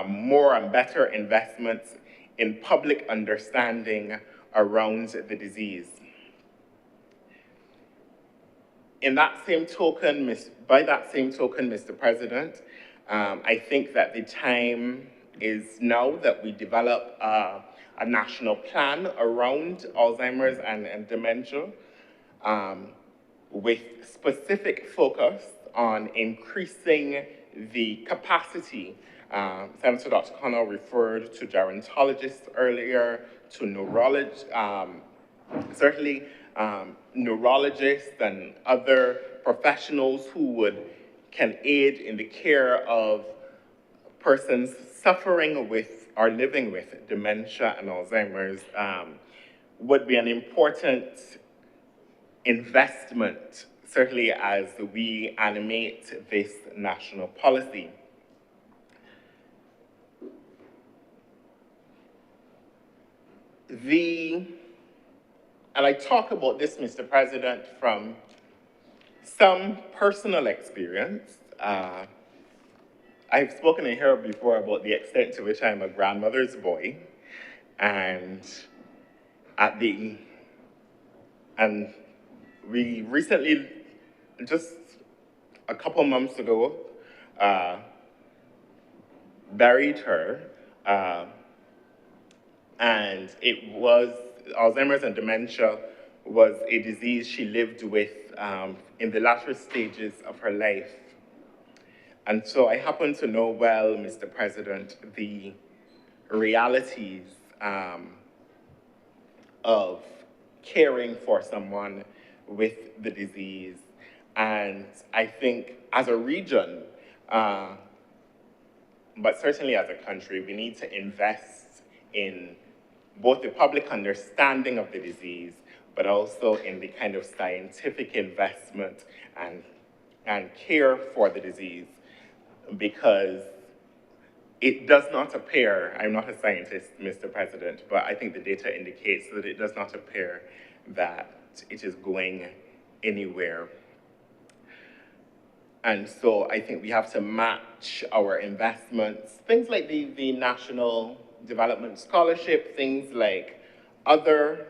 more and better investments in public understanding around the disease. By that same token, Mr. President, I think that the time is now that we develop a national plan around Alzheimer's and dementia with specific focus on increasing the capacity. Senator Dr. Connell referred to gerontologists earlier, to neurologists, certainly neurologists and other professionals who can aid in the care of persons suffering with or living with dementia and Alzheimer's would be an important investment, certainly as we animate this national policy. And I talk about this, Mr. President, from some personal experience. I've spoken in here before about the extent to which I'm a grandmother's boy, and we recently, just a couple months ago, buried her, and it was Alzheimer's and dementia was a disease she lived with in the latter stages of her life. And so I happen to know well, Mr. President, the realities of caring for someone with the disease. And I think as a region, but certainly as a country, we need to invest in both the public understanding of the disease, but also in the kind of scientific investment and care for the disease, because it does not appear, I'm not a scientist, Mr. President, but I think the data indicates that it does not appear that it is going anywhere. And so I think we have to match our investments, things like the National Development Scholarship, things like other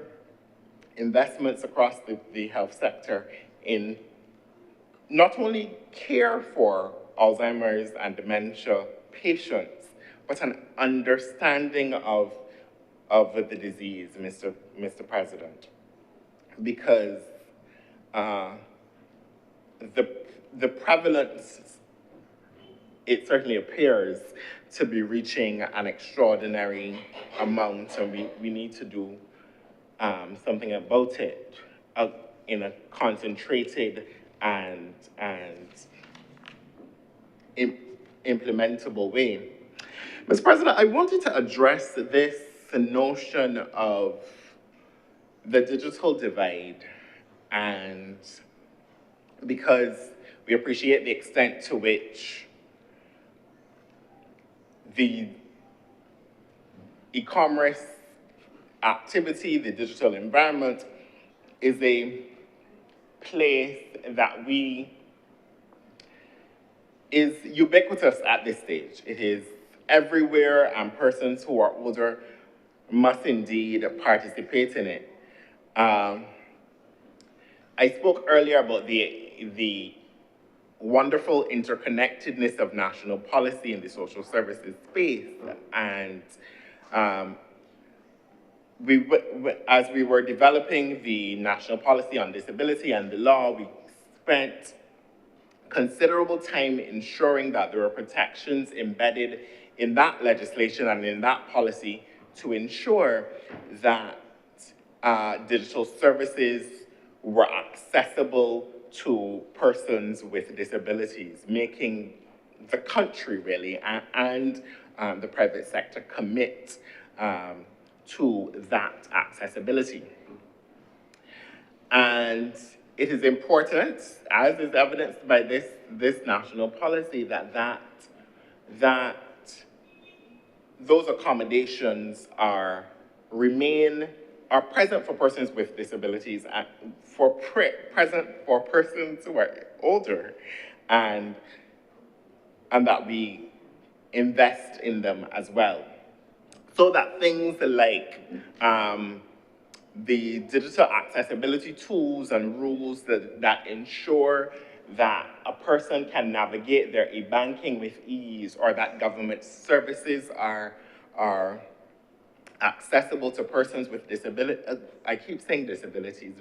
investments across the health sector in not only care for Alzheimer's and dementia patients, but an understanding of the disease, Mr. President. Because the prevalence, it certainly appears to be reaching an extraordinary amount, and we need to do something about it in a concentrated and implementable way. Mr. President, I wanted to address this notion of the digital divide, and because we appreciate the extent to which the e-commerce activity, the digital environment, is a place that is ubiquitous at this stage. It is everywhere, and persons who are older must indeed participate in it. I spoke earlier about the wonderful interconnectedness of national policy in the social services space, and as we were developing the national policy on disability and the law, we spent considerable time ensuring that there were protections embedded in that legislation and in that policy to ensure that digital services were accessible to persons with disabilities, making the country really and the private sector commit to that accessibility. And it is important, as is evidenced by this national policy, that those accommodations are present for persons with disabilities and present for persons who are older, and that we invest in them as well. So that things like the digital accessibility tools and rules that ensure that a person can navigate their e-banking with ease, or that government services are accessible to persons with disability. I keep saying disabilities.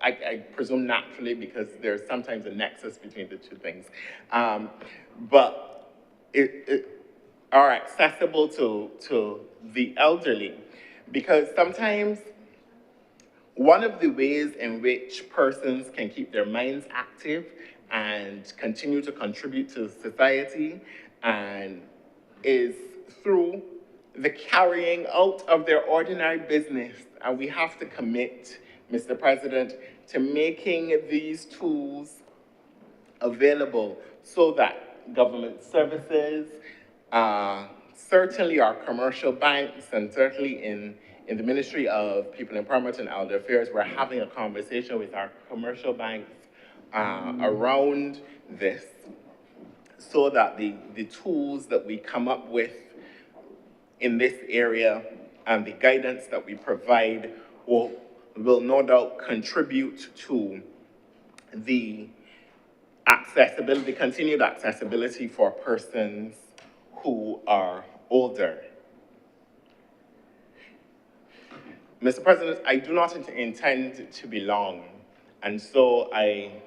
I presume naturally, because there's sometimes a nexus between the two things. But are accessible to the elderly, because sometimes one of the ways in which persons can keep their minds active and continue to contribute to society is through the carrying out of their ordinary business. And we have to commit, Mr. President, to making these tools available so that government services, certainly our commercial banks, and certainly in the Ministry of People Empowerment and Elder Affairs, we're having a conversation with our commercial banks around this, so that the tools that we come up with in this area and the guidance that we provide will no doubt contribute to the accessibility, continued accessibility for persons who are older. Mr. President, I do not intend to be long, and so I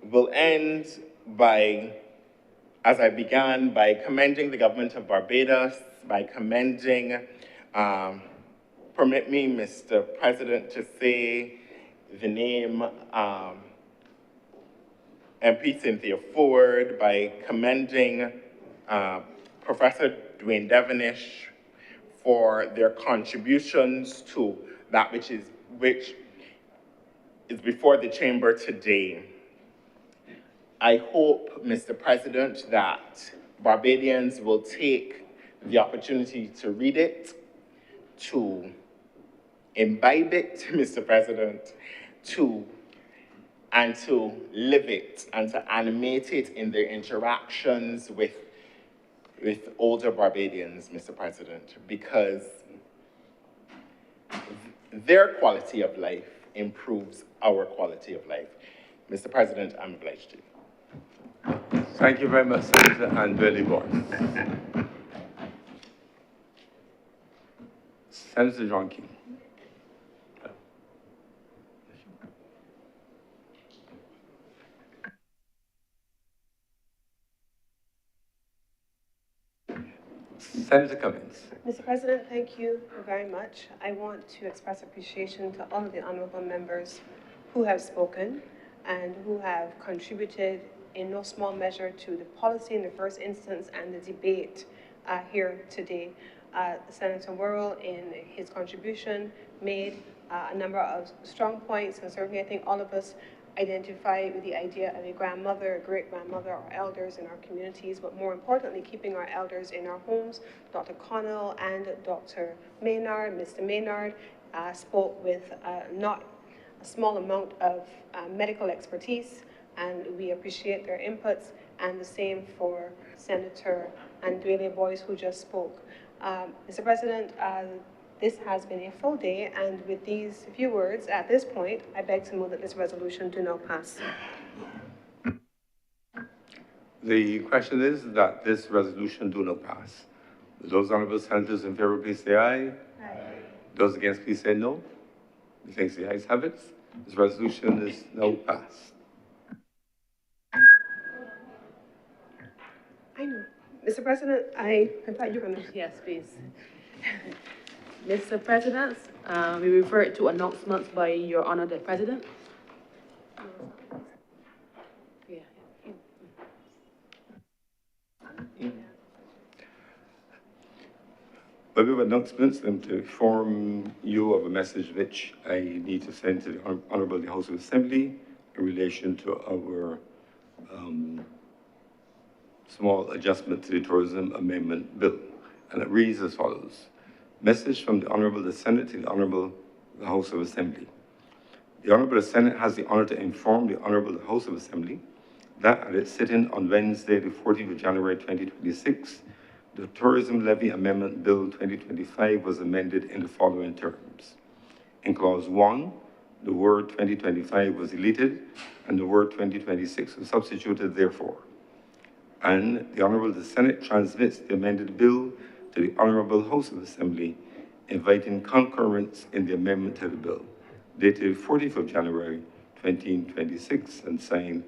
will end by, as I began, by commending the government of Barbados, by commending, permit me, Mr. President, to say the name MP Cynthia Ford, by commending Professor Dwayne Devonish for their contributions to that which is before the chamber today. I hope, Mr. President, that Barbadians will take the opportunity to read it, to imbibe it, Mr. President, and to live it and to animate it in their interactions with older Barbadians, Mr. President, because their quality of life improves our quality of life. Mr. President, I'm obliged to you. Thank you very much, Senator Andrelli Boyce. Senator John King. Senator Cummings. Mr. President, thank you very much. I want to express appreciation to all of the honorable members who have spoken and who have contributed in no small measure to the policy in the first instance and the debate here today. Senator Worrell, in his contribution, made a number of strong points, and certainly I think all of us identify with the idea of a grandmother, a great-grandmother, or elders in our communities, but more importantly, keeping our elders in our homes. Dr. Connell and Dr. Maynard, Mr. Maynard, spoke with not a small amount of medical expertise, and we appreciate their inputs, and the same for Senator Andrelli Boyce, who just spoke. Mr. President, this has been a full day, and with these few words, at this point, I beg to move that this resolution do not pass. The question is that this resolution do not pass. Those honorable senators in favor, please say aye. Aye. Those against, please say no. Methinks the ayes have it. This resolution is now passed. I know. Mr. President, I thought you were gonna. Yes, please. Mr. President, we refer to announcements by Your Honor the President. Yeah. By way of announcements, and to inform you of a message which I need to send to the Honorable House of Assembly in relation to our small adjustment to the Tourism Amendment Bill. And it reads as follows. Message from the Honorable the Senate to the Honorable the House of Assembly. The Honorable the Senate has the honor to inform the Honorable the House of Assembly that at its sitting on Wednesday, the 14th of January, 2026, the Tourism Levy Amendment Bill 2025 was amended in the following terms. In Clause 1, the word 2025 was deleted and the word 2026 was substituted therefore. And the Honorable the Senate transmits the amended bill to the Honorable House of Assembly, inviting concurrence in the amendment to the bill, dated 14th of January, 2026, and signed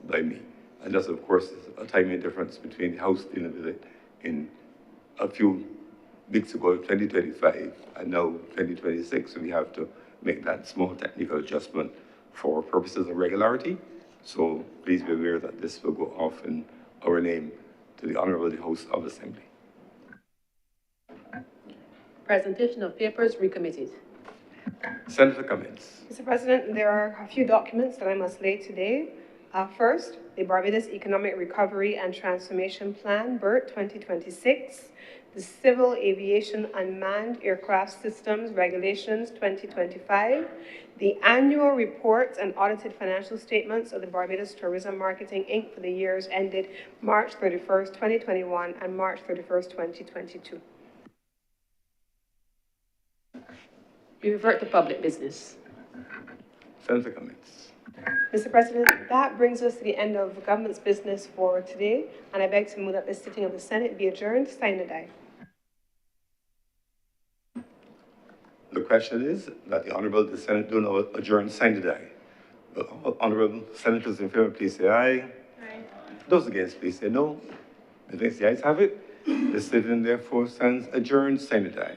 by me. And that's, of course, a timing difference between the House dealing with it in a few weeks ago, 2025, and now 2026, so we have to make that small technical adjustment for purposes of regularity. So please be aware that this will go off in our name to the Honorable House of Assembly. Presentation of papers recommitted. Senator comments. Mr. President, there are a few documents that I must lay today. First, the Barbados Economic Recovery and Transformation Plan, BERT 2026, the Civil Aviation Unmanned Aircraft Systems Regulations 2025, the annual reports and audited financial statements of the Barbados Tourism Marketing, Inc. for the years ended March 31st, 2021 and March 31st, 2022. We revert to public business. Senator comments. Mr. President, that brings us to the end of government's business for today, and I beg to move that this sitting of the Senate be adjourned, sine die. The question is that the Honorable the Senate do not adjourn sine die. Honorable Senators in favor, please say aye. Aye. Those against, please say no. Against the ayes have it. The sitting therefore stands adjourned sine die.